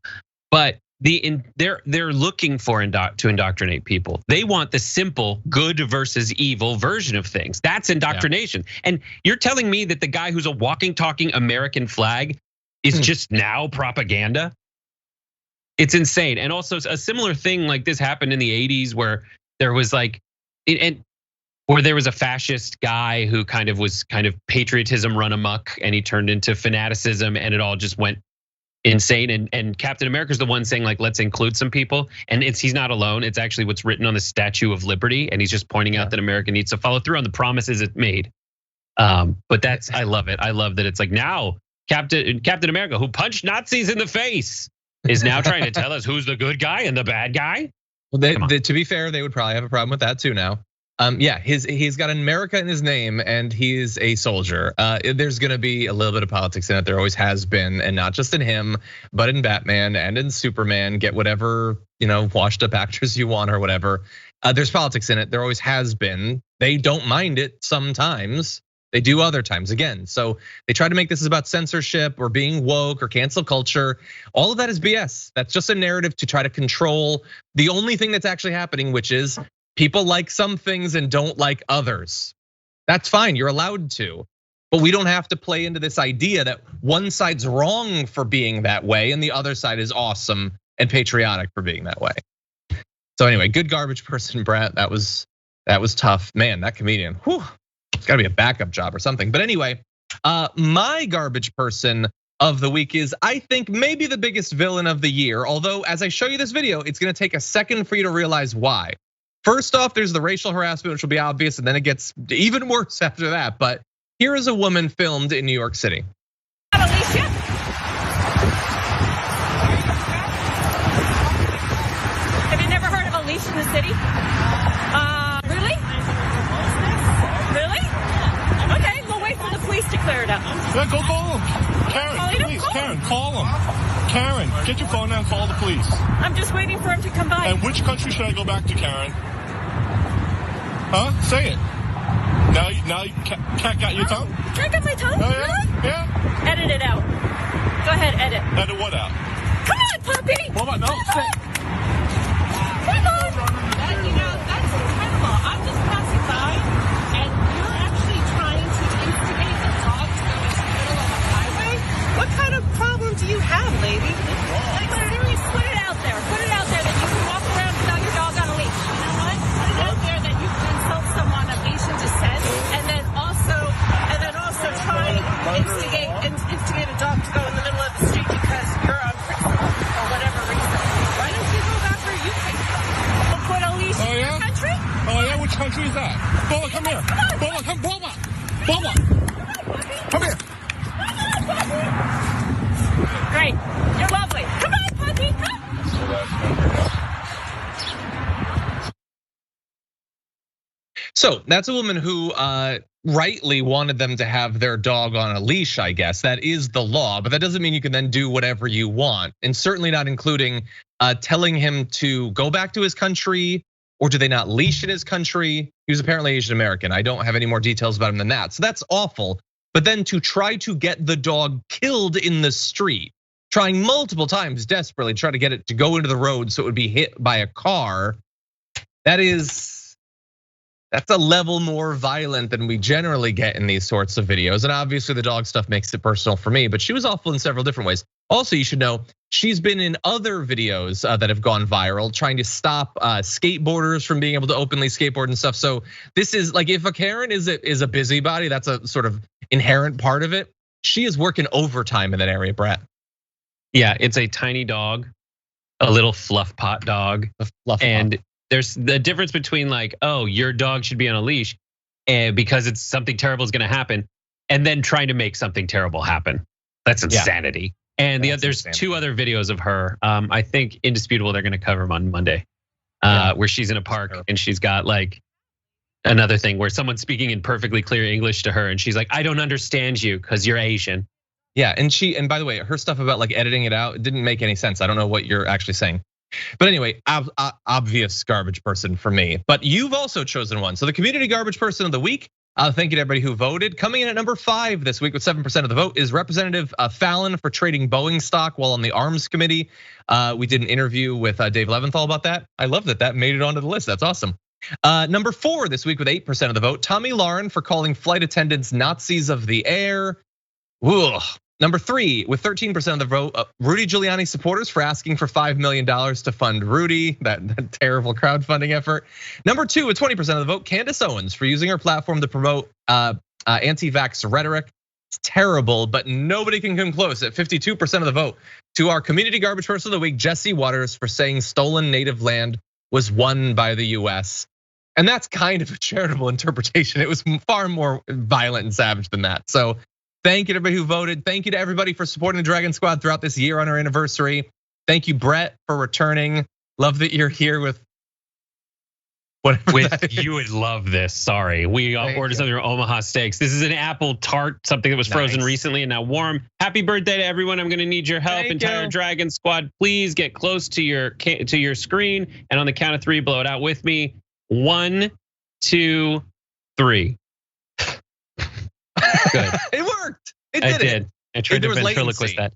but they're looking to indoctrinate people. They want the simple good versus evil version of things. That's indoctrination. Yeah. And you're telling me that the guy who's a walking, talking American flag is just now propaganda? It's insane. And also a similar thing like this happened in the 80s where there was there was a fascist guy who was patriotism run amok and he turned into fanaticism and it all just went insane. And Captain America's the one saying like, let's include some people. And he's not alone. It's actually what's written on the Statue of Liberty. And he's just pointing out that America needs to follow through on the promises it made. But I love it. I love that it's like now Captain America, who punched Nazis in the face, is now trying to tell us who's the good guy and the bad guy. Well, to be fair, they would probably have a problem with that too now. Yeah, he's got America in his name and he's a soldier. There's gonna be a little bit of politics in it. There always has been, and not just in him, but in Batman and in Superman. Get whatever washed up actors you want or whatever. There's politics in it. There always has been. They don't mind it sometimes. They do other times again. So they try to make this about censorship or being woke or cancel culture. All of that is BS. That's just a narrative to try to control the only thing that's actually happening, which is people like some things and don't like others. That's fine, you're allowed to. But we don't have to play into this idea that one side's wrong for being that way and the other side is awesome and patriotic for being that way. So anyway, good garbage person, Brett. That was tough. Man, that comedian, whew. It's gotta be a backup job or something. But anyway, my garbage person of the week is, I think, maybe the biggest villain of the year. Although, as I show you this video, it's gonna take a second for you to realize why. First off, there's the racial harassment, which will be obvious, and then it gets even worse after that. But here is a woman filmed in New York City. Alicia? Have you never heard of Alicia in the city? Really? Really? Okay, we'll wait for the police to clear it up. Yeah, go call them. Karen, please, Karen, call them. Karen, get your phone out and call the police. I'm just waiting for him to come by. And which country should I go back to, Karen? Huh? Say it. Now you can't got your tongue? Can I get my tongue? Oh, yeah? Really? Yeah. Edit it out. Go ahead, edit. Edit what out? Come on, puppy. What about no? Come on. That's incredible. I'm just passing by, and you're actually trying to instigate a dog to go into the middle of a highway? What kind of problem do you have, lady? Like, seriously, put it out there. Put it out there that you can walk around without your dog on a leash. You know what? Put it out there that you can insult someone of Asian descent, and then also try and instigate a dog to go in the middle of the street because you're on principle or whatever reason. Why don't you go back where you came from? Put a leash in your country? Oh yeah, which country is that? Bola, come here. Bola, come, Bola. Bola. Come here. Great. You're lovely. Come on, puppy. Come. So that's a woman who rightly wanted them to have their dog on a leash, I guess. That is the law, but that doesn't mean you can then do whatever you want. And certainly not including telling him to go back to his country, or do they not leash in his country? He was apparently Asian American. I don't have any more details about him than that. So that's awful. But then to try to get the dog killed in the street, trying multiple times desperately to try to get it to go into the road so it would be hit by a car, that's a level more violent than we generally get in these sorts of videos. And obviously the dog stuff makes it personal for me, but she was awful in several different ways. Also, you should know, she's been in other videos that have gone viral trying to stop skateboarders from being able to openly skateboard and stuff. So this is like, if a Karen is a busybody, that's a sort of inherent part of it. She is working overtime in that area, Brett. Yeah, it's a tiny dog, a little fluff pot dog. And there's the difference between like, oh, your dog should be on a leash because it's something terrible is gonna happen, and then trying to make something terrible happen. That's insanity. Yeah. And there's two other videos of her. I think indisputable, they're gonna cover them on Monday, where she's in a park and she's got like another thing where someone's speaking in perfectly clear English to her, and she's like, I don't understand you because you're Asian. Yeah, and by the way, her stuff about like editing it out, it didn't make any sense. I don't know what you're actually saying. But anyway, obvious garbage person for me. But you've also chosen one. So the community garbage person of the week. Thank you to everybody who voted. Coming in at number 5 this week with 7% of the vote is Representative Fallon for trading Boeing stock while on the Arms Committee. We did an interview with Dave Leventhal about that. I love that made it onto the list. That's awesome. Number 4 this week with 8% of the vote, Tomi Lahren for calling flight attendants Nazis of the air. Ugh. Number 3 with 13% of the vote, Rudy Giuliani supporters for asking for $5 million to fund Rudy, that terrible crowdfunding effort. Number 2 with 20% of the vote, Candace Owens for using her platform to promote anti-vax rhetoric. It's terrible, but nobody can come close at 52% of the vote to our community garbage person of the week, Jesse Waters, for saying stolen native land was won by the US. And that's kind of a charitable interpretation. It was far more violent and savage than that. So thank you to everybody who voted. Thank you to everybody for supporting the Dragon Squad throughout this year on our anniversary. Thank you, Brett, for returning. Love that you're here with whatever. You would love this. Sorry, we ordered something from Omaha Steaks. This is an apple tart, something that was frozen recently and now warm. Happy birthday to everyone! I'm going to need your help. Entire Dragon Squad, please get close to your screen, and on the count of 3, blow it out with me. 1, 2, 3. Good. It worked. It did. I tried to ventriloquist that.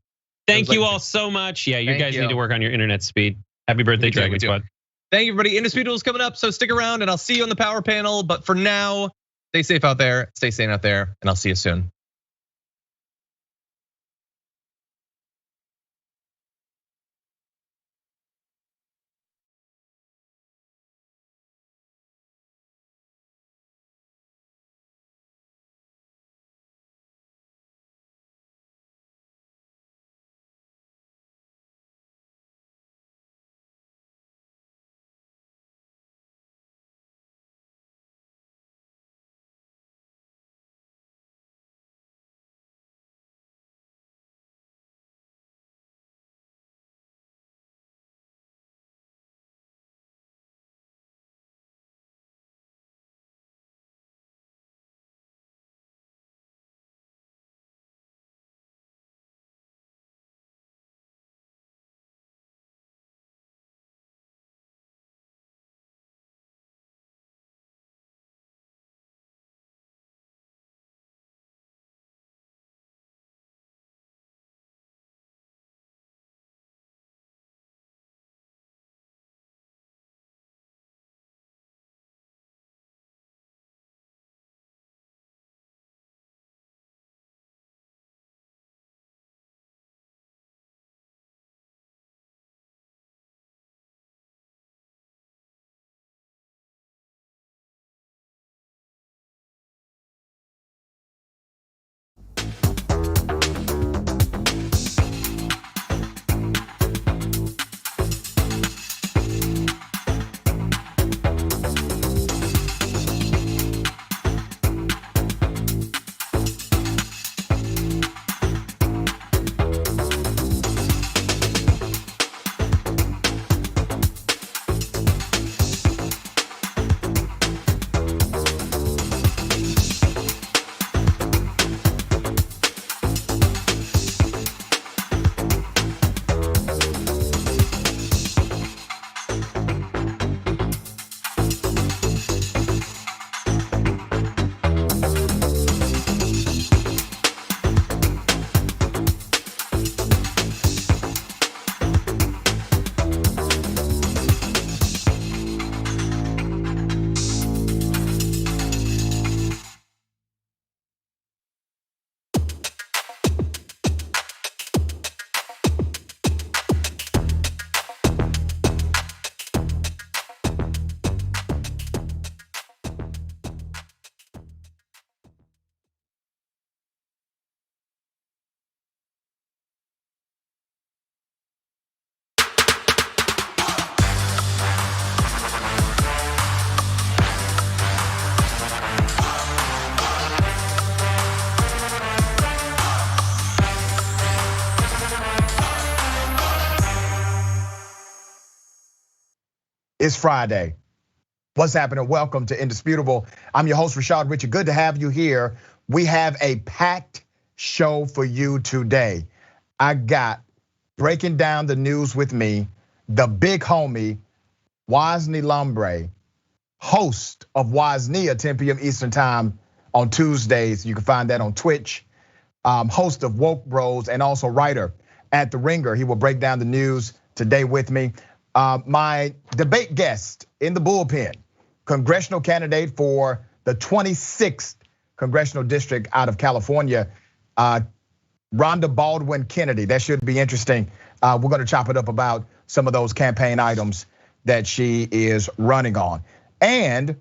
Thank you all so much. Yeah, you guys need to work on your internet speed. Happy birthday, Dragon Squad. Thank you, everybody. Indisputable is coming up, so stick around and I'll see you on the power panel. But for now, stay safe out there, stay sane out there, and I'll see you soon. It's Friday. What's happening? Welcome to Indisputable. I'm your host, Rashad Richard. Good to have you here. We have a packed show for you today. I got breaking down the news with me, the big homie, Wosny Lambre, host of Wosny at 10 p.m. Eastern time on Tuesdays. You can find that on Twitch. Host of Woke Bros and also writer at The Ringer. He will break down the news today with me. My debate guest in the bullpen, congressional candidate for the 26th congressional district out of California, Rhonda Baldwin Kennedy. That should be interesting. We're gonna chop it up about some of those campaign items that she is running on. And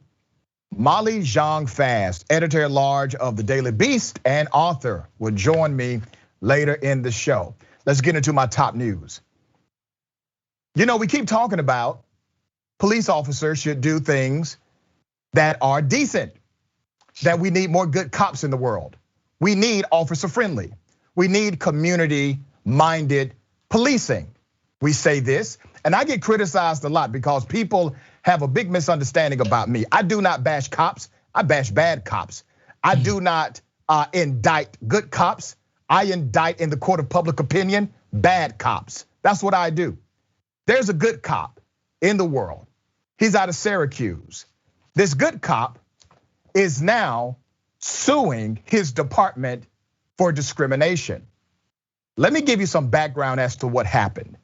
Molly Jong-Fast, editor-at-large of the Daily Beast and author, will join me later in the show. Let's get into my top news. You know, we keep talking about police officers should do things that are decent, that we need more good cops in the world. We need officer friendly. We need community minded policing. We say this, and I get criticized a lot because people have a big misunderstanding about me. I do not bash cops, I bash bad cops. I do not indict good cops. I indict in the court of public opinion bad cops. That's what I do. There's a good cop in the world. He's out of Syracuse. This good cop is now suing his department for discrimination. Let me give you some background as to what happened.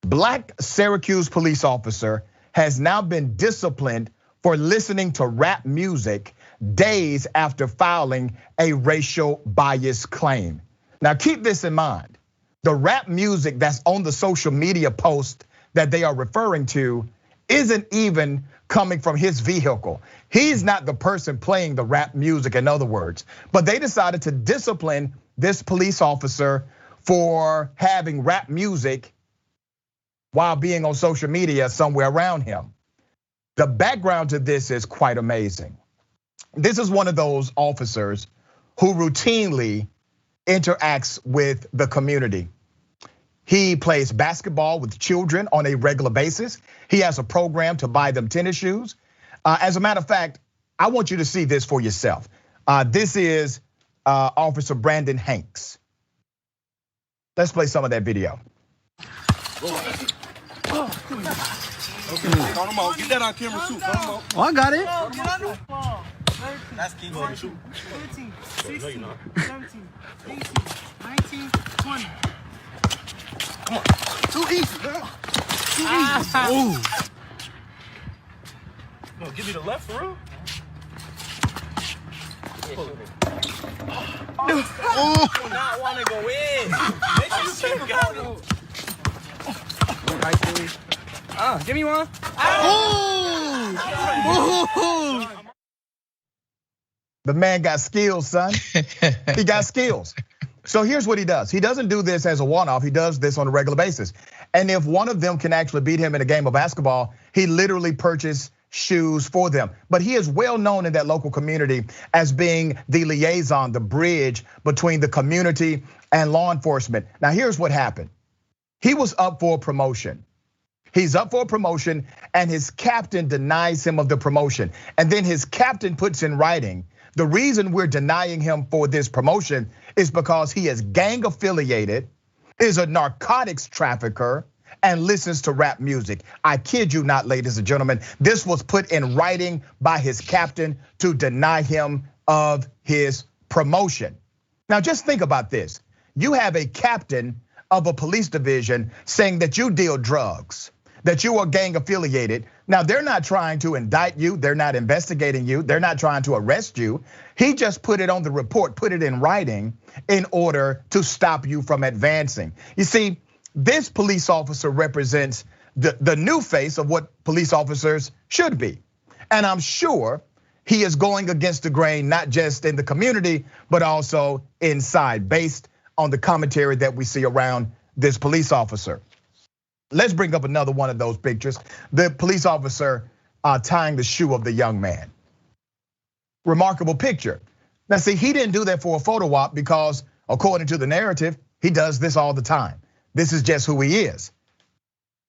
Black Syracuse police officer has now been disciplined for listening to rap music days after filing a racial bias claim. Now keep this in mind. The rap music that's on the social media post that they are referring to isn't even coming from his vehicle. He's not the person playing the rap music, in other words. But they decided to discipline this police officer for having rap music while being on social media somewhere around him. The background to this is quite amazing. This is one of those officers who routinely interacts with the community. He plays basketball with children on a regular basis. He has a program to buy them tennis shoes. As a matter of fact, I want you to see this for yourself. This is Officer Brandon Hanks. Let's play some of that video. Okay, count them out. Get that on camera too. Count them out. Oh, I got it. That's key. 13, 16, 17, 18, 19, 20. Come on. Too easy, girl. Too easy. Ooh. No, give me the left for real. Oh, do not want to go in. Make sure you keep going. Give me one. The man got skills, son. He got skills. So here's what he does. He doesn't do this as a one-off. He does this on a regular basis. And if one of them can actually beat him in a game of basketball, he literally purchased shoes for them. But he is well known in that local community as being the liaison, the bridge between the community and law enforcement. Now here's what happened. He was up for a promotion. He's up for a promotion and his captain denies him of the promotion. And then his captain puts in writing, the reason we're denying him for this promotion is because he is gang affiliated, is a narcotics trafficker, and listens to rap music. I kid you not, ladies and gentlemen, this was put in writing by his captain to deny him of his promotion. Now just think about this. You have a captain of a police division saying that you deal drugs, that you are gang affiliated. Now they're not trying to indict you, they're not investigating you, they're not trying to arrest you. He just put it on the report, put it in writing in order to stop you from advancing. You see, this police officer represents the new face of what police officers should be. And I'm sure he is going against the grain, not just in the community, but also inside, based on the commentary that we see around this police officer. Let's bring up another one of those pictures. The police officer tying the shoe of the young man. Remarkable picture. Now see, he didn't do that for a photo op because according to the narrative, he does this all the time. This is just who he is.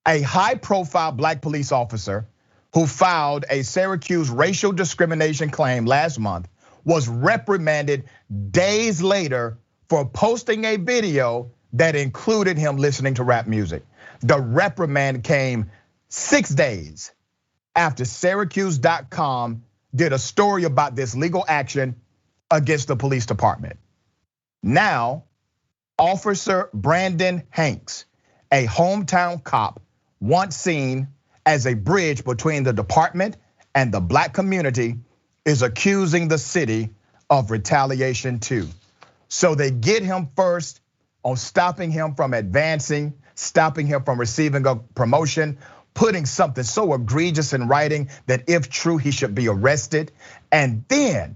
A high profile black police officer who filed a Syracuse racial discrimination claim last month, was reprimanded days later for posting a video that included him listening to rap music. The reprimand came 6 days after Syracuse.com did a story about this legal action against the police department. Now, Officer Brandon Hanks, a hometown cop once seen as a bridge between the department and the black community, is accusing the city of retaliation too. So they get him first on stopping him from advancing, stopping him from receiving a promotion, putting something so egregious in writing that if true, he should be arrested. And then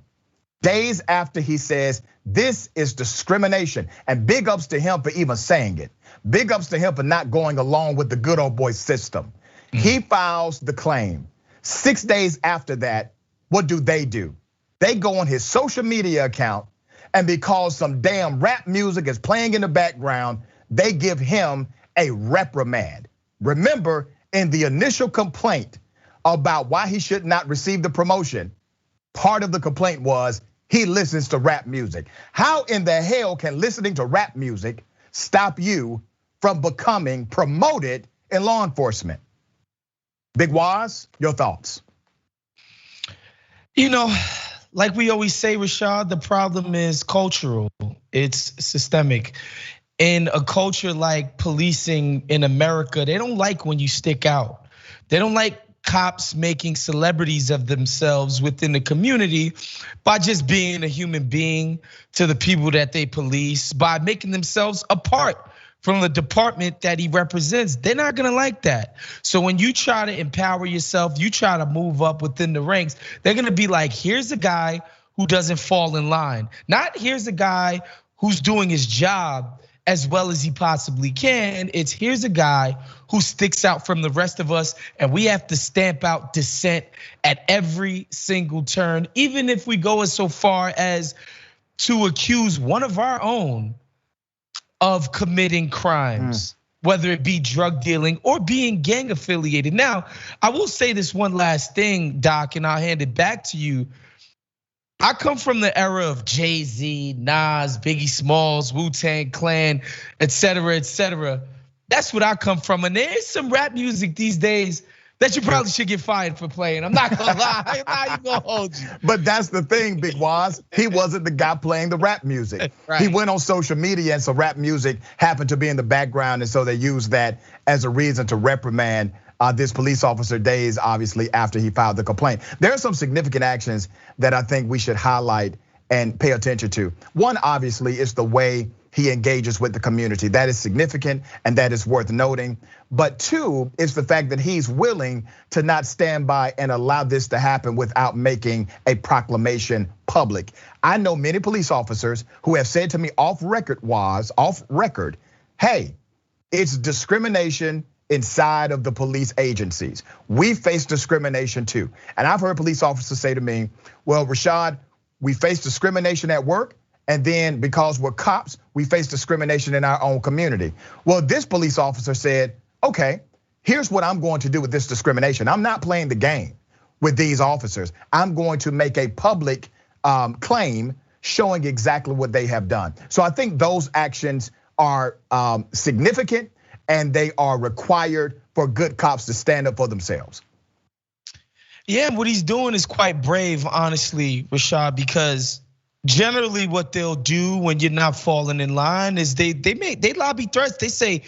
days after, he says, this is discrimination. And big ups to him for even saying it. Big ups to him for not going along with the good old boy system. He files the claim. 6 days after that, what do? They go on his social media account, and because some damn rap music is playing in the background, they give him a reprimand. Remember, in the initial complaint about why he should not receive the promotion, part of the complaint was he listens to rap music. How in the hell can listening to rap music stop you from becoming promoted in law enforcement? Big Waz, your thoughts? You know, like we always say, Rashad, the problem is cultural. It's systemic. In a culture like policing in America, they don't like when you stick out. They don't like cops making celebrities of themselves within the community by just being a human being to the people that they police, by making themselves apart from the department that he represents. They're not gonna like that. So when you try to empower yourself, you try to move up within the ranks, they're gonna be like, here's a guy who doesn't fall in line. Not here's a guy who's doing his job as well as he possibly can. It's here's a guy who sticks out from the rest of us, and we have to stamp out dissent at every single turn, even if we go as so far as to accuse one of our own of committing crimes, whether it be drug dealing or being gang affiliated. Now, I will say this one last thing, Doc, and I'll hand it back to you. I come from the era of Jay-Z, Nas, Biggie Smalls, Wu-Tang Clan, et cetera, et cetera. That's what I come from. And there's some rap music these days that you probably should get fired for playing. I'm not gonna lie, I'm not even gonna hold you. But that's the thing, Big Waz. He wasn't the guy playing the rap music. Right. He went on social media, and so rap music happened to be in the background, and so they used that as a reason to reprimand this police officer days, obviously, after he filed the complaint. There are some significant actions that I think we should highlight and pay attention to. One, obviously, is the way he engages with the community. That is significant and that is worth noting. But two, is the fact that he's willing to not stand by and allow this to happen without making a proclamation public. I know many police officers who have said to me off record, hey, it's discrimination inside of the police agencies. We face discrimination too. And I've heard police officers say to me, well, Rashad, we face discrimination at work, and then because we're cops, we face discrimination in our own community. Well, this police officer said, okay, here's what I'm going to do with this discrimination. I'm not playing the game with these officers. I'm going to make a public claim showing exactly what they have done. So I think those actions are significant, and they are required for good cops to stand up for themselves. Yeah, what he's doing is quite brave, honestly, Rashad, because generally what they'll do when you're not falling in line is they lobby threats. They say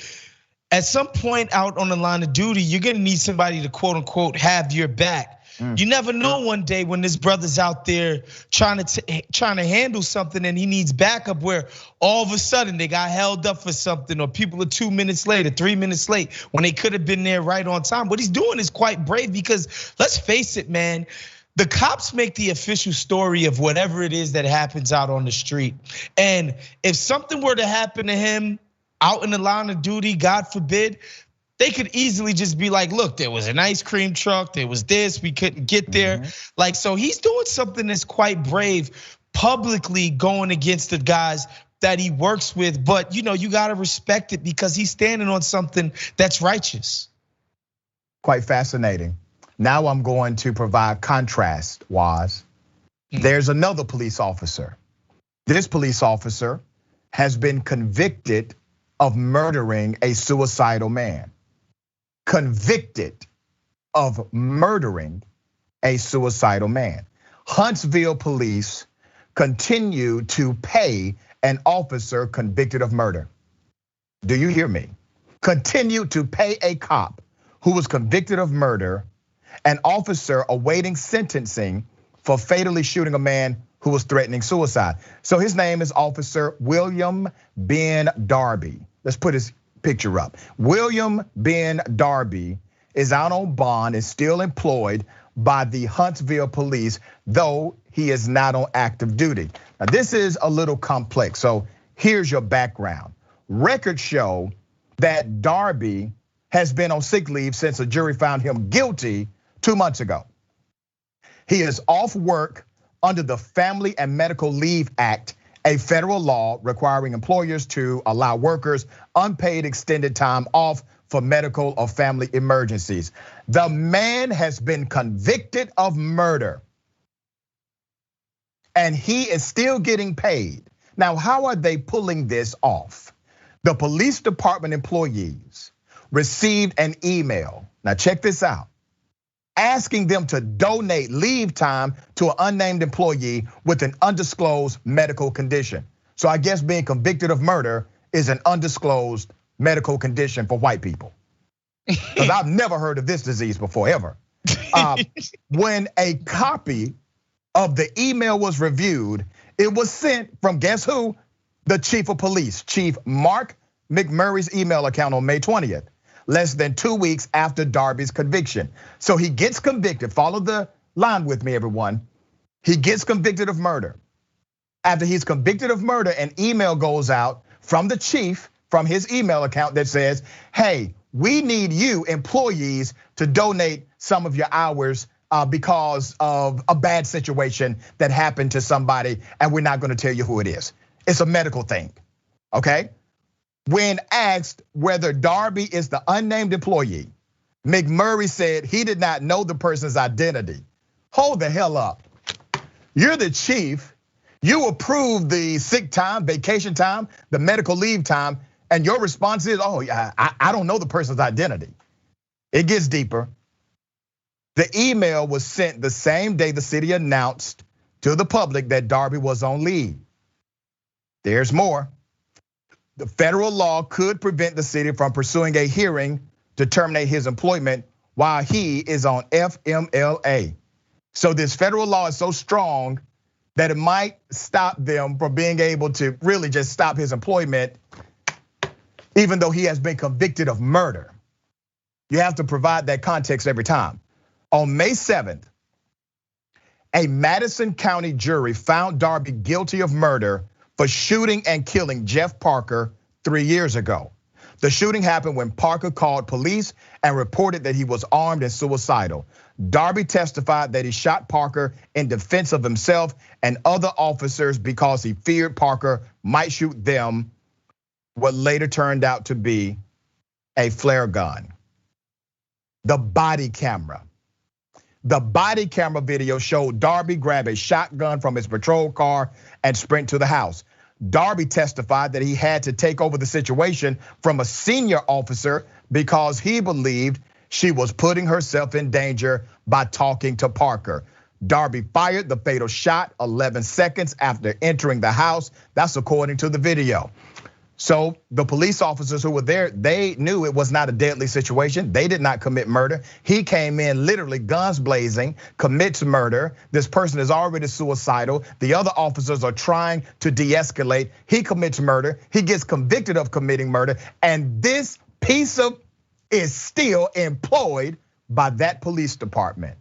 at some point out on the line of duty, you're gonna need somebody to quote unquote have your back. You never know one day when this brother's out there trying to handle something and he needs backup, where all of a sudden they got held up for something, or people are 2 minutes late or 3 minutes late when they could have been there right on time. What he's doing is quite brave, because let's face it, man, the cops make the official story of whatever it is that happens out on the street. And if something were to happen to him out in the line of duty, God forbid, they could easily just be like, look, there was an ice cream truck, there was this, we couldn't get there. Like, so he's doing something that's quite brave, publicly going against the guys that he works with. But you gotta respect it, because he's standing on something that's righteous. Quite fascinating. Now I'm going to provide contrast, Waz. There's another police officer. This police officer has been convicted of murdering a suicidal man. Convicted of murdering a suicidal man. Huntsville police continue to pay an officer convicted of murder. Do you hear me? Continue to pay a cop who was convicted of murder, an officer awaiting sentencing for fatally shooting a man who was threatening suicide. So his name is Officer William Ben Darby. Let's put his picture up. William Ben Darby is out on bond, is still employed by the Huntsville police, though he is not on active duty. Now this is a little complex, so here's your background. Records show that Darby has been on sick leave since a jury found him guilty 2 months ago. He is off work under the Family and Medical Leave Act, a federal law requiring employers to allow workers unpaid extended time off for medical or family emergencies. The man has been convicted of murder, and he is still getting paid. Now, how are they pulling this off? The police department employees received an email. Now check this out. Asking them to donate leave time to an unnamed employee with an undisclosed medical condition. So I guess being convicted of murder is an undisclosed medical condition for white people. Because I've never heard of this disease before, ever. When a copy of the email was reviewed, it was sent from guess who? The chief of police, Chief Mark McMurray's email account on May 20th. Less than 2 weeks after Darby's conviction. So he gets convicted, follow the line with me, everyone. He gets convicted of murder. After he's convicted of murder, an email goes out from the chief, from his email account that says, hey, we need you employees to donate some of your hours because of a bad situation that happened to somebody, and we're not gonna tell you who it is. It's a medical thing, okay? When asked whether Darby is the unnamed employee, McMurray said he did not know the person's identity. Hold the hell up. You're the chief, you approved the sick time, vacation time, the medical leave time, and your response is, oh, yeah, I don't know the person's identity. It gets deeper. The email was sent the same day the city announced to the public that Darby was on leave. There's more. The federal law could prevent the city from pursuing a hearing to terminate his employment while he is on FMLA. So this federal law is so strong that it might stop them from being able to really just stop his employment, even though he has been convicted of murder. You have to provide that context every time. On May 7th, a Madison County jury found Darby guilty of murder for shooting and killing Jeff Parker 3 years ago. The shooting happened when Parker called police and reported that he was armed and suicidal. Darby testified that he shot Parker in defense of himself and other officers because he feared Parker might shoot them, what later turned out to be a flare gun. The body camera video showed Darby grab a shotgun from his patrol car and sprint to the house. Darby testified that he had to take over the situation from a senior officer because he believed she was putting herself in danger by talking to Parker. Darby fired the fatal shot 11 seconds after entering the house. That's according to the video. So the police officers who were there, they knew it was not a deadly situation. They did not commit murder. He came in literally guns blazing, commits murder. This person is already suicidal. The other officers are trying to de-escalate. He commits murder. He gets convicted of committing murder. And this piece of is still employed by that police department.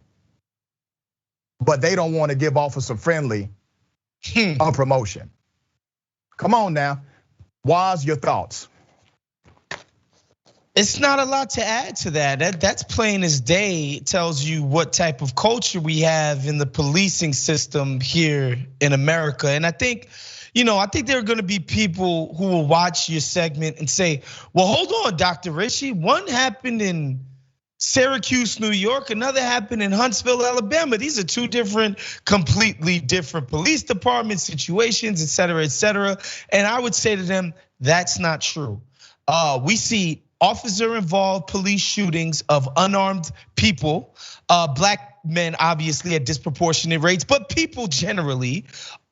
But they don't want to give Officer Friendly a promotion. Come on now. Waz, your thoughts? It's not a lot to add to that. That's plain as day. It tells you what type of culture we have in the policing system here in America. And I think, I think there are gonna be people who will watch your segment and say, well, hold on, Dr. Rishi, one happened in Syracuse, New York. Another happened in Huntsville, Alabama. These are two completely different police department situations, et cetera, et cetera. And I would say to them, that's not true. We see officer-involved police shootings of unarmed people, black men obviously at disproportionate rates, but people generally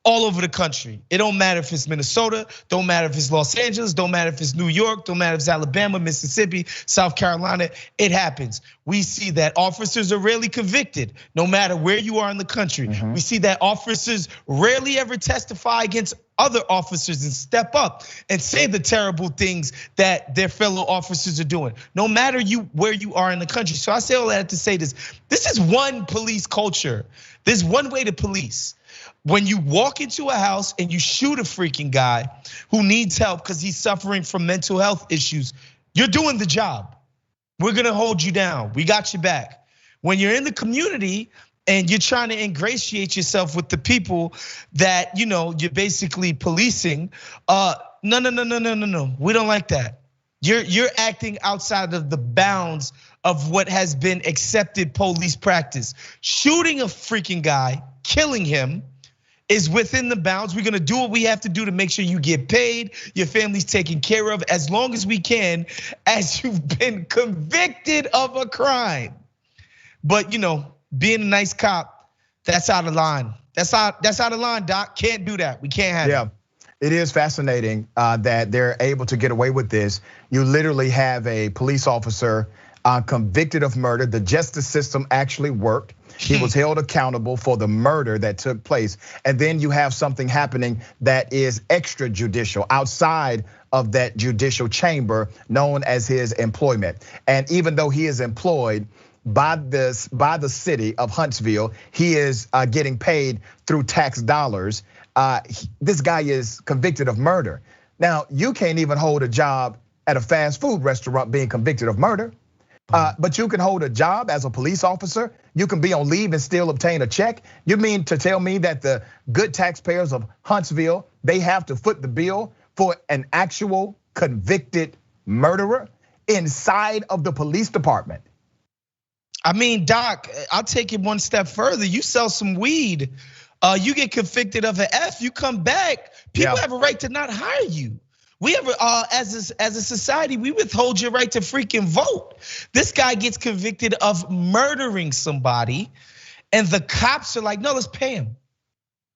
all over the country. It don't matter if it's Minnesota, don't matter if it's Los Angeles, don't matter if it's New York, don't matter if it's Alabama, Mississippi, South Carolina, it happens. We see that officers are rarely convicted, no matter where you are in the country. We see that officers rarely ever testify against other officers and step up and say the terrible things that their fellow officers are doing, no matter where you are in the country. So I say all that to say this is one police culture. There's one way to police. When you walk into a house and you shoot a freaking guy who needs help because he's suffering from mental health issues, you're doing the job. We're gonna hold you down. We got your back. When you're in the community and you're trying to ingratiate yourself with the people that you're basically policing, no. We don't like that. You're acting outside of the bounds of what has been accepted police practice. Shooting a freaking guy, killing him, is within the bounds. We're gonna do what we have to do to make sure you get paid, your family's taken care of as long as we can, as you've been convicted of a crime. But being a nice cop, that's out of line. That's out of line, Doc. Can't do that. We can't have it. It is fascinating that they're able to get away with this. You literally have a police officer convicted of murder. The justice system actually worked. He was held accountable for the murder that took place. And then you have something happening that is extrajudicial, outside of that judicial chamber, known as his employment. And even though he is employed by the city of Huntsville, he is getting paid through tax dollars. This guy is convicted of murder. Now, you can't even hold a job at a fast food restaurant being convicted of murder. But you can hold a job as a police officer. You can be on leave and still obtain a check. You mean to tell me that the good taxpayers of Huntsville, they have to foot the bill for an actual convicted murderer inside of the police department? I mean, Doc, I'll take it one step further. You sell some weed, you get convicted of an F, you come back, people have a right to not hire you. We have, as a society, we withhold your right to freaking vote. This guy gets convicted of murdering somebody, and the cops are like, no, let's pay him.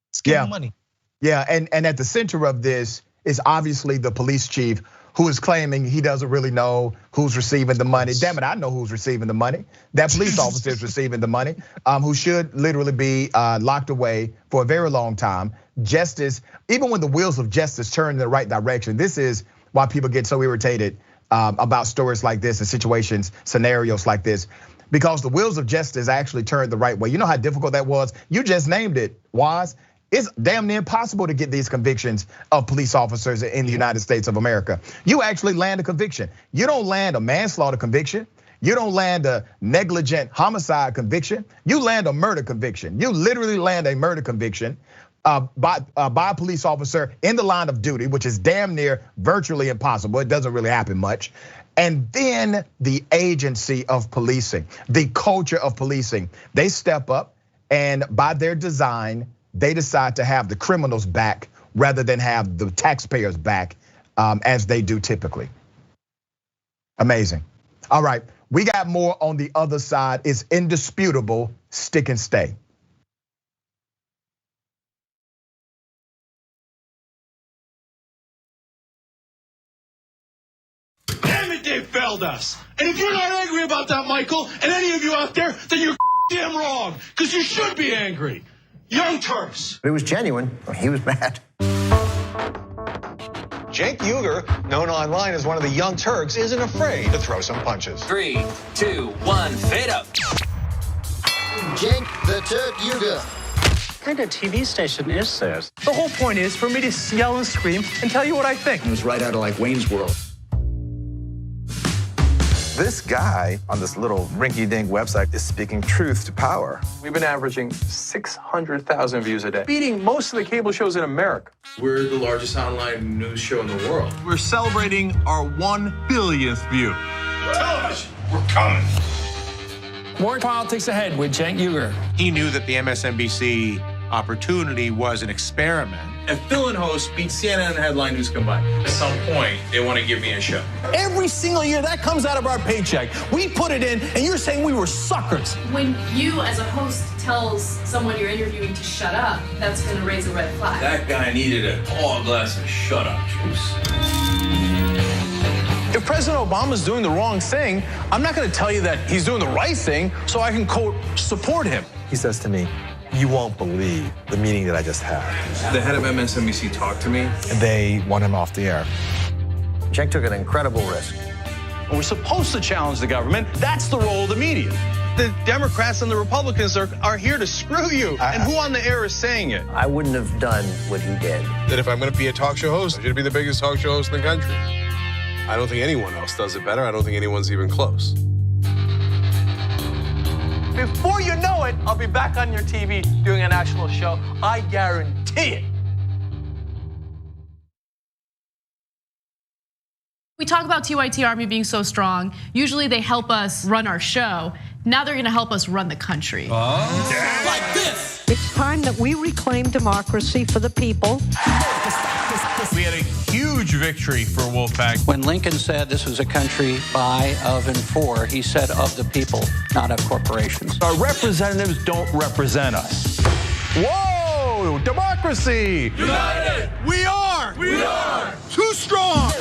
Let's give him money. Yeah, and at the center of this is obviously the police chief, who is claiming he doesn't really know who's receiving the money. Damn it, I know who's receiving the money. That police officer is receiving the money, who should literally be locked away for a very long time. Justice, even when the wheels of justice turn in the right direction, this is why people get so irritated about stories like this and situations, scenarios like this, because the wheels of justice actually turned the right way. You know how difficult that was? You just named it, Waz. It's damn near impossible to get these convictions of police officers in the United States of America. You actually land a conviction. You don't land a manslaughter conviction. You don't land a negligent homicide conviction. You land a murder conviction. You literally land a murder conviction by a police officer in the line of duty, which is damn near virtually impossible. It doesn't really happen much. And then the agency of policing, the culture of policing, they step up, and by their design, they decide to have the criminals back rather than have the taxpayers back, as they do typically. Amazing. All right, we got more on the other side. It's indisputable, stick and stay. Damn it, they failed us. And if you're not angry about that, Michael, and any of you out there, then you're damn wrong, because you should be angry. Young Turks. It was genuine. He was mad. Jake Uger, known online as one of the Young Turks, isn't afraid to throw some punches. 3, 2, 1, fade up. Jake the Turk Uger. What kind of TV station is this? The whole point is for me to yell and scream and tell you what I think. It was right out of like Wayne's World. This guy on this little rinky-dink website is speaking truth to power. We've been averaging 600,000 views a day, beating most of the cable shows in America. We're the largest online news show in the world. We're celebrating our 1 billionth view. Television, we're coming. More politics ahead with Cenk Uygur. He knew that the MSNBC opportunity was an experiment. If Phil and host beat CNN and Headline News combined, at some point, they want to give me a show. Every single year, that comes out of our paycheck. We put it in, and you're saying we were suckers. When you, as a host, tells someone you're interviewing to shut up, that's going to raise a red flag. That guy needed a tall glass of shut up juice. If President Obama's doing the wrong thing, I'm not going to tell you that he's doing the right thing so I can, quote, support him. He says to me, "You won't believe the meeting that I just had." The head of MSNBC talked to me. They want him off the air. Cenk took an incredible risk. We're supposed to challenge the government. That's the role of the media. The Democrats and the Republicans are here to screw you. And who on the air is saying it? I wouldn't have done what he did. That if I'm going to be a talk show host, I should be the biggest talk show host in the country. I don't think anyone else does it better. I don't think anyone's even close. Before you know it, I'll be back on your TV doing a national show. I guarantee it. We talk about TYT Army being so strong. Usually they help us run our show. Now they're gonna help us run the country. Like this. It's time that we reclaim democracy for the people. We had a huge victory for Wolfpack. When Lincoln said this was a country by, of, and for, he said of the people, not of corporations. Our representatives don't represent us. Whoa, democracy! United! We are! We are! Too strong!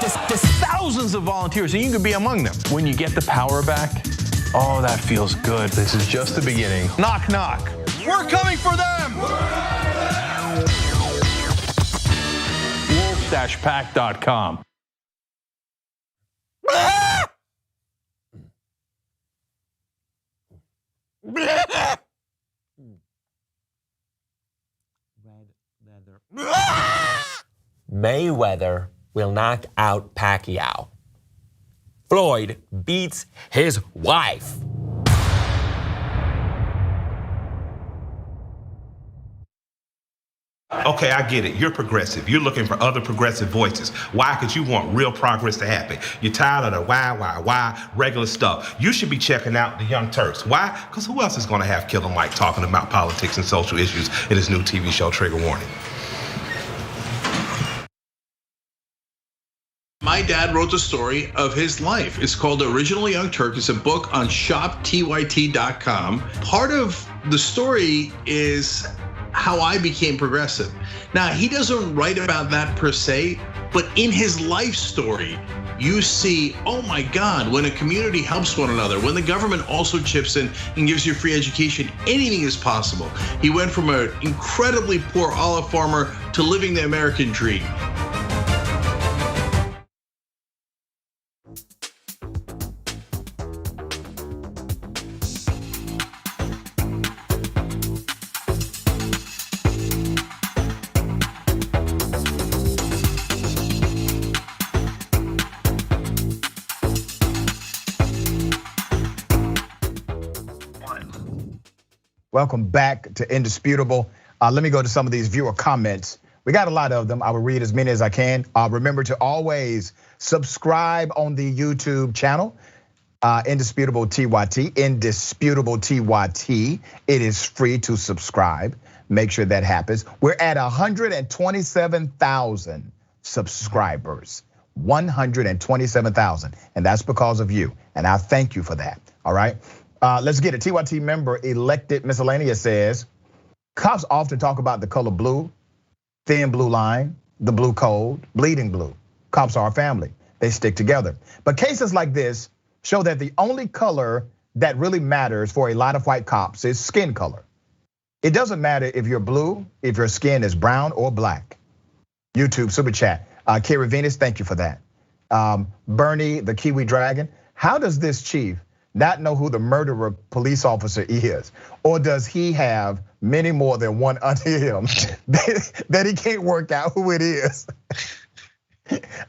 There's thousands of volunteers, and you could be among them. When you get the power back, oh, that feels good. This is just the beginning. Knock, knock. We're coming for them! Wolf-pack.com. Mayweather will knock out Pacquiao. Floyd beats his wife. Okay, I get it. You're progressive. You're looking for other progressive voices. Why? Because you want real progress to happen. You're tired of the why, regular stuff. You should be checking out the Young Turks. Why? Because who else is going to have Killer Mike talking about politics and social issues in his new TV show, Trigger Warning? My dad wrote the story of his life. It's called The Original Young Turk. It's a book on shoptyt.com. Part of the story is how I became progressive. Now, he doesn't write about that per se, but in his life story, you see, oh my God, when a community helps one another, when the government also chips in and gives you free education, anything is possible. He went from an incredibly poor olive farmer to living the American dream. Welcome back to Indisputable. Let me go to some of these viewer comments. We got a lot of them. I will read as many as I can. Remember to always subscribe on the YouTube channel, Indisputable TYT, Indisputable TYT. It is free to subscribe. Make sure that happens. We're at 127,000 subscribers. 127,000, and that's because of you. And I thank you for that. All right. Let's get it. TYT member Elected Miscellaneous says, cops often talk about the color blue, thin blue line, the blue code, bleeding blue. Cops are a family. They stick together. But cases like this show that the only color that really matters for a lot of white cops is skin color. It doesn't matter if you're blue, if your skin is brown or black. YouTube super chat. Kira Venus, thank you for that. Bernie, the Kiwi Dragon. How does this chief not know who the murderer police officer is? Or does he have many more than one under him that he can't work out who it is?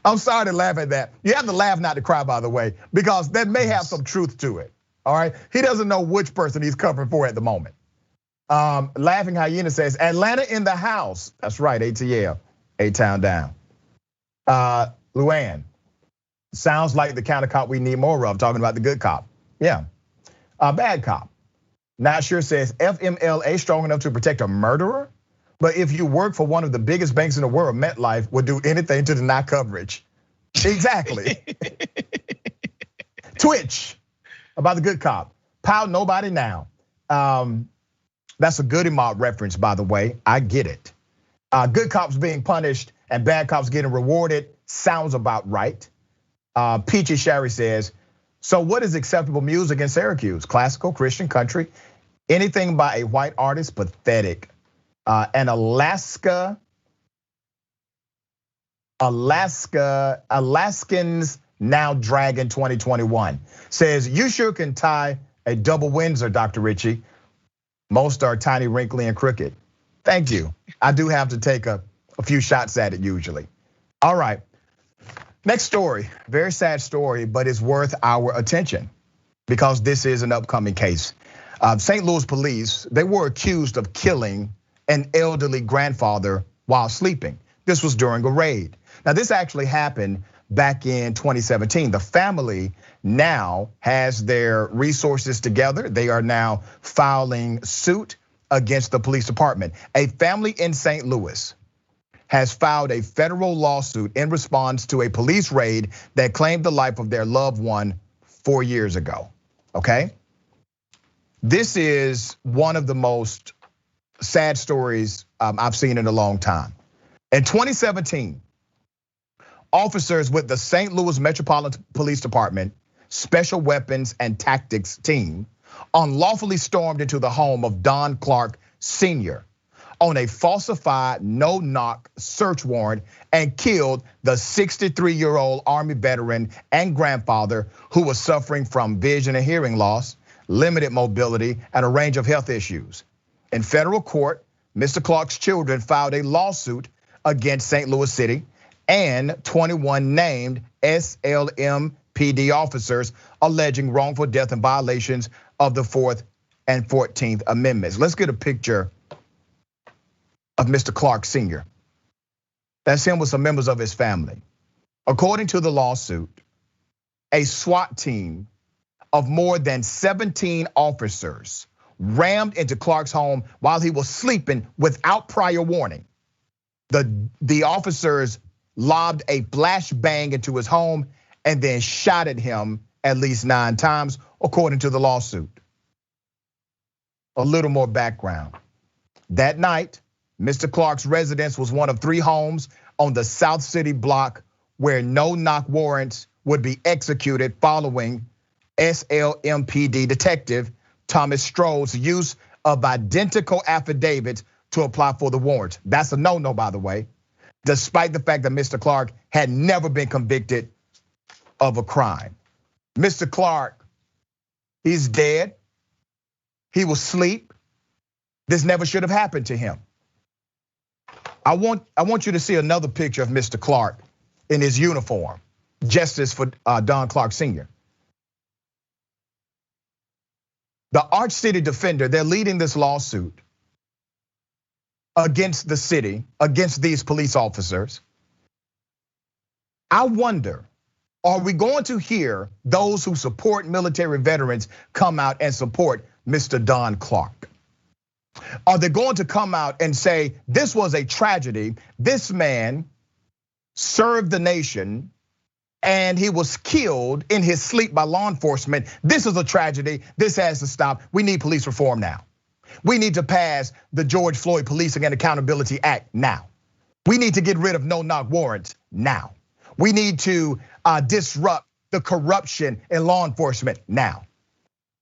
I'm sorry to laugh at that. You have to laugh, not to cry, by the way, because that may have some truth to it, all right? He doesn't know which person he's covering for at the moment. Laughing Hyena says, Atlanta in the house. That's right, ATL, A-Town down. Luann, sounds like the kind of cop we need more of, talking about the good cop. Yeah. Bad cop. Not sure says FMLA strong enough to protect a murderer, but if you work for one of the biggest banks in the world, MetLife would do anything to deny coverage. Exactly. Twitch about the good cop. Pow, nobody now. That's a Goody Mob reference, by the way. I get it. Good cops being punished and bad cops getting rewarded sounds about right. Peachy Sherry says, so what is acceptable music in Syracuse? Classical, Christian, country, anything by a white artist? Pathetic. And Alaskans now dragging 2021 says, you sure can tie a double Windsor, Dr. Richie. Most are tiny, wrinkly, and crooked. Thank you. I do have to take a few shots at it usually. All right. Next story, very sad story, but it's worth our attention because this is an upcoming case. St. Louis police, they were accused of killing an elderly grandfather while sleeping. This was during a raid. Now this actually happened back in 2017. The family now has their resources together. They are now filing suit against the police department. A family in St. Louis has filed a federal lawsuit in response to a police raid that claimed the life of their loved one 4 years ago, okay? This is one of the most sad stories I've seen in a long time. In 2017, officers with the St. Louis Metropolitan Police Department Special Weapons and Tactics team unlawfully stormed into the home of Don Clark Sr. on a falsified no-knock search warrant and killed the 63-year-old Army veteran and grandfather who was suffering from vision and hearing loss, limited mobility, and a range of health issues. In federal court, Mr. Clark's children filed a lawsuit against St. Louis City and 21 named SLMPD officers alleging wrongful death and violations of the 4th and 14th Amendments. Let's get a picture of Mr. Clark Sr. That's him with some members of his family. According to the lawsuit, a SWAT team of more than 17 officers rammed into Clark's home while he was sleeping without prior warning. The officers lobbed a flashbang into his home and then shot at him at least 9 times, according to the lawsuit. A little more background. That night, Mr. Clark's residence was one of 3 homes on the South City block where no-knock warrants would be executed following SLMPD detective Thomas Stroh's use of identical affidavits to apply for the warrants. That's a no-no, by the way, despite the fact that Mr. Clark had never been convicted of a crime. Mr. Clark, he's dead. He was asleep. This never should have happened to him. I want you to see another picture of Mr. Clark in his uniform, Justice for Don Clark Sr. The Arch City Defender, they're leading this lawsuit against the city, against these police officers. I wonder, are we going to hear those who support military veterans come out and support Mr. Don Clark? Are they going to come out and say, this was a tragedy, this man served the nation and he was killed in his sleep by law enforcement. This is a tragedy, this has to stop. We need police reform now. We need to pass the George Floyd Policing and Accountability Act now. We need to get rid of no-knock warrants now. We need to disrupt the corruption in law enforcement now.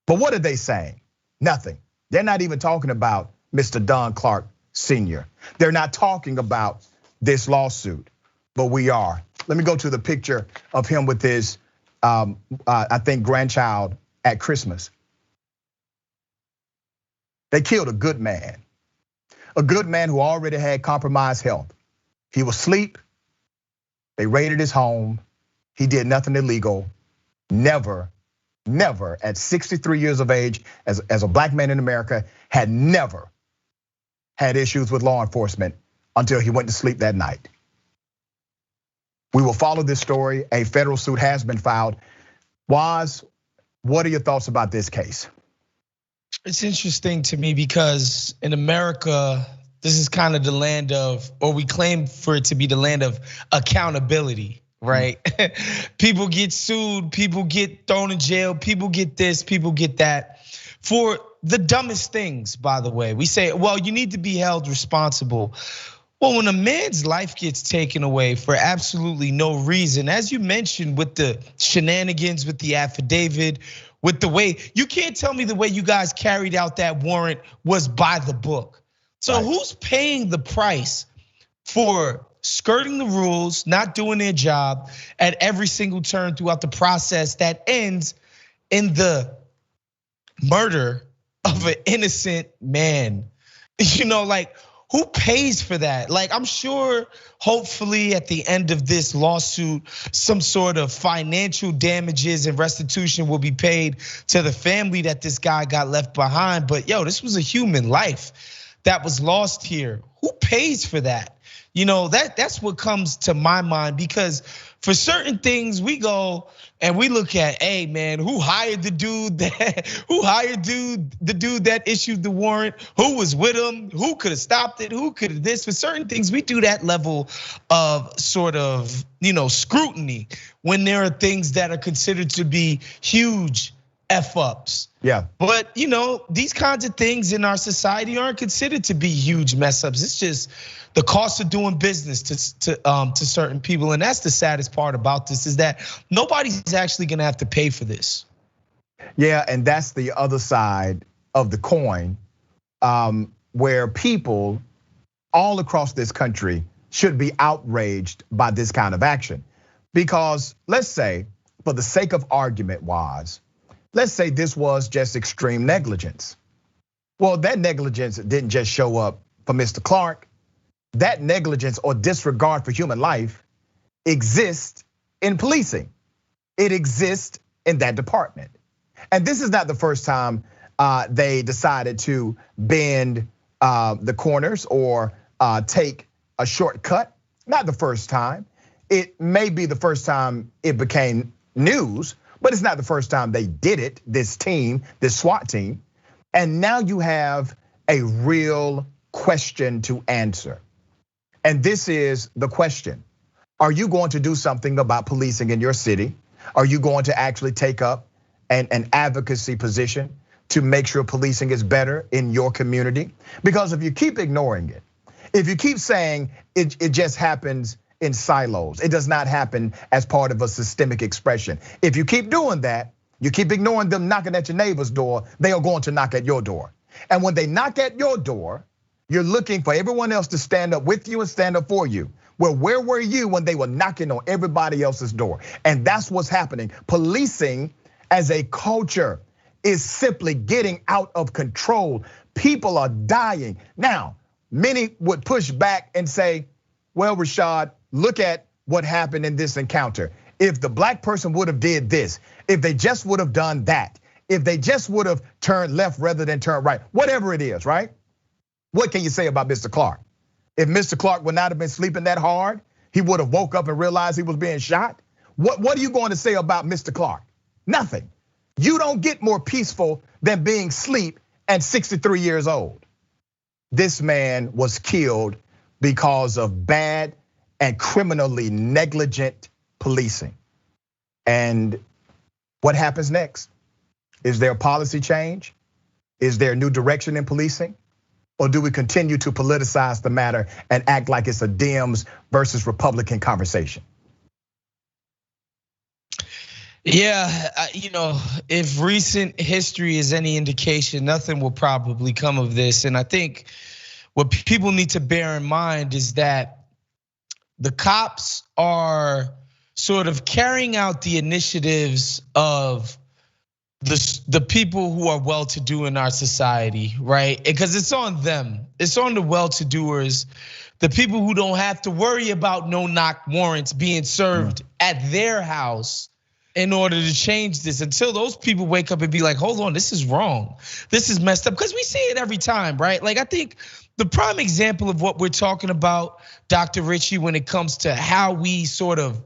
But what are they saying? Nothing. They're not even talking about Mr. Don Clark Sr. They're not talking about this lawsuit, but we are. Let me go to the picture of him with his, I think, grandchild at Christmas. They killed a good man who already had compromised health. He was asleep. They raided his home. He did nothing illegal. Never at 63 years of age, as a black man in America, had never had issues with law enforcement until he went to sleep that night. We will follow this story. A federal suit has been filed. Waz, what are your thoughts about this case? It's interesting to me because in America, this is kind of the land of, or we claim for it to be the land of accountability, right? People get sued, people get thrown in jail, people get this, people get that for the dumbest things, by the way. We say, well, you need to be held responsible. Well, when a man's life gets taken away for absolutely no reason, as you mentioned with the shenanigans, with the affidavit, with the way, you can't tell me the way you guys carried out that warrant was by the book. So who's paying the price for skirting the rules, not doing their job at every single turn throughout the process that ends in the murder of an innocent man? You know, like, who pays for that? Like, I'm sure, hopefully at the end of this lawsuit, some sort of financial damages and restitution will be paid to the family that this guy got left behind. But yo, this was a human life that was lost here. Who pays for that? You know, that's what comes to my mind, because for certain things we go and we look at, hey man, who hired the dude that issued the warrant? Who was with him? Who could have stopped it? Who could have this? For certain things, we do that level of sort of, scrutiny when there are things that are considered to be huge F-ups. Yeah. But these kinds of things in our society aren't considered to be huge mess ups. It's just the cost of doing business to certain people. And that's the saddest part about this, is that nobody's actually gonna have to pay for this. Yeah, and that's the other side of the coin, where people all across this country should be outraged by this kind of action. Because let's say, for the sake of argument wise, let's say this was just extreme negligence. Well, that negligence didn't just show up for Mr. Clark. That negligence or disregard for human life exists in policing. It exists in that department. And this is not the first time they decided to bend the corners or take a shortcut. Not the first time. It may be the first time it became news, but it's not the first time they did it, this team, this SWAT team. And now you have a real question to answer. And this is the question: are you going to do something about policing in your city? Are you going to actually take up an advocacy position to make sure policing is better in your community? Because if you keep ignoring it, if you keep saying it just happens in silos, it does not happen as part of a systemic expression. If you keep doing that, you keep ignoring them knocking at your neighbor's door, they are going to knock at your door. And when they knock at your door, you're looking for everyone else to stand up with you and stand up for you. Well, where were you when they were knocking on everybody else's door? And that's what's happening. Policing as a culture is simply getting out of control. People are dying. Now, many would push back and say, well, Rashad, look at what happened in this encounter. If the black person would have did this, if they just would have done that, if they just would have turned left rather than turn right, whatever it is, right? What can you say about Mr. Clark? If Mr. Clark would not have been sleeping that hard, he would have woke up and realized he was being shot. What are you going to say about Mr. Clark? Nothing. You don't get more peaceful than being asleep and 63 years old. This man was killed because of bad and criminally negligent policing. And what happens next? Is there a policy change? Is there a new direction in policing? Or do we continue to politicize the matter and act like it's a Dems versus Republican conversation? Yeah, if recent history is any indication, nothing will probably come of this. And I think what people need to bear in mind is that the cops are sort of carrying out the initiatives of the people who are well-to-do in our society, right? Because it's on them. It's on the well-to-doers, the people who don't have to worry about no-knock warrants being served at their house in order to change this, until those people wake up and be like, hold on, this is wrong. This is messed up, because we see it every time, right? Like, I think the prime example of what we're talking about, Dr. Richie, when it comes to how we sort of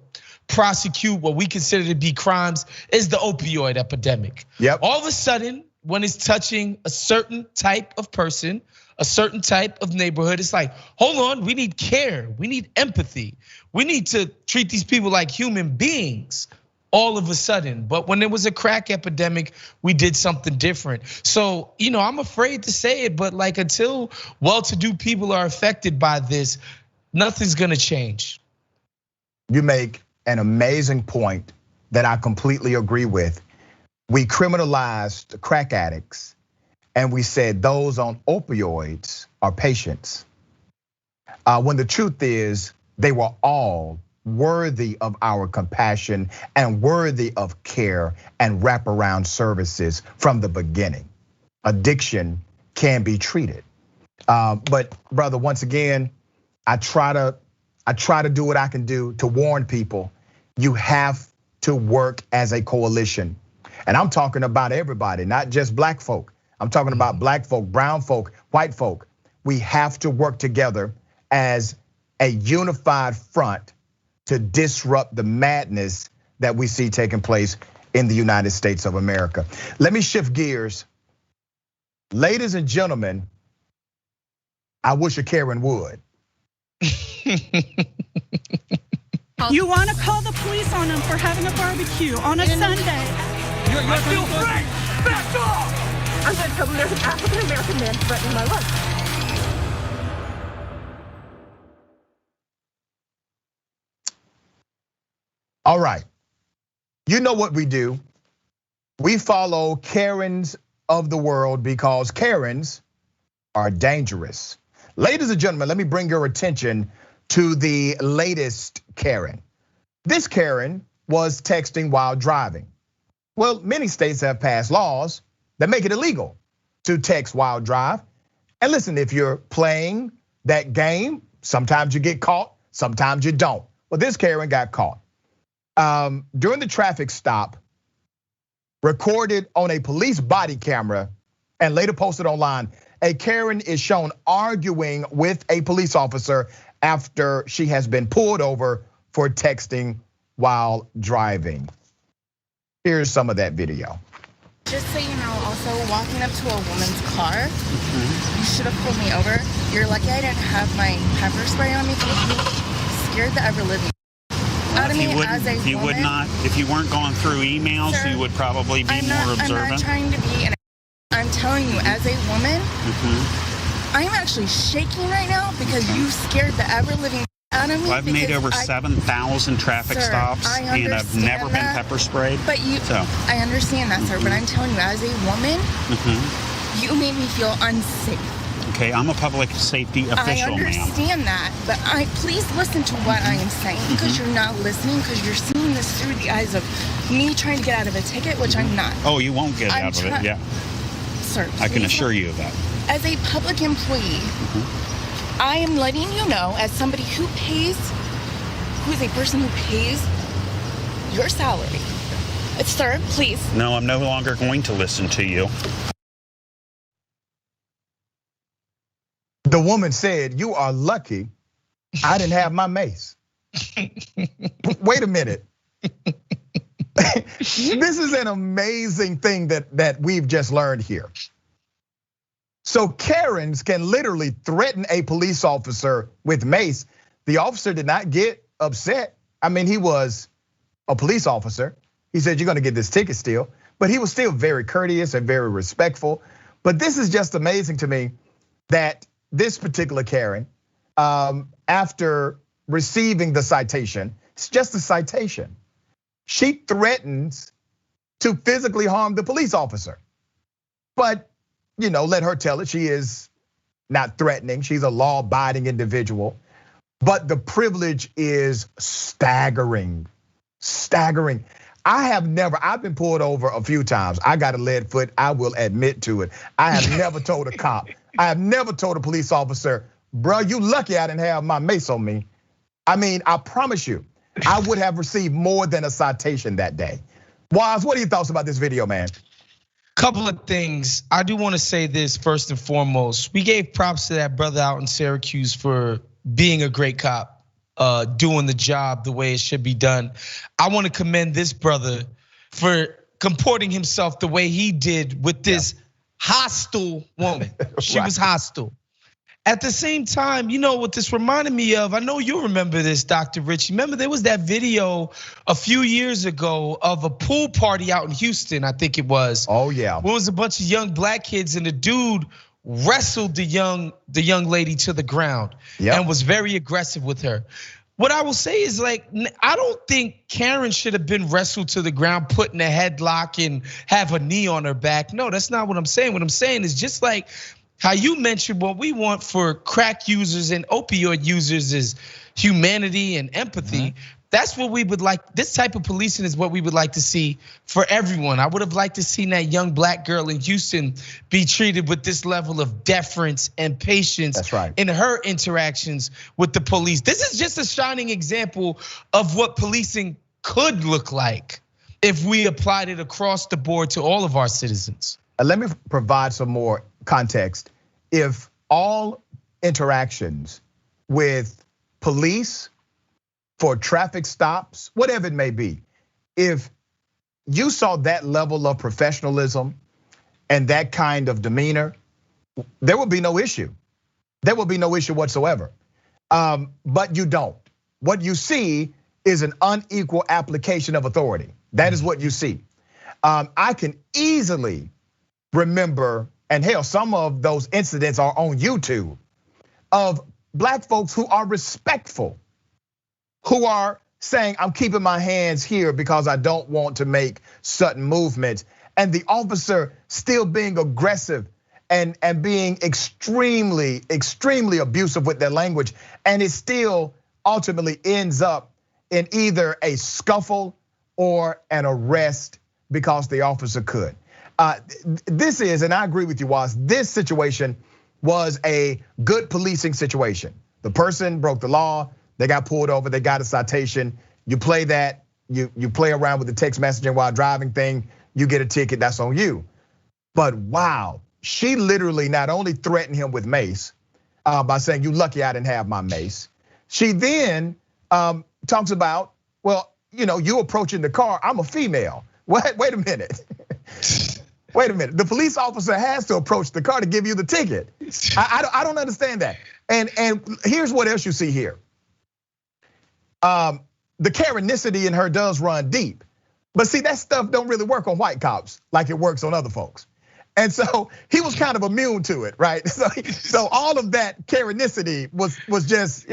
prosecute what we consider to be crimes, is the opioid epidemic. Yep. All of a sudden, when it's touching a certain type of person, a certain type of neighborhood, it's like, hold on, we need care, we need empathy. We need to treat these people like human beings all of a sudden. But when there was a crack epidemic, we did something different. So, I'm afraid to say it, but like until well-to-do people are affected by this, nothing's gonna change. You make an amazing point that I completely agree with. We criminalized crack addicts and we said those on opioids are patients. When the truth is they were all worthy of our compassion and worthy of care and wraparound services from the beginning. Addiction can be treated. But brother, once again, I try to do what I can do to warn people. You have to work as a coalition. And I'm talking about everybody, not just black folk. I'm talking about black folk, brown folk, white folk. We have to work together as a unified front to disrupt the madness that we see taking place in the United States of America. Let me shift gears. Ladies and gentlemen, I wish a Karen would. You want to call the police on them for having a barbecue on a Sunday. You're still free! Back off! I'm going to tell them there's an African-American man threatening my life. All right, you know what we do. We follow Karens of the world because Karens are dangerous. Ladies and gentlemen, let me bring your attention to the latest Karen. This Karen was texting while driving. Well, many states have passed laws that make it illegal to text while drive. And listen, if you're playing that game, sometimes you get caught, sometimes you don't. Well, this Karen got caught. During the traffic stop, recorded on a police body camera and later posted online, a Karen is shown arguing with a police officer after she has been pulled over for texting while driving. Here's some of that video. Just so you know, also walking up to a woman's car, you should have pulled me over. You're lucky I didn't have my pepper spray on me because you scared the ever living out of me as a you woman. Would not, if you weren't going through emails, Sir, you would probably be more observant. I'm not trying to be, I'm telling you, as a woman, I'm actually shaking right now because you scared the ever living out of me. Well, I've made over 7,000 traffic stops, and I've never been pepper sprayed. But I understand that, sir. But I'm telling you, as a woman, you made me feel unsafe. Okay, I'm a public safety official, ma'am. I understand that, but please listen to what I am saying because you're not listening because you're seeing this through the eyes of me trying to get out of a ticket, which I'm not. Oh, you won't get out of it, yeah. Sir, I can assure you of that. As a public employee, I am letting you know, as somebody who is a person who pays your salary. But sir, please. No, I'm no longer going to listen to you. The woman said, "You are lucky I didn't have my mace." Wait a minute. This is an amazing thing that we've just learned here. So Karens can literally threaten a police officer with mace. The officer did not get upset. I mean, he was a police officer. He said, "You're gonna get this ticket still," but he was still very courteous and very respectful. But this is just amazing to me that this particular Karen, after receiving the citation, it's just a citation, she threatens to physically harm the police officer. But let her tell it, she is not threatening, she's a law-abiding individual. But the privilege is staggering, staggering. I've been pulled over a few times. I got a lead foot, I will admit to it. I have never told a cop, I have never told a police officer, bro, you lucky I didn't have my mace on me. I mean, I promise you, I would have received more than a citation that day. Waz, what are your thoughts about this video, man? Couple of things. I do want to say this first and foremost. We gave props to that brother out in Syracuse for being a great cop, doing the job the way it should be done. I want to commend this brother for comporting himself the way he did with this hostile woman. She was hostile. At the same time, you know what this reminded me of? I know you remember this, Dr. Rich. Remember there was that video a few years ago of a pool party out in Houston, I think it was. Oh yeah. Where it was a bunch of young black kids and the dude wrestled the young lady to the ground and was very aggressive with her. What I will say is like, I don't think Karen should have been wrestled to the ground, put in a headlock and have a knee on her back. No, that's not what I'm saying. What I'm saying is just like how you mentioned what we want for crack users and opioid users is humanity and empathy. That's what we would like. This type of policing is what we would like to see for everyone. I would have liked to see that young black girl in Houston be treated with this level of deference and patience in her interactions with the police. This is just a shining example of what policing could look like if we applied it across the board to all of our citizens. Let me provide some more context. If all interactions with police for traffic stops, whatever it may be, if you saw that level of professionalism and that kind of demeanor, there would be no issue. There would be no issue whatsoever. But you don't. What you see is an unequal application of authority. That is what you see. I can easily remember, and hell, some of those incidents are on YouTube, of black folks who are respectful, who are saying, I'm keeping my hands here because I don't want to make sudden movements. And the officer still being aggressive and being extremely, extremely abusive with their language. And it still ultimately ends up in either a scuffle or an arrest because the officer could. This is, and I agree with you, Waz, this situation was a good policing situation. The person broke the law, they got pulled over, they got a citation. You play that, you play around with the text messaging while driving thing, you get a ticket, that's on you. But wow, she literally not only threatened him with mace by saying, you lucky I didn't have my mace. She then talks about, well, you approaching the car, I'm a female. Wait a minute. Wait a minute, the police officer has to approach the car to give you the ticket. I don't understand that. And here's what else you see here. The Karenicity in her does run deep. But see, that stuff don't really work on white cops like it works on other folks. And so he was kind of immune to it, right? So all of that Karenicity was just,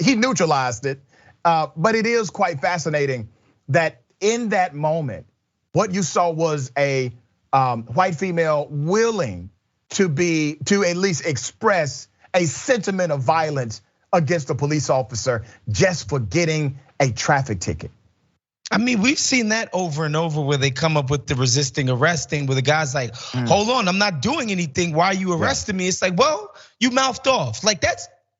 he neutralized it. But it is quite fascinating that in that moment, what you saw was a white female willing to at least express a sentiment of violence against a police officer just for getting a traffic ticket. I mean, we've seen that over and over where they come up with the resisting arrest thing where the guy's like, hold on, I'm not doing anything. Why are you arresting me? It's like, well, you mouthed off. Like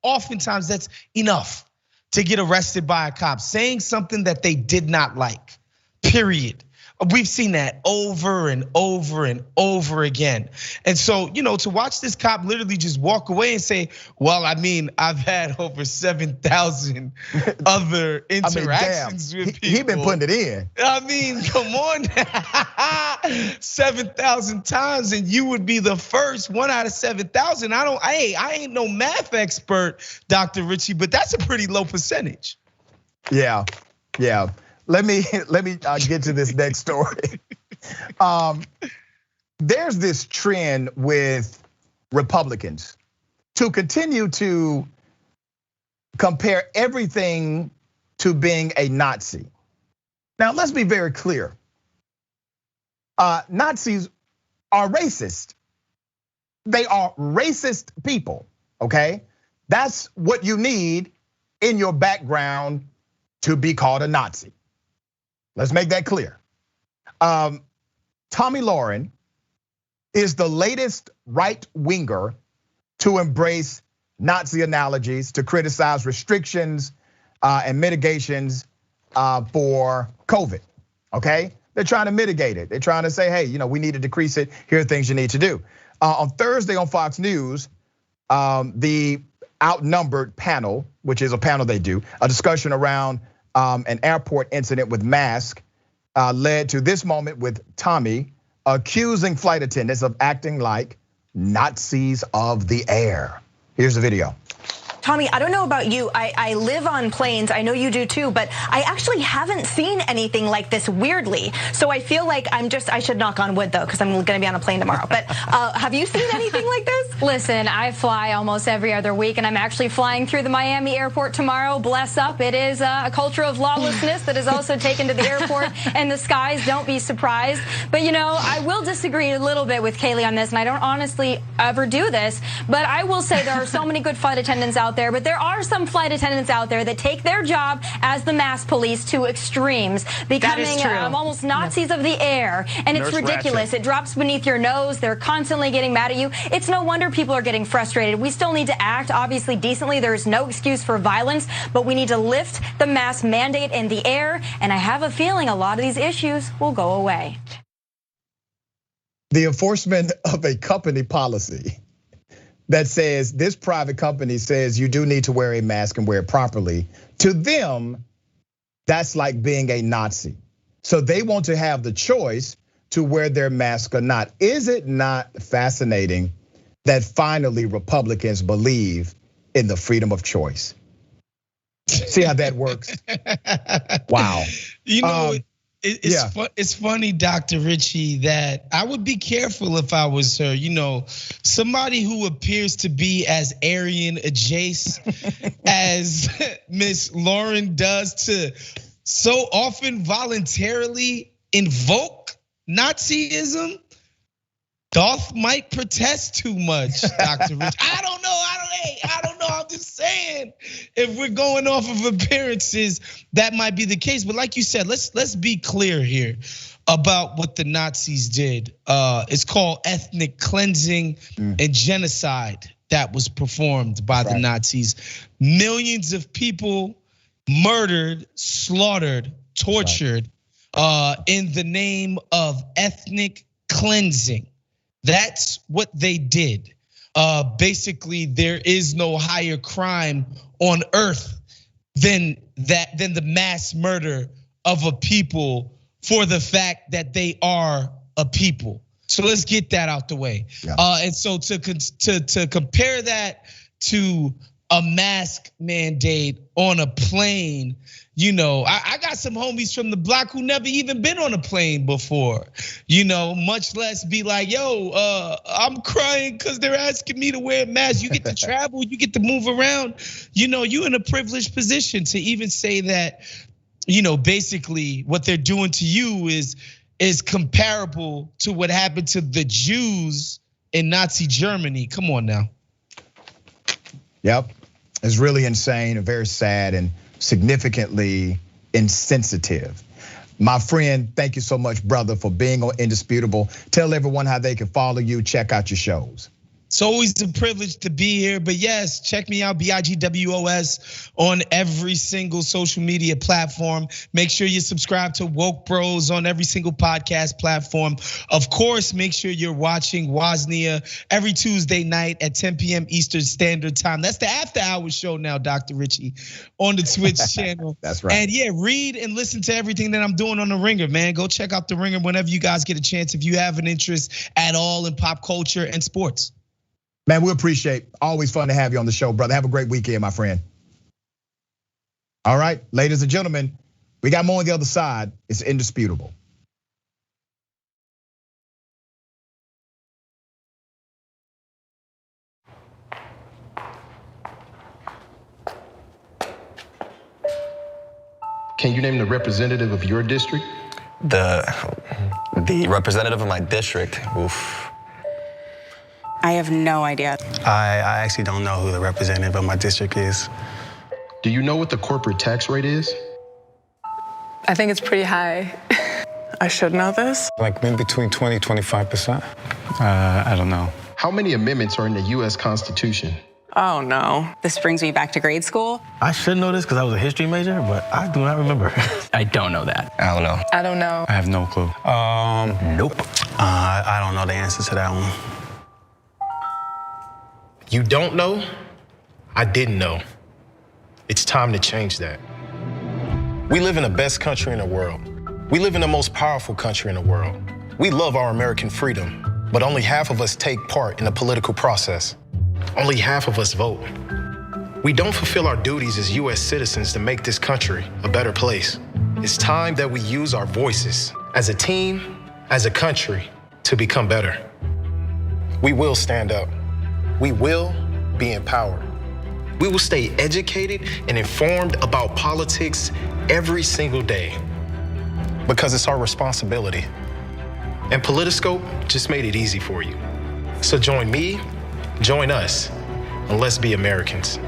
oftentimes that's enough to get arrested by a cop, saying something that they did not like, period. We've seen that over and over and over again. And so, to watch this cop literally just walk away and say, well, I mean, I've had over 7,000 other interactions with people. He been putting it in. I mean, come on. 7,000 times and you would be the first 1 out of 7,000. I ain't no math expert, Dr. Richie, but that's a pretty low percentage. Yeah. Let me get to this next story. There's this trend with Republicans to continue to compare everything to being a Nazi. Now, let's be very clear. Nazis are racist. They are racist people, okay? That's what you need in your background to be called a Nazi. Let's make that clear. Tommy Lauren is the latest right-winger to embrace Nazi analogies, to criticize restrictions and mitigations for COVID, okay? They're trying to mitigate it. They're trying to say, hey, we need to decrease it. Here are things you need to do. On Thursday on Fox News, the Outnumbered panel, which is a panel they do, a discussion around an airport incident with masks, led to this moment with Tommy accusing flight attendants of acting like Nazis of the air. Here's the video. Tommy, I don't know about you. I live on planes. I know you do too, but I actually haven't seen anything like this, weirdly. So I feel like I should knock on wood though, because I'm gonna be on a plane tomorrow. But have you seen anything like this? Listen, I fly almost every other week, and I'm actually flying through the Miami airport tomorrow. Bless up. It is a culture of lawlessness that is also taken to the airport and the skies. Don't be surprised. But I will disagree a little bit with Kaylee on this, and I don't honestly ever do this, but I will say there are so many good flight attendants out there, but there are some flight attendants out there that take their job as the mass police to extremes, becoming almost Nazis of the air, and it's ridiculous. It drops beneath your nose. They're constantly getting mad at you. It's no wonder people are getting frustrated. We still need to act, obviously, decently. There's no excuse for violence, but we need to lift the mask mandate in the air, and I have a feeling a lot of these issues will go away. The enforcement of a company policy that says this private company says you do need to wear a mask and wear it properly. To them, that's like being a Nazi. So they want to have the choice to wear their mask or not. Is it not fascinating that finally Republicans believe in the freedom of choice? See how that works? Wow. It's funny, Dr. Richie, that I would be careful if I was her. Somebody who appears to be as Aryan adjacent as Miss Lauren does to so often voluntarily invoke Nazism. Doth might protest too much, Dr. Rich. I don't know. I'm just saying, if we're going off of appearances, that might be the case. But like you said, let's be clear here about what the Nazis did. It's called ethnic cleansing and genocide that was performed by the Nazis. Millions of people murdered, slaughtered, tortured in the name of ethnic cleansing. That's what they did. Basically, there is no higher crime on earth than the mass murder of a people for the fact that they are a people. So let's get that out the way. Yeah. And so to compare that to a mask mandate on a plane, I got some homies from the block who never even been on a plane before, much less be like, yo, I'm crying because they're asking me to wear a mask. You get to travel, you get to move around. You in a privileged position to even say that, basically what they're doing to you is comparable to what happened to the Jews in Nazi Germany. Come on now. Yep, it's really insane and very sad and significantly insensitive. My friend, thank you so much, brother, for being on Indisputable. Tell everyone how they can follow you, check out your shows. It's always a privilege to be here, but yes, check me out, BIGWOS, on every single social media platform. Make sure you subscribe to Woke Bros on every single podcast platform. Of course, make sure you're watching Woznia every Tuesday night at 10 p.m. Eastern Standard Time. That's the after hours show now, Dr. Richie, on the Twitch channel. That's right. And yeah, read and listen to everything that I'm doing on The Ringer, man. Go check out The Ringer whenever you guys get a chance, if you have an interest at all in pop culture and sports. Man, we appreciate, always fun to have you on the show, brother. Have a great weekend, my friend. All right, ladies and gentlemen, we got more on the other side. It's Indisputable. Can you name the representative of your district? The representative of my district, oof. I have no idea. I actually don't know who the representative of my district is. Do you know what the corporate tax rate is? I think it's pretty high. I should know this. Like in between 20, 25%. I don't know. How many amendments are in the US Constitution? Oh no. This brings me back to grade school. I should know this because I was a history major, but I do not remember. I don't know that. I don't know. I don't know. I have no clue. Nope. I don't know the answer to that one. You don't know? I didn't know. It's time to change that. We live in the best country in the world. We live in the most powerful country in the world. We love our American freedom, but only half of us take part in the political process. Only half of us vote. We don't fulfill our duties as US citizens to make this country a better place. It's time that we use our voices as a team, as a country, to become better. We will stand up. We will be empowered. We will stay educated and informed about politics every single day because it's our responsibility. And Politiscope just made it easy for you. So join me, join us, and let's be Americans.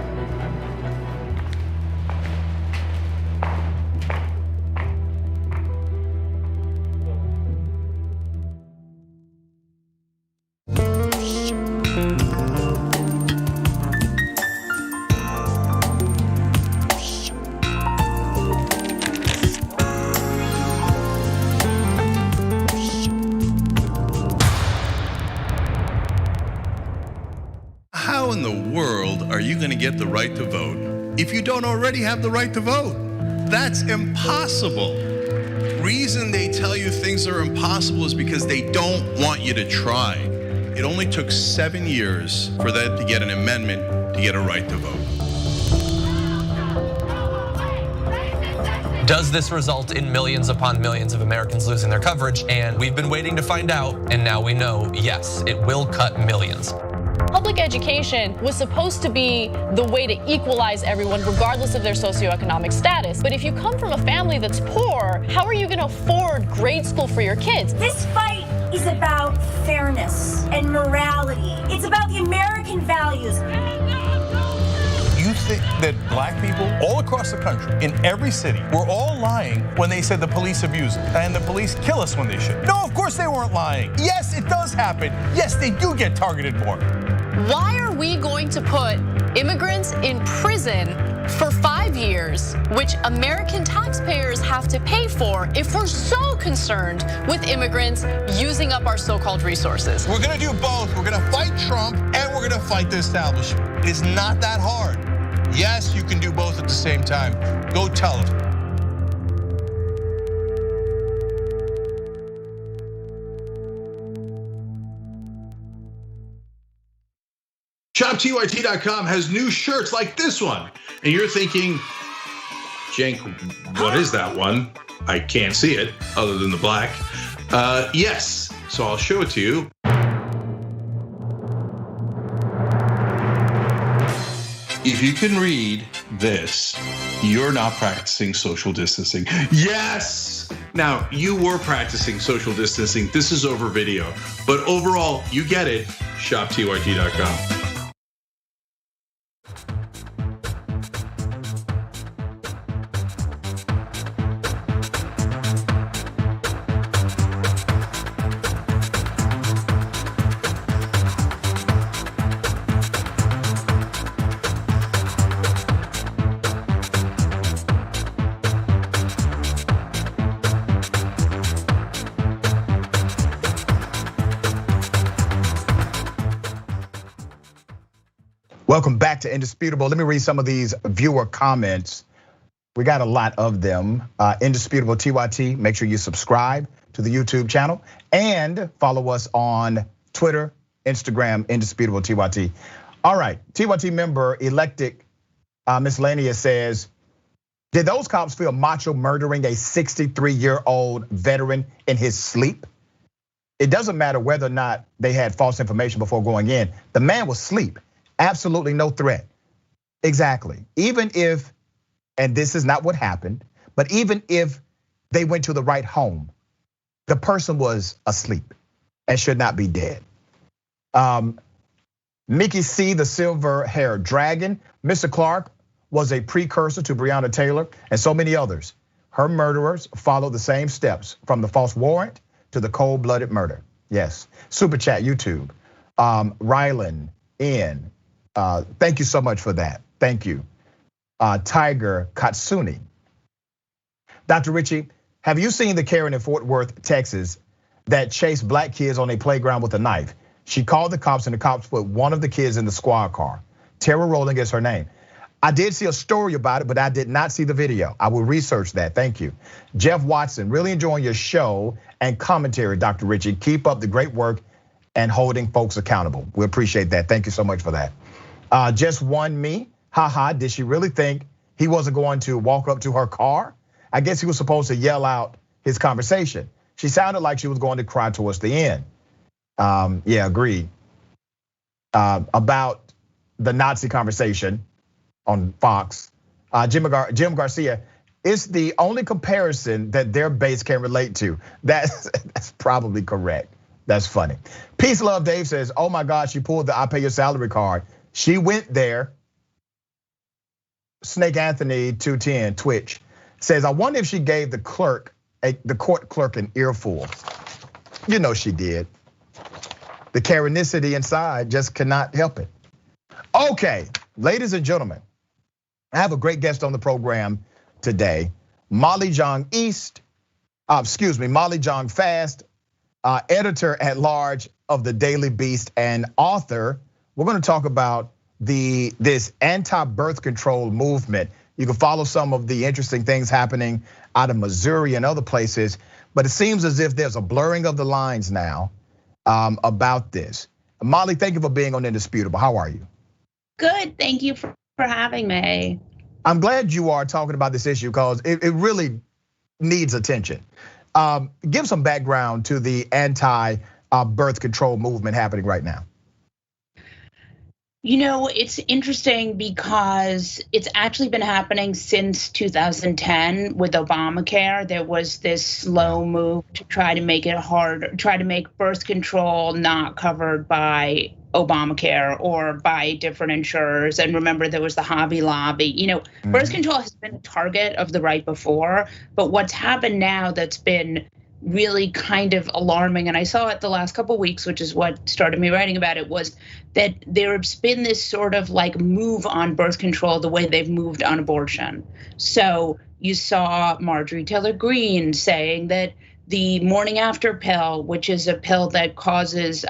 How in the world are you going to get the right to vote if you don't already have the right to vote? That's impossible. Reason they tell you things are impossible is because they don't want you to try. It only took 7 years for that to get an amendment to get a right to vote. Does this result in millions upon millions of Americans losing their coverage? And we've been waiting to find out, and now we know, yes, it will cut millions. Public education was supposed to be the way to equalize everyone regardless of their socioeconomic status. But if you come from a family that's poor, how are you going to afford grade school for your kids? This fight is about fairness and morality. It's about the American values. You think that black people all across the country, in every city, were all lying when they said the police abuse us and the police kill us when they should? No, of course they weren't lying. Yes, it does happen. Yes, they do get targeted more. Why are we going to put immigrants in prison for 5 years, which American taxpayers have to pay for, if we're so concerned with immigrants using up our so-called resources? We're gonna do both. We're gonna fight Trump and we're gonna fight the establishment. It's not that hard. Yes, you can do both at the same time. Go tell them. ShopTYT.com has new shirts like this one. And you're thinking, Cenk, what is that one? I can't see it other than the black. Yes, so I'll show it to you. If you can read this, you're not practicing social distancing. Yes! Now, you were practicing social distancing. This is over video. But overall, you get it. ShopTYT.com. Welcome back to Indisputable. Let me read some of these viewer comments. We got a lot of them. Indisputable TYT, make sure you subscribe to the YouTube channel and follow us on Twitter, Instagram, Indisputable TYT. All right, TYT member elected Miscellaneous says, did those cops feel macho murdering a 63-year-old veteran in his sleep? It doesn't matter whether or not they had false information before going in. The man was asleep. Absolutely no threat. Exactly. Even if, and this is not what happened, but even if they went to the right home, the person was asleep and should not be dead. Mickey C, the silver-haired dragon. Mr. Clark was a precursor to Breonna Taylor and so many others. Her murderers followed the same steps from the false warrant to the cold-blooded murder. Yes. Super chat, YouTube. Rylan N. Thank you so much for that. Thank you. Tiger Katsuni. Dr. Richie, have you seen the Karen in Fort Worth, Texas that chased black kids on a playground with a knife? She called the cops and the cops put one of the kids in the squad car. Tara Rowling is her name. I did see a story about it, but I did not see the video. I will research that. Thank you. Jeff Watson, really enjoying your show and commentary, Dr. Richey. Keep up the great work and holding folks accountable. We appreciate that. Thank you so much for that. Just one me. Haha, did she really think he wasn't going to walk up to her car? I guess he was supposed to yell out his conversation. She sounded like she was going to cry towards the end. Yeah, agreed. About the Nazi conversation on Fox, Jim Garcia, it's the only comparison that their base can relate to. That's probably correct. That's funny. Peace, love, Dave says, oh my God, she pulled the I pay your salary card. She went there. Snake Anthony 210 Twitch says, I wonder if she gave the court clerk an earful. You know she did. The Karenicity inside just cannot help it. Okay, ladies and gentlemen, I have a great guest on the program today. Molly Jong Fast, editor at large of the Daily Beast and author. We're gonna talk about this anti-birth control movement. You can follow some of the interesting things happening out of Missouri and other places, but it seems as if there's a blurring of the lines now about this. Molly, thank you for being on Indisputable. How are you? Good, thank you for having me. I'm glad you are talking about this issue because it really needs attention. Give some background to the anti-birth control movement happening right now. You know, it's interesting because it's actually been happening since 2010 with Obamacare. There was this slow move to try to make it hard, try to make birth control not covered by Obamacare or by different insurers. And remember, there was the Hobby Lobby. You know, birth control has been a target of the right before, but what's happened now that's been really kind of alarming, and I saw it the last couple of weeks, which is what started me writing about it, was that there's been this sort of like move on birth control the way they've moved on abortion. So you saw Marjorie Taylor Greene saying that the morning after pill, which is a pill that causes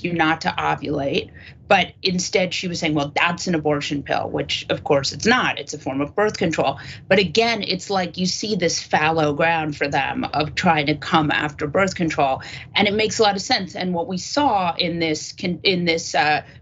you not to ovulate, but instead she was saying, well, that's an abortion pill, which of course it's not, it's a form of birth control. But again, it's like you see this fallow ground for them of trying to come after birth control. And it makes a lot of sense. And what we saw in this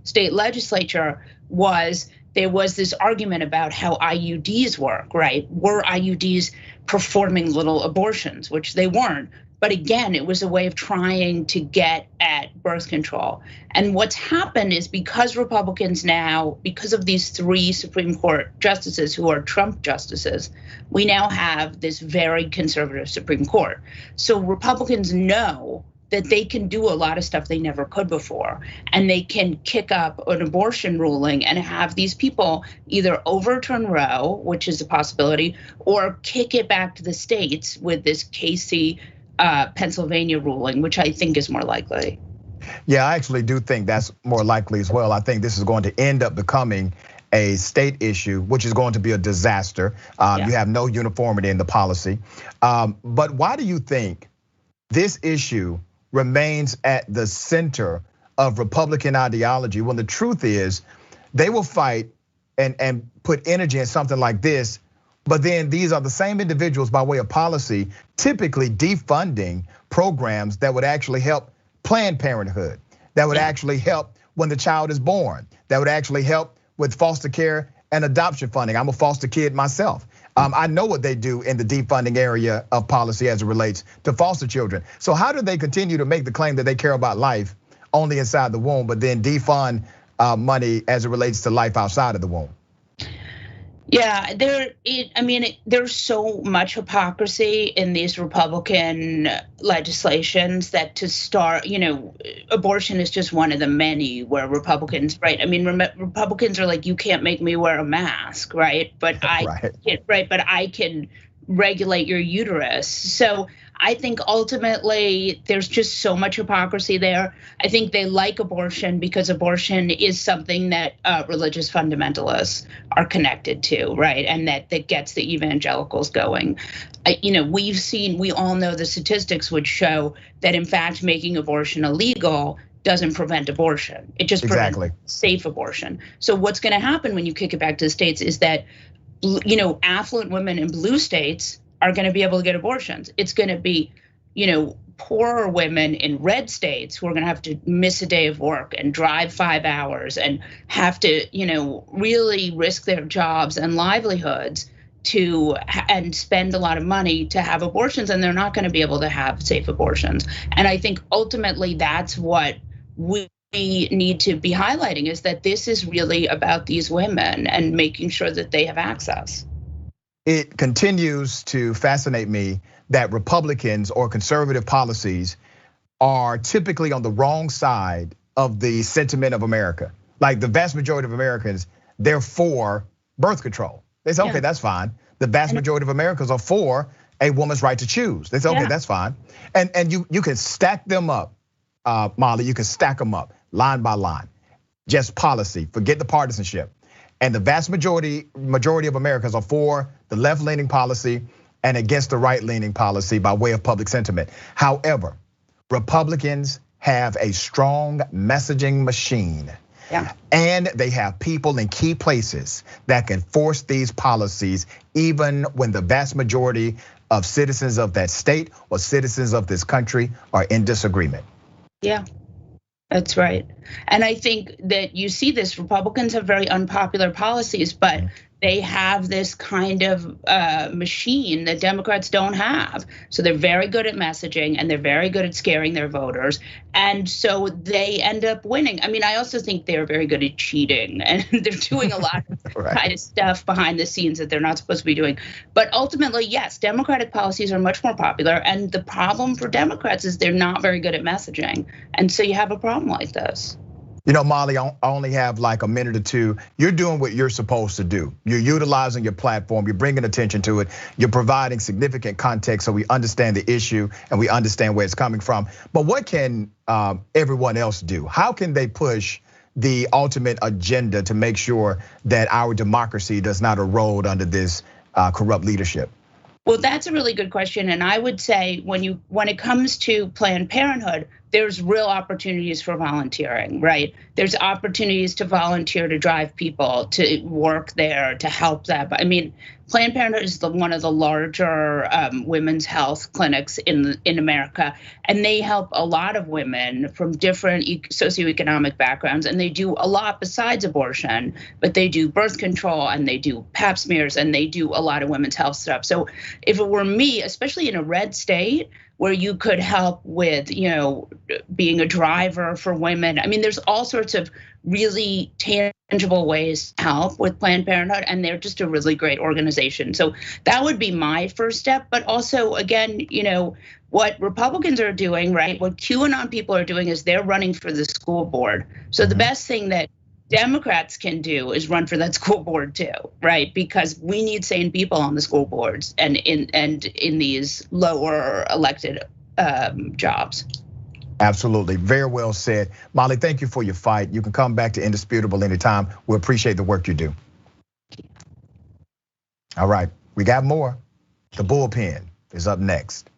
state legislature was there was this argument about how IUDs work, right? Were IUDs performing little abortions, which they weren't. But again, it was a way of trying to get at birth control. And what's happened is because Republicans now, because of these 3 Supreme Court justices who are Trump justices, we now have this very conservative Supreme Court. So Republicans know that they can do a lot of stuff they never could before. And they can kick up an abortion ruling and have these people either overturn Roe, which is a possibility, or kick it back to the states with this Casey Pennsylvania ruling, which I think is more likely. Yeah, I actually do think that's more likely as well. I think this is going to end up becoming a state issue, which is going to be a disaster. You have no uniformity in the policy. But why do you think this issue remains at the center of Republican ideology when the truth is they will fight and put energy in something like this? But then these are the same individuals by way of policy, typically defunding programs that would actually help Planned Parenthood, that would actually help when the child is born, that would actually help with foster care and adoption funding. I'm a foster kid myself. I know what they do in the defunding area of policy as it relates to foster children. So how do they continue to make the claim that they care about life only inside the womb, but then defund money as it relates to life outside of the womb? Yeah, there's so much hypocrisy in these Republican legislations that to start, abortion is just one of the many where Republicans, right? I mean, Republicans are like, you can't make me wear a mask, right? But I can regulate your uterus. So I think ultimately there's just so much hypocrisy there. I think they like abortion because abortion is something that religious fundamentalists are connected to, right? And that gets the evangelicals going. We all know the statistics would show that in fact making abortion illegal doesn't prevent abortion. It just prevents safe abortion. So what's going to happen when you kick it back to the states is that, affluent women in blue states are going to be able to get abortions. It's going to be, poorer women in red states who are going to have to miss a day of work and drive 5 hours and have to, really risk their jobs and livelihoods and spend a lot of money to have abortions, and they're not going to be able to have safe abortions. And I think ultimately that's what we need to be highlighting, is that this is really about these women and making sure that they have access. It continues to fascinate me that Republicans or conservative policies are typically on the wrong side of the sentiment of America. Like the vast majority of Americans, they're for birth control. They say, okay, that's fine. The vast majority of Americans are for a woman's right to choose. They say, okay, that's fine. And you can stack them up, Molly, you can stack them up line by line. Just policy, forget the partisanship. And the vast majority of Americans are for the left-leaning policy and against the right-leaning policy by way of public sentiment. However, Republicans have a strong messaging machine. And they have people in key places that can force these policies even when the vast majority of citizens of that state or citizens of this country are in disagreement. Yeah, that's right. And I think that you see this, Republicans have very unpopular policies, but they have this kind of machine that Democrats don't have. So they're very good at messaging and they're very good at scaring their voters. And so they end up winning. I mean, I also think they're very good at cheating, and they're doing a lot of kind of stuff behind the scenes that they're not supposed to be doing. But ultimately, yes, Democratic policies are much more popular. And the problem for Democrats is they're not very good at messaging. And so you have a problem like this. Molly, I only have like a minute or two. You're doing what you're supposed to do. You're utilizing your platform, you're bringing attention to it, you're providing significant context so we understand the issue and we understand where it's coming from. But what can everyone else do? How can they push the ultimate agenda to make sure that our democracy does not erode under this corrupt leadership? Well, that's a really good question. And I would say when it comes to Planned Parenthood, there's real opportunities for volunteering, right? There's opportunities to volunteer to drive people to work there, to help them. I mean, Planned Parenthood is one of the larger women's health clinics in America, and they help a lot of women from different socioeconomic backgrounds, and they do a lot besides abortion, but they do birth control and they do pap smears and they do a lot of women's health stuff. So if it were me, especially in a red state, where you could help with, being a driver for women. I mean, there's all sorts of really tangible ways to help with Planned Parenthood, and they're just a really great organization. So that would be my first step. But also, again, what Republicans are doing, right? What QAnon people are doing is they're running for the school board. So the best thing that Democrats can do is run for that school board too, right? Because we need sane people on the school boards and in these lower elected jobs. Absolutely, very well said. Molly, thank you for your fight. You can come back to Indisputable anytime. We appreciate the work you do. All right, we got more. The bullpen is up next.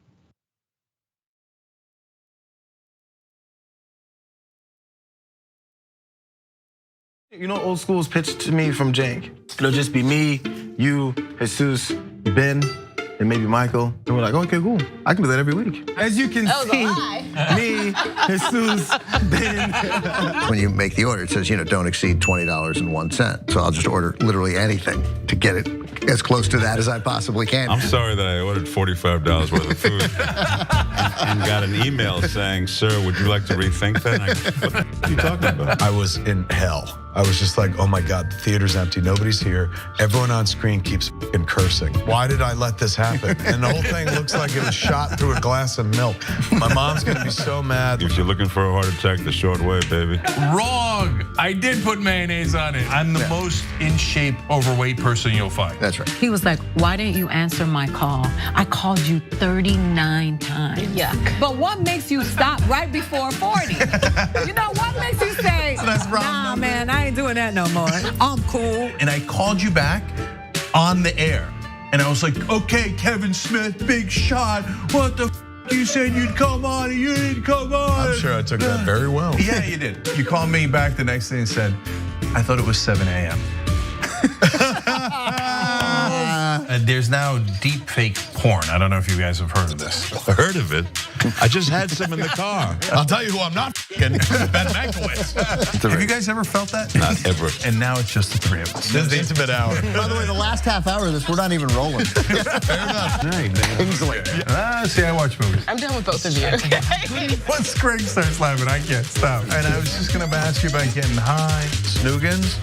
Old school's pitched to me from Jank. It'll just be me, you, Jesus, Ben, and maybe Michael. And we're like, okay, cool. I can do that every week. As you can see, me, Jesus, Ben. When you make the order, it says, don't exceed $20.01. So I'll just order literally anything to get it as close to that as I possibly can. I'm sorry that I ordered $45 worth of food and got an email saying, sir, would you like to rethink that? What are you talking about? I was in hell. I was just like, oh my God, the theater's empty, nobody's here. Everyone on screen keeps fucking cursing. Why did I let this happen? And the whole thing looks like it was shot through a glass of milk. My mom's gonna be so mad. If you're looking for a heart attack, the short way, baby. Wrong, I did put mayonnaise on it. I'm the most in shape, overweight person you'll find. That's right. He was like, why didn't you answer my call? I called you 39 times. Yuck. But what makes you stop right before 40? What makes you say, nah, man, I ain't doing that no more. I'm cool. And I called you back on the air. And I was like, okay, Kevin Smith, big shot. What the You said you'd come on and you didn't come on. I'm sure I took that very well. Yeah, you did. You called me back the next day and said, I thought it was 7 a.m. There's now deep fake porn. I don't know if you guys have heard of this. I heard of it. I just had some in the car. I'll tell you who I'm not Ben Mankiewicz. Have you guys ever felt that? Not ever. And now it's just the three of us. This is the intimate hour. By the way, the last half hour of this, we're not even rolling. Fair enough. Kingsley. See, I watch movies. I'm done with both of you. Once Greg starts laughing, I can't stop. And I was just gonna ask you about getting high. Snoogans,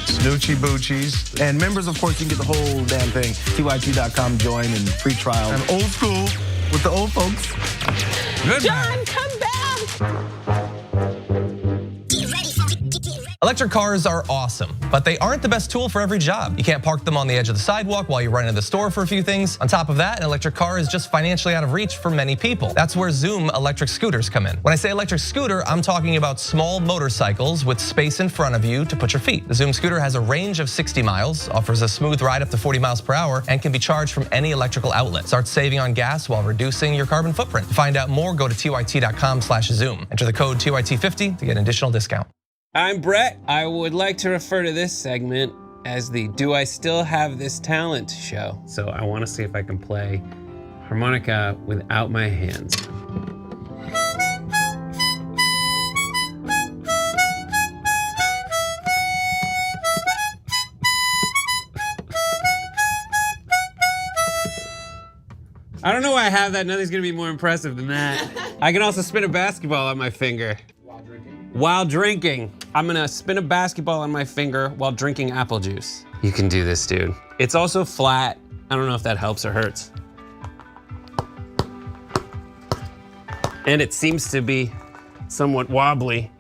Snoochie Boochies. And members, of course, you can get the whole damn thing. TYT.com, join and free trial. I'm old school with the old folks. Good John, come back. Electric cars are awesome, but they aren't the best tool for every job. You can't park them on the edge of the sidewalk while you run into the store for a few things. On top of that, an electric car is just financially out of reach for many people. That's where Zoom electric scooters come in. When I say electric scooter, I'm talking about small motorcycles with space in front of you to put your feet. The Zoom scooter has a range of 60 miles, offers a smooth ride up to 40 miles per hour, and can be charged from any electrical outlet. Start saving on gas while reducing your carbon footprint. To find out more, go to tyt.com/Zoom. Enter the code TYT50 to get an additional discount. I'm Brett. I would like to refer to this segment as the Do I Still Have This Talent show. So I want to see if I can play harmonica without my hands. I don't know why I have that. Nothing's gonna be more impressive than that. I can also spin a basketball on my finger. While drinking. I'm gonna spin a basketball on my finger while drinking apple juice. You can do this, dude. It's also flat. I don't know if that helps or hurts. And it seems to be somewhat wobbly.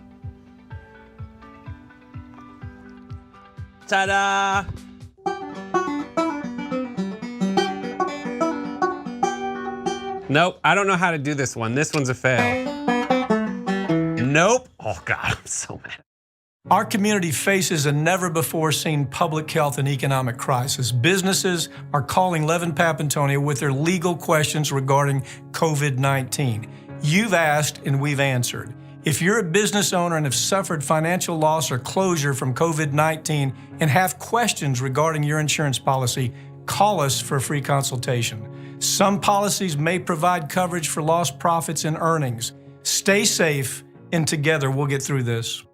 Ta-da! Nope, I don't know how to do this one. This one's a fail. Nope. Oh God, I'm so mad. Our community faces a never-before-seen public health and economic crisis. Businesses are calling Levin Papantonio with their legal questions regarding COVID-19. You've asked and we've answered. If you're a business owner and have suffered financial loss or closure from COVID-19 and have questions regarding your insurance policy, call us for a free consultation. Some policies may provide coverage for lost profits and earnings. Stay safe, and together we'll get through this.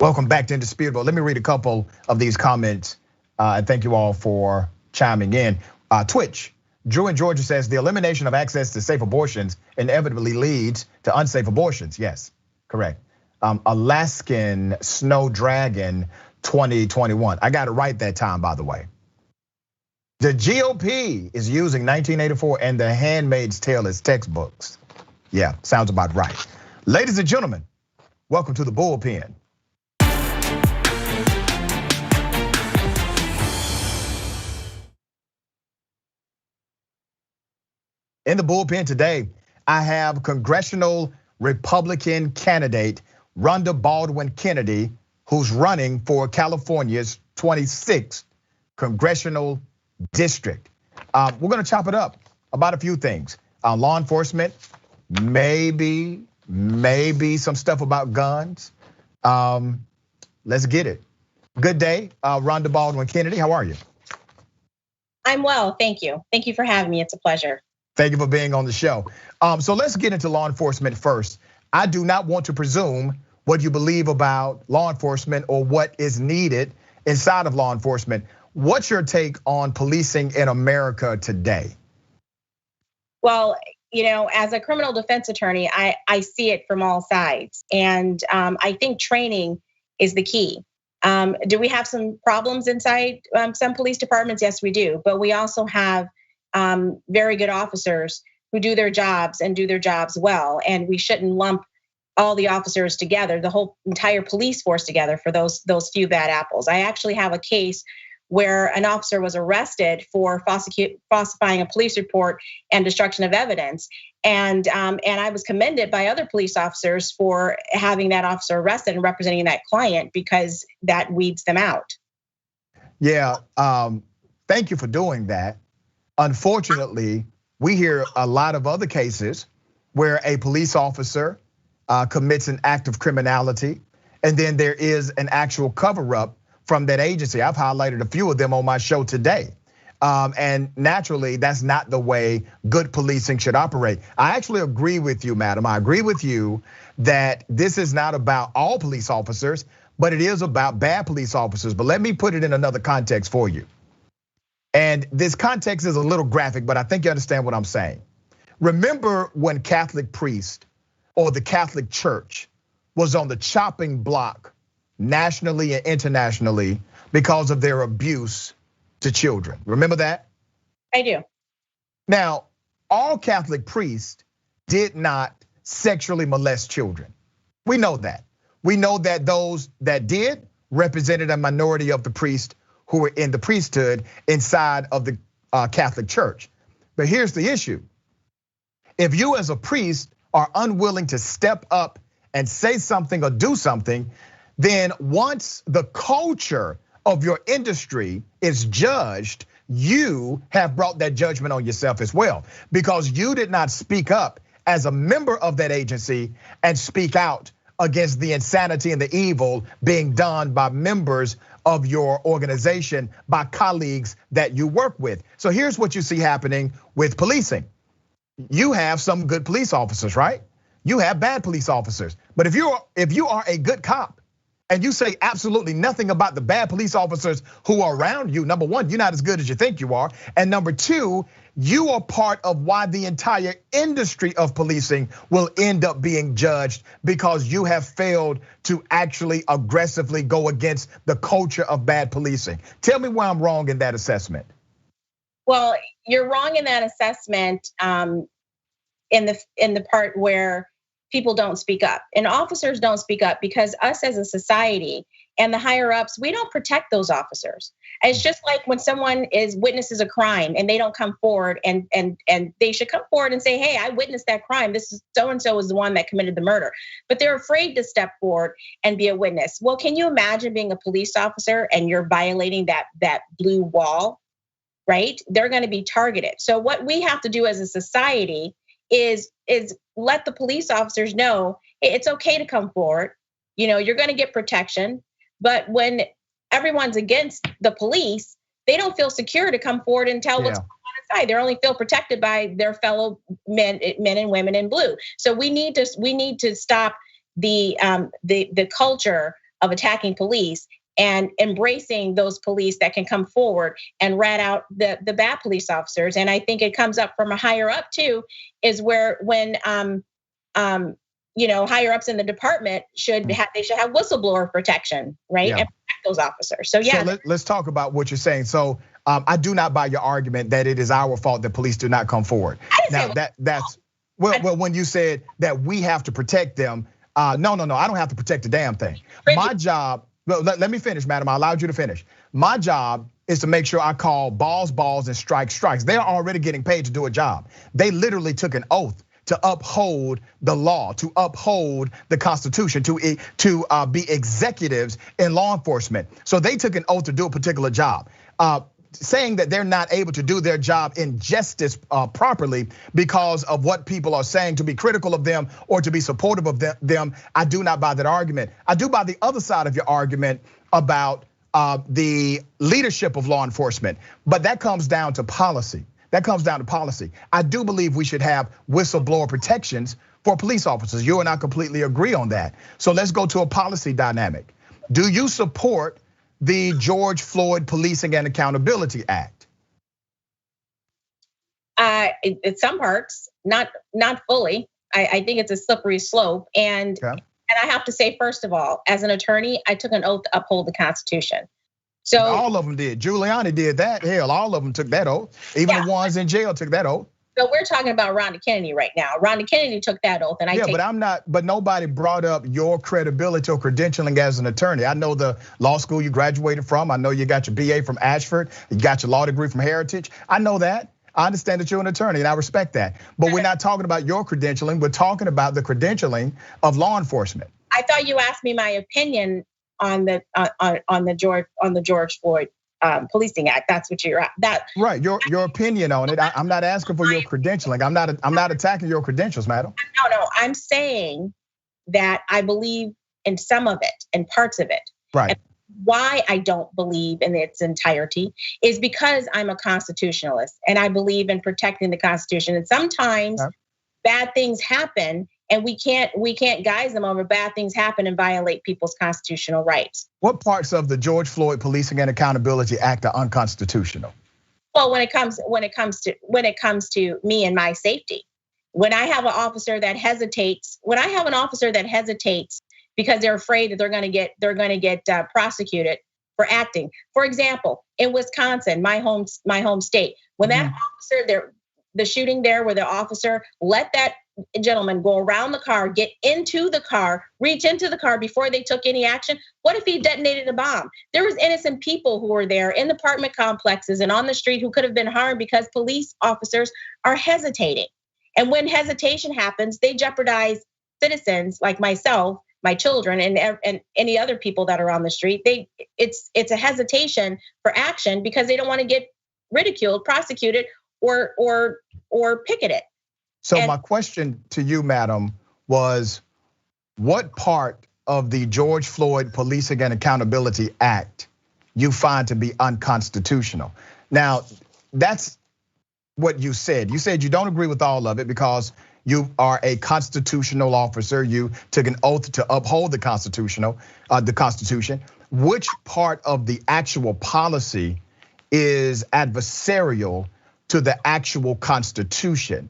Welcome back to Indisputable. Let me read a couple of these comments. And thank you all for chiming in. Twitch, Drew in Georgia says the elimination of access to safe abortions inevitably leads to unsafe abortions. Yes, correct. Alaskan Snow Dragon 2021. I got it right that time, by the way. The GOP is using 1984 and The Handmaid's Tale as textbooks. Yeah, sounds about right. Ladies and gentlemen, welcome to the bullpen. In the bullpen today, I have congressional Republican candidate Rhonda Baldwin Kennedy, who's running for California's 26th congressional district. We're gonna chop it up about a few things. Law enforcement, maybe some stuff about guns. Let's get it. Good day, Rhonda Baldwin Kennedy, how are you? I'm well, thank you. Thank you for having me, it's a pleasure. Thank you for being on the show. So let's get into law enforcement first. I do not want to presume what you believe about law enforcement or what is needed inside of law enforcement. What's your take on policing in America today? Well, as a criminal defense attorney, I see it from all sides. And I think training is the key. Do we have some problems inside some police departments? Yes, we do. But we also have very good officers who do their jobs and do their jobs well. And we shouldn't lump all the officers together, the whole entire police force together for those few bad apples. I actually have a case where an officer was arrested for falsifying a police report and destruction of evidence. And I was commended by other police officers for having that officer arrested and representing that client because that weeds them out. Yeah, thank you for doing that. Unfortunately, we hear a lot of other cases where a police officer commits an act of criminality, and then there is an actual cover-up from that agency. I've highlighted a few of them on my show today. And naturally, that's not the way good policing should operate. I actually agree with you, madam. I agree with you that this is not about all police officers, but it is about bad police officers. But let me put it in another context for you. And this context is a little graphic, but I think you understand what I'm saying. Remember when Catholic priest or the Catholic Church was on the chopping block nationally and internationally because of their abuse to children? Remember that? I do. Now, all Catholic priests did not sexually molest children. We know that. We know that those that did represented a minority of the priests who were in the priesthood inside of the Catholic Church. But here's the issue. If you as a priest are unwilling to step up and say something or do something, then once the culture of your industry is judged, you have brought that judgment on yourself as well, because you did not speak up as a member of that agency and speak out against the insanity and the evil being done by members of your organization, by colleagues that you work with. So here's what you see happening with policing. You have some good police officers, right? You have bad police officers. But if you are a good cop and you say absolutely nothing about the bad police officers who are around you, number one, you're not as good as you think you are. And number two, you are part of why the entire industry of policing will end up being judged, because you have failed to actually aggressively go against the culture of bad policing. Tell me why I'm wrong in that assessment. Well, you're wrong in that assessment in the part where people don't speak up and officers don't speak up, because us as a society and the higher ups, we don't protect those officers. It's just like when someone witnesses a crime and they don't come forward, and they should come forward and say, hey, I witnessed that crime. This is so-and-so is the one that committed the murder. But they're afraid to step forward and be a witness. Well, can you imagine being a police officer and you're violating that blue wall, right? They're gonna be targeted. So what we have to do as a society is let the police officers know it's okay to come forward. You're gonna get protection, but when everyone's against the police, they don't feel secure to come forward and tell what's going on inside. They only feel protected by their fellow men and women in blue. So we need to stop the culture of attacking police and embracing those police that can come forward and rat out the bad police officers. And I think it comes up from a higher up too, is where when higher ups in the department should have whistleblower protection, right? Yeah. And protect those officers. So yeah. So let's talk about what you're saying. So I do not buy your argument that it is our fault that police do not come forward. Now that's when you said that we have to protect them. No, I don't have to protect the damn thing. My job. Well, let me finish, madam. I allowed you to finish. My job is to make sure I call balls, and strikes. They're already getting paid to do a job. They literally took an oath to uphold the law, to uphold the Constitution, to be executives in law enforcement. So they took an oath to do a particular job. Saying that they're not able to do their job in justice properly because of what people are saying, to be critical of them or to be supportive of them, I do not buy that argument. I do buy the other side of your argument about the leadership of law enforcement, but that comes down to policy. I do believe we should have whistleblower protections for police officers. You and I completely agree on that. So let's go to a policy dynamic. Do you support the George Floyd Policing and Accountability Act? In some parts, not fully. I think it's a slippery slope. And I have to say, first of all, as an attorney, I took an oath to uphold the Constitution. So all of them did. Giuliani did that. Hell, all of them took that oath. Even the ones in jail took that oath. So we're talking about Rhonda Kennedy right now. Rhonda Kennedy took that oath, and but nobody brought up your credibility or credentialing as an attorney. I know the law school you graduated from. I know you got your BA from Ashford. You got your law degree from Heritage. I know that. I understand that you're an attorney, and I respect that. But we're not talking about your credentialing. We're talking about the credentialing of law enforcement. I thought you asked me my opinion on the George Floyd Policing Act. That's what you're at. Right, your opinion on it. I'm not asking for your credentialing. I'm not attacking your credentials, madam. No, I'm saying that I believe in some of it and parts of it. Right. And why I don't believe in its entirety is because I'm a constitutionalist and I believe in protecting the Constitution. And sometimes bad things happen, and we can't guise them over bad things happen and violate people's constitutional rights. What parts of the George Floyd Policing and Accountability Act are unconstitutional? Well, when it comes to me and my safety, when I have an officer that hesitates, because they're afraid that they're going to get prosecuted for acting. For example, in Wisconsin, my home state, when that officer the shooting there, where the officer let that gentleman go around the car, get into the car, reach into the car before they took any action. What if he detonated a bomb? There was innocent people who were there in the apartment complexes and on the street who could have been harmed because police officers are hesitating. And when hesitation happens, they jeopardize citizens like myself, my children, and any other people that are on the street. It's a hesitation for action because they don't want to get ridiculed, prosecuted, or picketed. So my question to you, madam, was what part of the George Floyd Policing and Accountability Act you find to be unconstitutional? Now, that's what you said. You said you don't agree with all of it because you are a constitutional officer. You took an oath to uphold the Constitution. Which part of the actual policy is adversarial to the actual Constitution?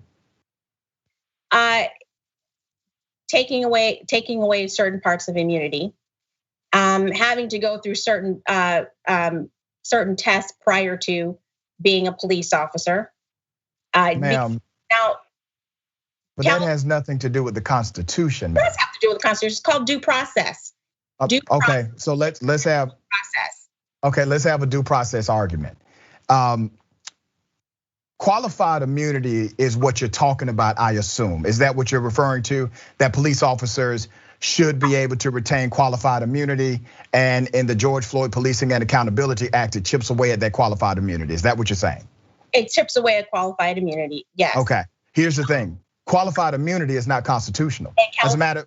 Taking away certain parts of immunity, having to go through certain tests prior to being a police officer. Ma'am, that has nothing to do with the Constitution. It does have to do with the Constitution. It's called due process. Okay, so let's have process. Okay, let's have a due process argument. Qualified immunity is what you're talking about, I assume. Is that what you're referring to? That police officers should be able to retain qualified immunity, and in the George Floyd Policing and Accountability Act, it chips away at that qualified immunity. Is that what you're saying? It chips away at qualified immunity, yes. Okay, here's the thing. Qualified immunity is not constitutional. As a matter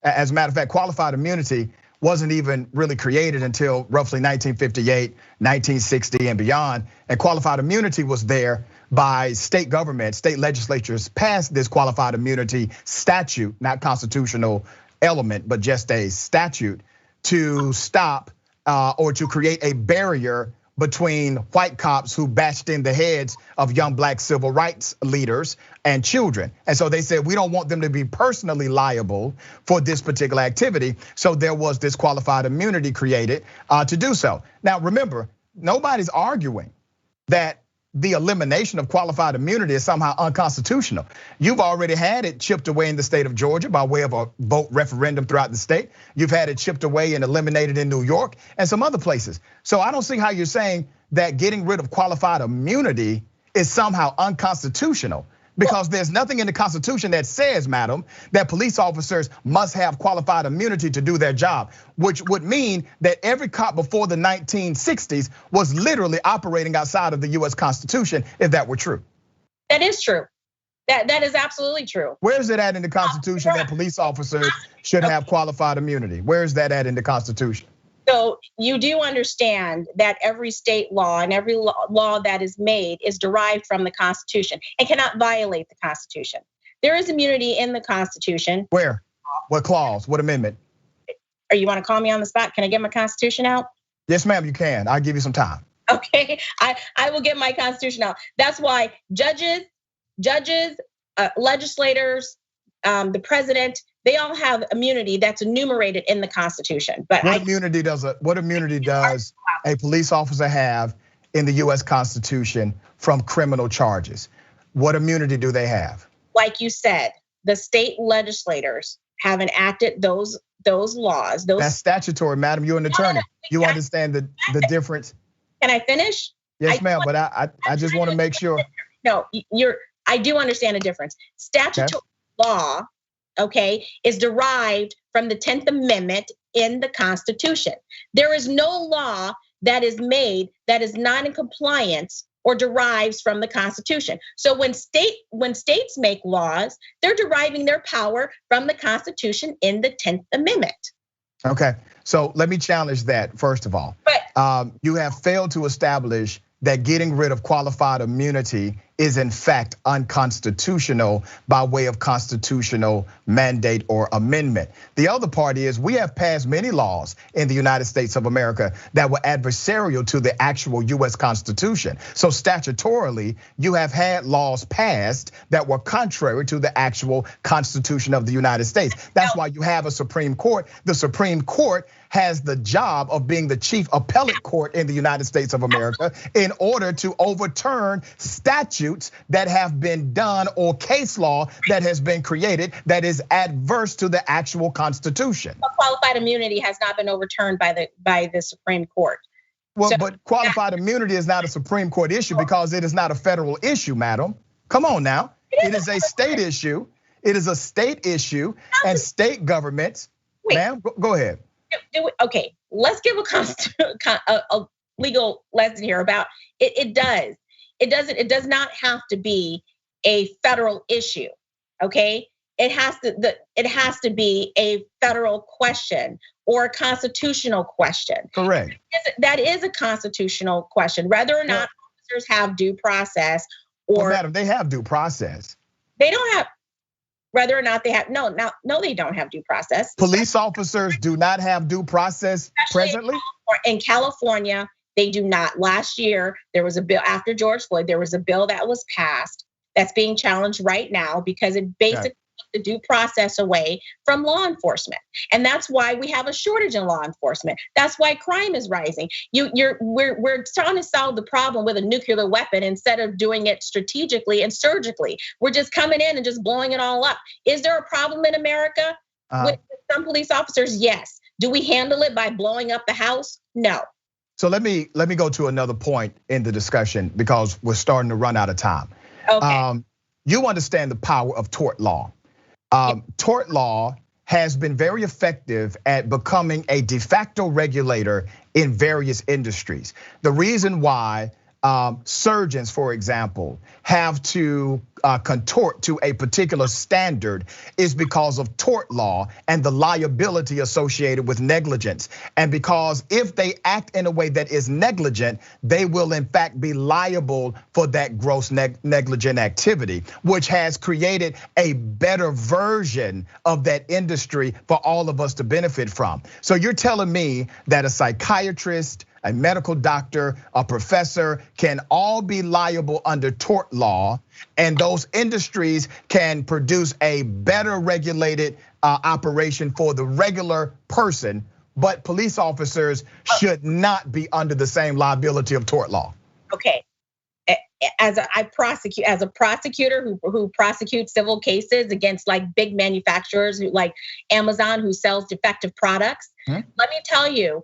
of fact, qualified immunity wasn't even really created until roughly 1958, 1960 and beyond. And qualified immunity was there by state government, state legislatures passed this qualified immunity statute, not constitutional element, but just a statute to stop or to create a barrier between white cops who bashed in the heads of young black civil rights leaders and children. And so they said, we don't want them to be personally liable for this particular activity. So there was this qualified immunity created to do so. Now, remember, nobody's arguing that the elimination of qualified immunity is somehow unconstitutional. You've already had it chipped away in the state of Georgia by way of a vote referendum throughout the state. You've had it chipped away and eliminated in New York and some other places. So I don't see how you're saying that getting rid of qualified immunity is somehow unconstitutional, because there's nothing in the Constitution that says, madam, that police officers must have qualified immunity to do their job, which would mean that every cop before the 1960s was literally operating outside of the US Constitution, if that were true. That is true. That is absolutely true. Where is it at in the Constitution that police officers should have qualified immunity? Where is that at in the Constitution? So you do understand that every state law and every law that is made is derived from the Constitution and cannot violate the Constitution. There is immunity in the Constitution. Where? What clause? What amendment? Or you want to call me on the spot? Can I get my Constitution out? Yes, ma'am, you can. I'll give you some time. Okay, I will get my Constitution out. That's why judges, legislators, the president, they all have immunity that's enumerated in the Constitution. But what immunity does a police officer have in the US Constitution from criminal charges? What immunity do they have? Like you said, the state legislators have enacted those laws. That's statutory, madam. You're an attorney. You understand the difference? Can I finish? Yes, ma'am, but I just want to make sure. No, I do understand the difference. Statutory law, okay, is derived from the 10th Amendment in the Constitution. There is no law that is made that is not in compliance or derives from the Constitution. So when states make laws, they're deriving their power from the Constitution in the 10th Amendment. Okay, so let me challenge that first of all. You have failed to establish that getting rid of qualified immunity is in fact unconstitutional by way of constitutional mandate or amendment. The other part is we have passed many laws in the United States of America that were adversarial to the actual US Constitution. So statutorily, you have had laws passed that were contrary to the actual Constitution of the United States. That's why you have a Supreme Court. The Supreme Court has the job of being the chief appellate court in the United States of America in order to overturn statutes that have been done or case law that has been created that is adverse to the actual Constitution. But qualified immunity has not been overturned by the Supreme Court. Well, but qualified immunity is not a Supreme Court issue because it is not a federal issue, madam. Come on now. It is a state issue. It is a state issue and state governments. Ma'am, go ahead. Okay, let's give a legal lesson here about it. It does not have to be a federal issue. Okay, it has to be a federal question or a constitutional question. Correct. That is a constitutional question, whether or not officers have due process or. Well, madam, they have due process. They don't have. Whether or not they have, no, they don't have due process. Police officers do not have due process presently? In California, they do not. Last year, there was a bill after George Floyd, there was a bill that was passed that's being challenged right now because it basically took the due process away from law enforcement. And that's why we have a shortage in law enforcement. That's why crime is rising. We're trying to solve the problem with a nuclear weapon instead of doing it strategically and surgically. We're just coming in and just blowing it all up. Is there a problem in America with some police officers? Yes. Do we handle it by blowing up the house? No. So let me go to another point in the discussion because we're starting to run out of time. Okay. You understand the power of tort law. Tort law has been very effective at becoming a de facto regulator in various industries. The reason why surgeons, for example, have to contort to a particular standard is because of tort law and the liability associated with negligence. And because if they act in a way that is negligent, they will in fact be liable for that gross negligent activity, which has created a better version of that industry for all of us to benefit from. So you're telling me that a psychiatrist, a medical doctor, a professor can all be liable under tort law, and those industries can produce a better regulated operation for the regular person, but police officers should not be under the same liability of tort law. Okay. As a prosecutor who prosecutes civil cases against like big manufacturers like Amazon who sells defective products, let me tell you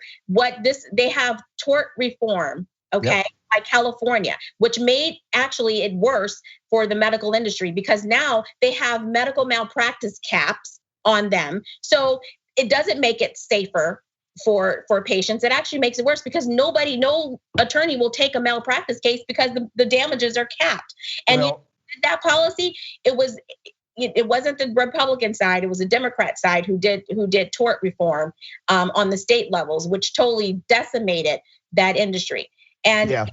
they have tort reform, okay, by California, which made actually it worse for the medical industry because now they have medical malpractice caps on them. So it doesn't make it safer for patients. It actually makes it worse because no attorney will take a malpractice case because the damages are capped. And that policy, it wasn't the Republican side, it was the Democrat side who did tort reform on the state levels, which totally decimated that industry. And yeah,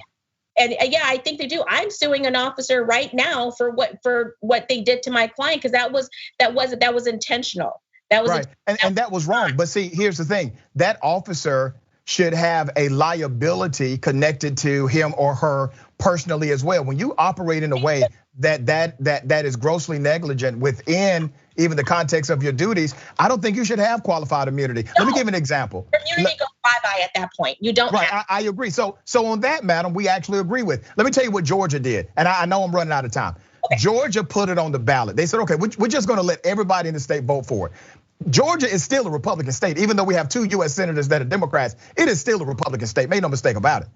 I think they do. I'm suing an officer right now for what they did to my client because that was intentional. That was right, and that was wrong. But see, here's the thing: that officer should have a liability connected to him or her personally as well. When you operate in a way that is grossly negligent within even the context of your duties, I don't think you should have qualified immunity. Let me give an example. Immunity goes bye-bye at that point. You don't. Right, I agree. So on that, madam, we actually agree with. Let me tell you what Georgia did, and I know I'm running out of time. Okay. Georgia put it on the ballot. They said, okay, we're just going to let everybody in the state vote for it. Georgia is still a Republican state, even though we have 2 US senators that are Democrats. It is still a Republican state. Make no mistake about it.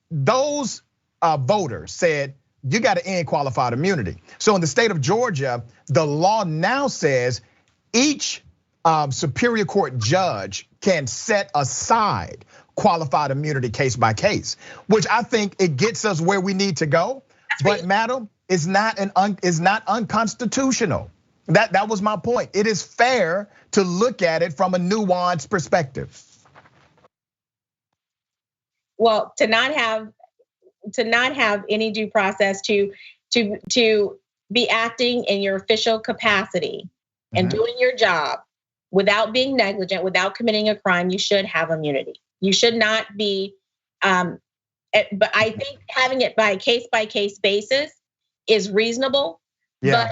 Those voters said you got to end qualified immunity. So in the state of Georgia, the law now says each Superior Court judge can set aside qualified immunity case by case, which I think it gets us where we need to go. But madam, it's not unconstitutional. That was my point. It is fair to look at it from a nuanced perspective. Well, to not have any due process, to be acting in your official capacity and doing your job without being negligent, without committing a crime, you should have immunity. You should not be. But I think having it by case basis is reasonable. Yeah.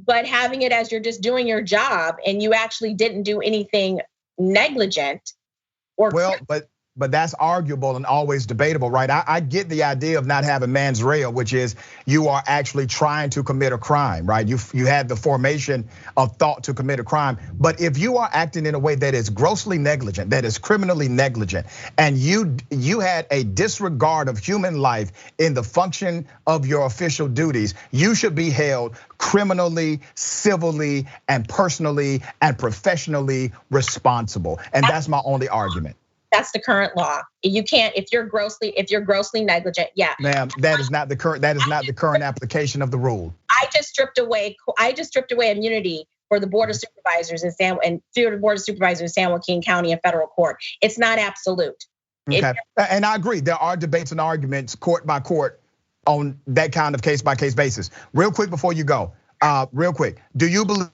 But having it as you're just doing your job and you actually didn't do anything negligent or but that's arguable and always debatable, right? I get the idea of not having mens rea, which is you are actually trying to commit a crime, right? You had the formation of thought to commit a crime. But if you are acting in a way that is grossly negligent, that is criminally negligent, and you had a disregard of human life in the function of your official duties, you should be held criminally, civilly, and personally and professionally responsible. And that's my only argument. That's the current law. You can't if you're grossly negligent. Yeah, ma'am, that is not the current application of the rule. I just stripped away immunity for the Board of Supervisors in San Joaquin County and federal court. It's not absolute. Okay, and I agree. There are debates and arguments court by court on that kind of case by case basis. Real quick before you go, do you believe?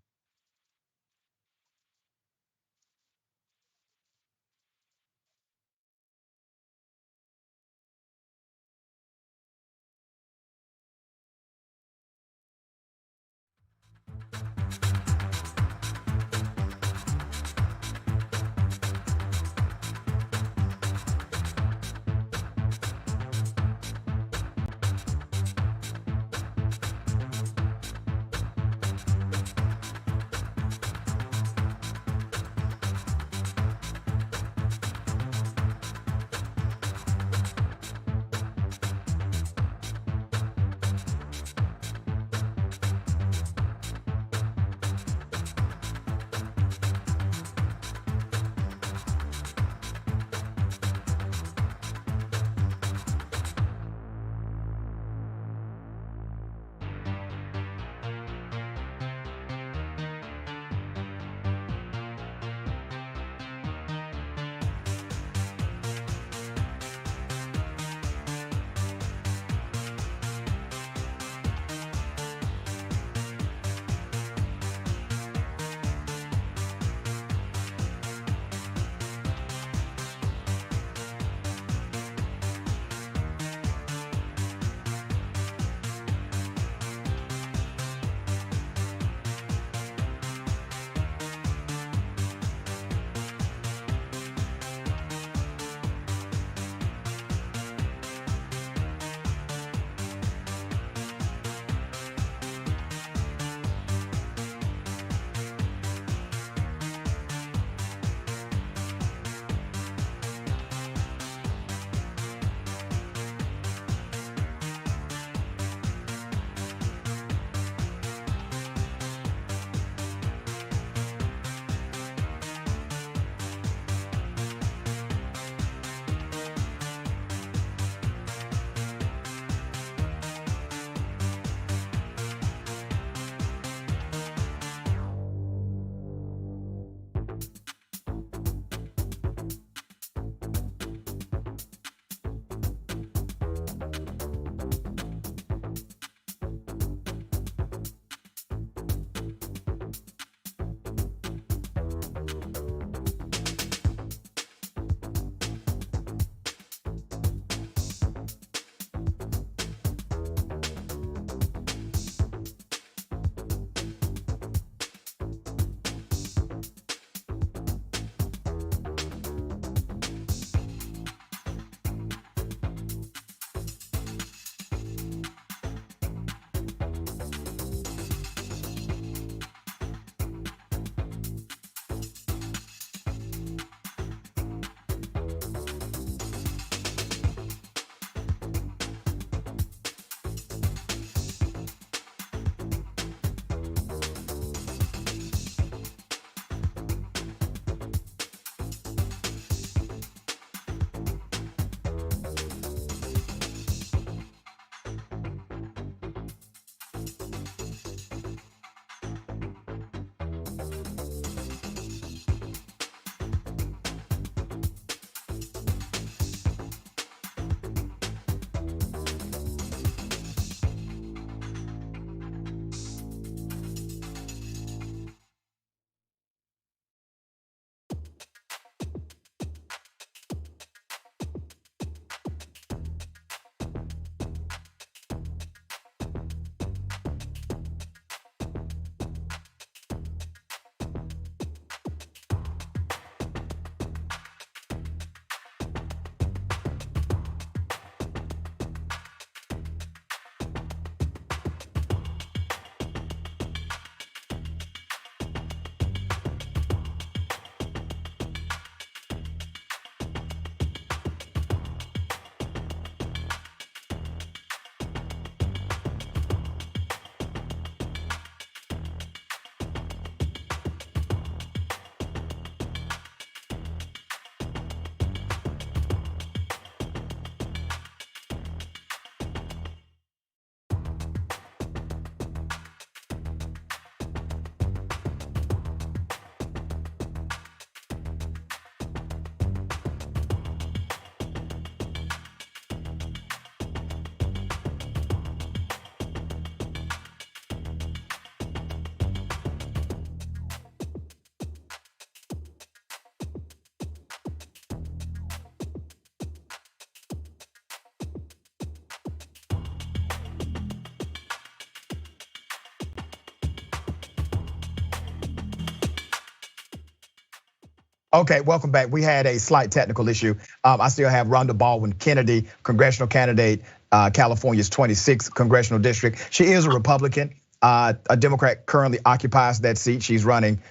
Okay, welcome back. We had a slight technical issue. I still have Rhonda Baldwin Kennedy, congressional candidate, California's 26th congressional district. She is a Republican. A Democrat currently occupies that seat. She's running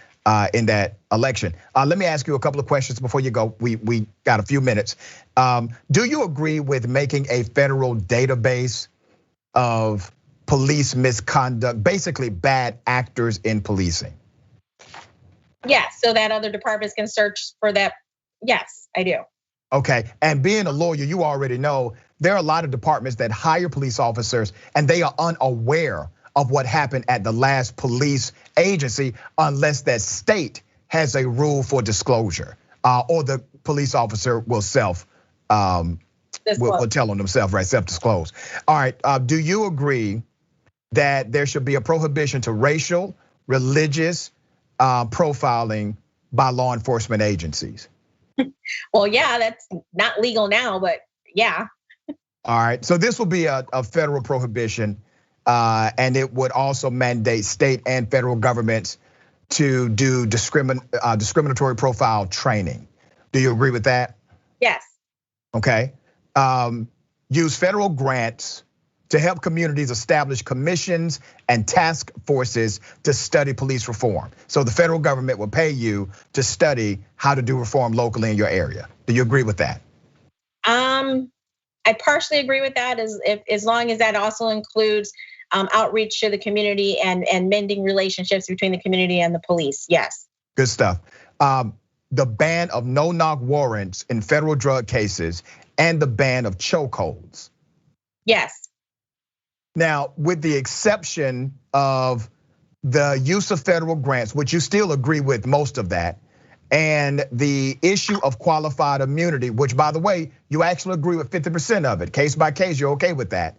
in that election. Let me ask you a couple of questions before you go. We got a few minutes. Do you agree with making a federal database of police misconduct, basically bad actors in policing? Yes, so that other departments can search for that. Yes, I do. Okay, and being a lawyer, you already know there are a lot of departments that hire police officers and they are unaware of what happened at the last police agency unless that state has a rule for disclosure, or the police officer will will tell on themselves, right? Self-disclose. All right, do you agree that there should be a prohibition to racial, religious profiling by law enforcement agencies? Well, yeah, that's not legal now, but yeah. All right, so this will be a federal prohibition, and it would also mandate state and federal governments to do discriminatory profile training. Do you agree with that? Yes. Okay. Use federal grants to help communities establish commissions and task forces to study police reform. So the federal government will pay you to study how to do reform locally in your area. Do you agree with that? I partially agree with that, as long as that also includes outreach to the community and mending relationships between the community and the police. Yes. Good stuff. The ban of no-knock warrants in federal drug cases and the ban of chokeholds. Yes. Now, with the exception of the use of federal grants, which you still agree with most of that, and the issue of qualified immunity, which by the way, you actually agree with 50% of it, case by case, you're okay with that.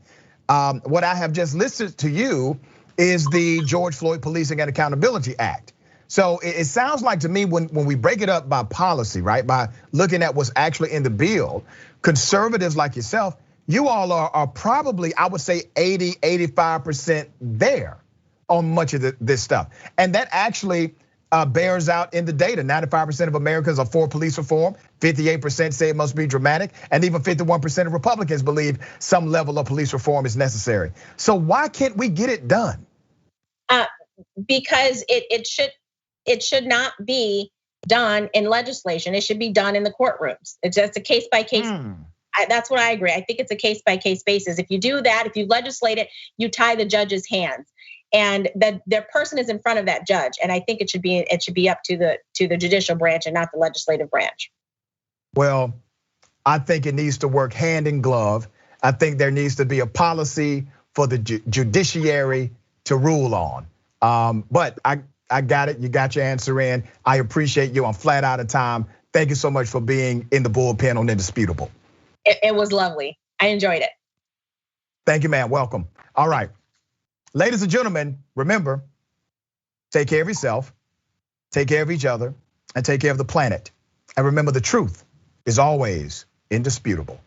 What I have just listed to you is the George Floyd Policing and Accountability Act. So it sounds like to me when we break it up by policy, right, by looking at what's actually in the bill, conservatives like yourself, you all are probably, I would say 80, 85% there on much of this stuff. And that actually bears out in the data. 95% of Americans are for police reform, 58% say it must be dramatic, and even 51% of Republicans believe some level of police reform is necessary. So why can't we get it done? Because it should not be done in legislation. It should be done in the courtrooms. It's just a case by case. That's what I agree. I think it's a case by case basis. If you do that, if you legislate it, you tie the judge's hands, and the person is in front of that judge. And I think it should be up to the judicial branch and not the legislative branch. Well, I think it needs to work hand in glove. I think there needs to be a policy for the judiciary to rule on. But I got it. You got your answer in. I appreciate you. I'm flat out of time. Thank you so much for being in the bullpen on Indisputable. It was lovely. I enjoyed it. Thank you, man. Welcome. All right. Ladies and gentlemen, remember, take care of yourself, take care of each other, and take care of the planet. And remember, the truth is always indisputable.